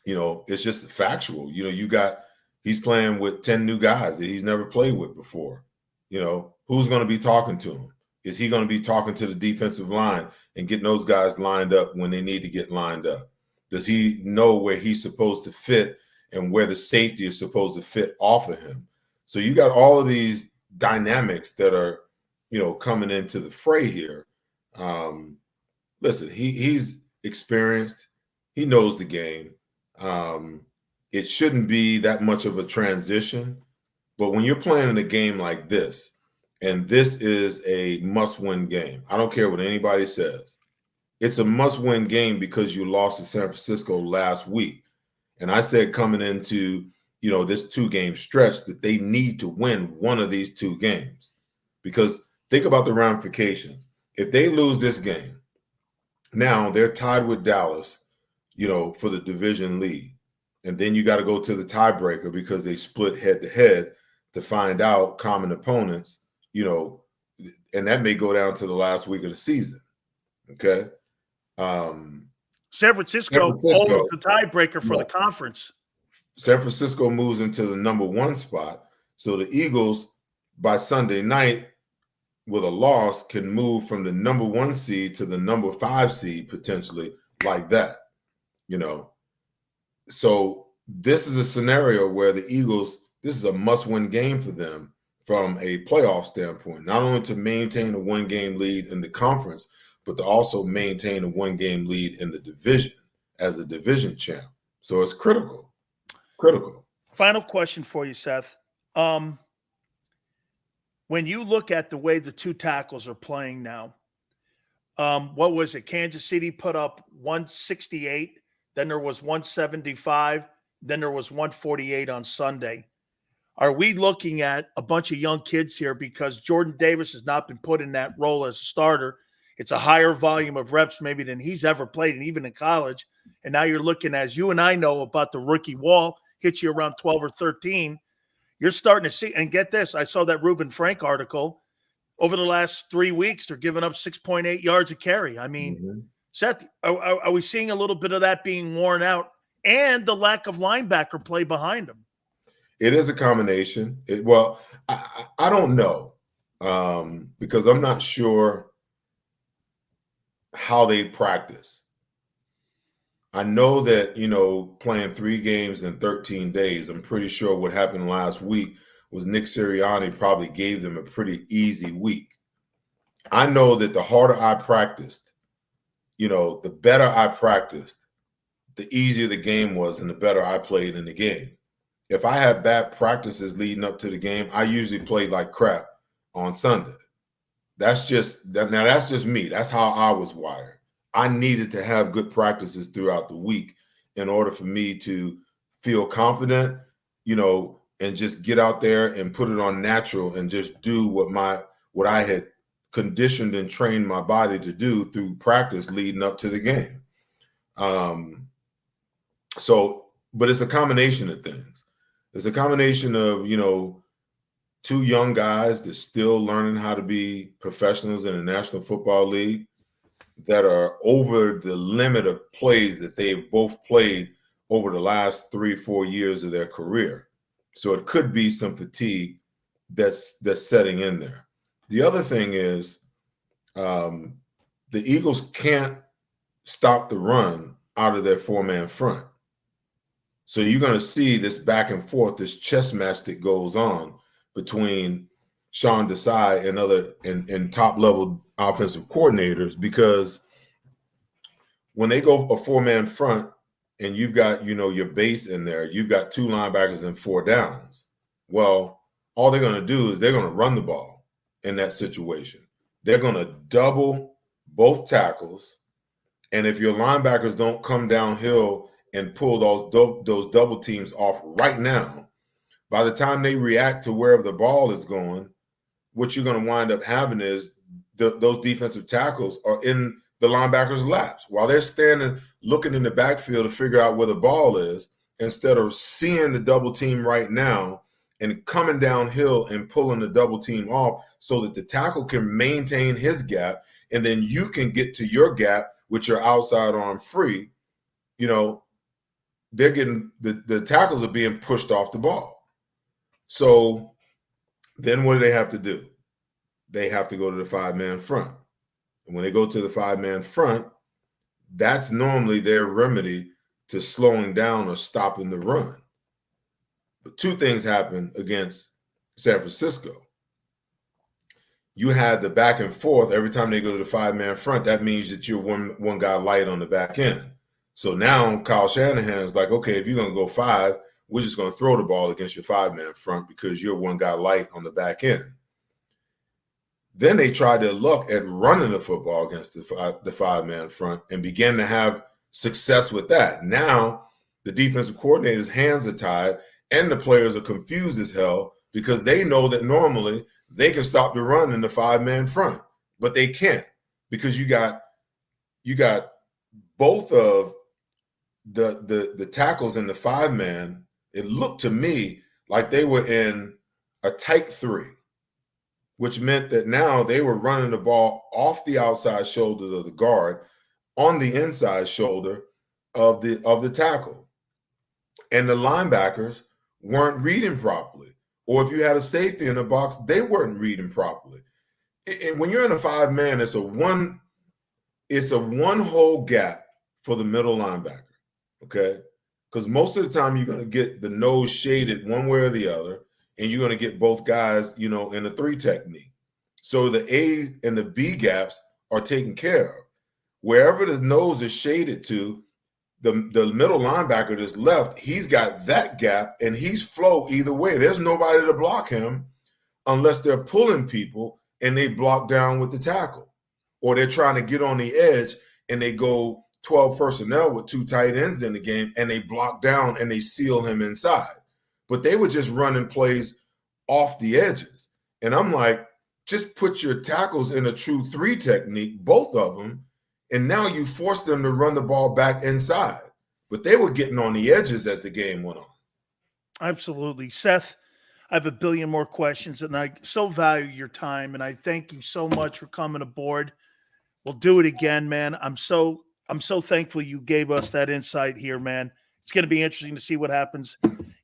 It's just factual. He's playing with 10 new guys that he's never played with before. Who's going to be talking to him? Is he going to be talking to the defensive line and getting those guys lined up when they need to get lined up? Does he know where he's supposed to fit and where the safety is supposed to fit off of him? So you got all of these dynamics that are, coming into the fray here. Listen, he's experienced. He knows the game. It shouldn't be that much of a transition. But when you're playing in a game like this, and this is a must-win game, I don't care what anybody says. It's a must-win game because you lost to San Francisco last week. And I said coming into, this 2-game stretch that they need to win one of these 2 games. Because think about the ramifications. If they lose this game, now they're tied with Dallas, for the division lead. And then you got to go to the tiebreaker because they split head-to-head to find out common opponents, and that may go down to the last week of the season. Okay. San Francisco owns the tiebreaker for the conference. San Francisco moves into the number 1 spot. So the Eagles, by Sunday night, with a loss, can move from the number 1 seed to the number 5 seed potentially, like that. So this is a scenario where the Eagles, this is a must-win game for them from a playoff standpoint, not only to maintain a 1-game lead in the conference, but to also maintain a 1-game lead in the division as a division champ. So it's critical. Final question for you, Seth. When you look at the way the 2 tackles are playing now, what was it? Kansas City put up 168, then there was 175, then there was 148 on Sunday. Are we looking at a bunch of young kids here because Jordan Davis has not been put in that role as a starter? It's a higher volume of reps maybe than he's ever played, and even in college. And now you're looking, as you and I know, about the rookie wall, hits you around 12 or 13. You're starting to see, and get this, I saw that Reuben Frank article. Over the last 3 weeks, they're giving up 6.8 yards a carry. I mean, Seth, are we seeing a little bit of that being worn out and the lack of linebacker play behind them? It is a combination. I don't know because I'm not sure how they practice. I know that, playing 3 games in 13 days, I'm pretty sure what happened last week was Nick Sirianni probably gave them a pretty easy week. I know that the harder I practiced, the better I practiced, the easier the game was and the better I played in the game. If I had bad practices leading up to the game, I usually played like crap on Sunday. That's just me. That's how I was wired. I needed to have good practices throughout the week in order for me to feel confident, and just get out there and put it on natural and just do what I had conditioned and trained my body to do through practice leading up to the game. But it's a combination of things. It's a combination of, 2 young guys that's still learning how to be professionals in the National Football League that are over the limit of plays that they've both played over the last 3-4 years of their career. So it could be some fatigue that's setting in there. The other thing is the Eagles can't stop the run out of their 4-man front. So you're going to see this back and forth, this chess match that goes on between Sean Desai and other and top-level offensive coordinators, because when they go a 4-man front and you've got, your base in there, you've got 2 linebackers and 4 downs. Well, all they're going to do is they're going to run the ball in that situation. They're going to double both tackles. And if your linebackers don't come downhill and pull those double teams off right now, by the time they react to wherever the ball is going, what you're going to wind up having is those defensive tackles are in the linebackers' laps while they're standing looking in the backfield to figure out where the ball is, instead of seeing the double team right now and coming downhill and pulling the double team off so that the tackle can maintain his gap and then you can get to your gap with your outside arm free. They're getting the tackles are being pushed off the ball. So then what do they have to do? They have to go to the 5-man front. And when they go to the 5-man front, that's normally their remedy to slowing down or stopping the run. But 2 things happen against San Francisco. You had the back and forth every time they go to the 5-man front. That means that you're one guy light on the back end. So now Kyle Shanahan is like, okay, if you're going to go 5, we're just going to throw the ball against your 5-man front because you're one guy light on the back end. Then they tried their luck at running the football against the 5-man front and began to have success with that. Now the defensive coordinator's hands are tied and the players are confused as hell because they know that normally they can stop the run in the 5-man front, but they can't because you got both of the tackles in the 5-man. It looked to me like they were in a tight 3, which meant that now they were running the ball off the outside shoulder of the guard on the inside shoulder of the tackle. And the linebackers weren't reading properly. Or if you had a safety in the box, they weren't reading properly. And when you're in a 5-man, it's a one whole gap for the middle linebacker, okay? Because most of the time you're going to get the nose shaded one way or the other, and you're going to get both guys, in a 3 technique. So the A and the B gaps are taken care of. Wherever the nose is shaded to, the middle linebacker that's left, he's got that gap, and he's flow either way. There's nobody to block him unless they're pulling people and they block down with the tackle. Or they're trying to get on the edge and they go 12 personnel with 2 tight ends in the game and they block down and they seal him inside. But they were just running plays off the edges. And I'm like, just put your tackles in a true 3 technique, both of them, and now you force them to run the ball back inside. But they were getting on the edges as the game went on. Absolutely. Seth, I have a billion more questions, and I so value your time, and I thank you so much for coming aboard. We'll do it again, man. I'm so thankful you gave us that insight here, man. It's going to be interesting to see what happens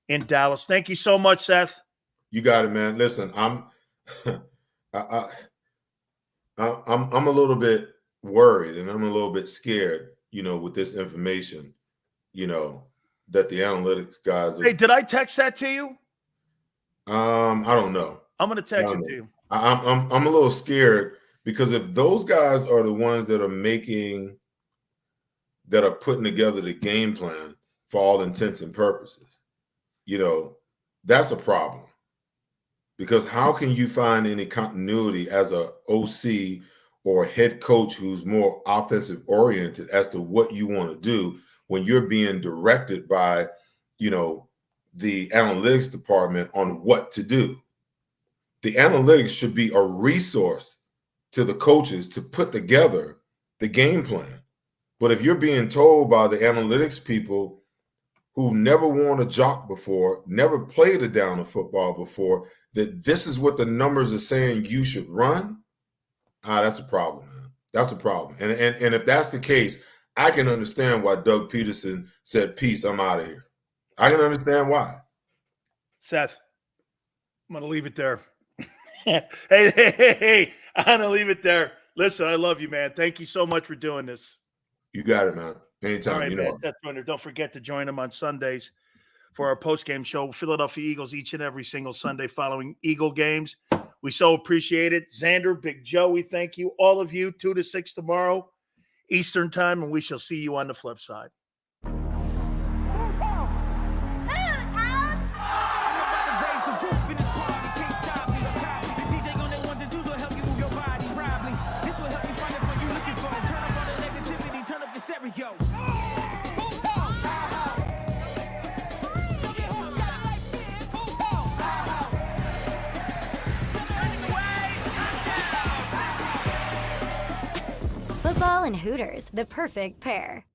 in Dallas. Thank you so much, Seth. You got it, man. Listen, I'm a little bit worried and I'm a little bit scared, with this information, that the analytics guys are. Hey, did I text that to you? I don't know. I'm going to text it to you. I'm a little scared because if those guys are the ones that are putting together the game plan for all intents and purposes, that's a problem. Because how can you find any continuity as a OC or a head coach who's more offensive oriented as to what you want to do when you're being directed by, the analytics department on what to do? The analytics should be a resource to the coaches to put together the game plan. But if you're being told by the analytics people who never worn a jock before, never played a down of football before, that this is what the numbers are saying you should run, that's a problem, man. That's a problem. And if that's the case, I can understand why Doug Peterson said, peace, I'm out of here. I can understand why. Seth, I'm going to leave it there. Hey, I'm going to leave it there. Listen, I love you, man. Thank you so much for doing this. You got it, man. Anytime, All right, man. Seth Joiner. Don't forget to join him on Sundays for our post-game show, Philadelphia Eagles, each and every single Sunday following Eagle games. We so appreciate it. Xander, Big Joe, we thank you. All of you, 2 to 6 tomorrow, Eastern time, and we shall see you on the flip side. Football and Hooters, the perfect pair.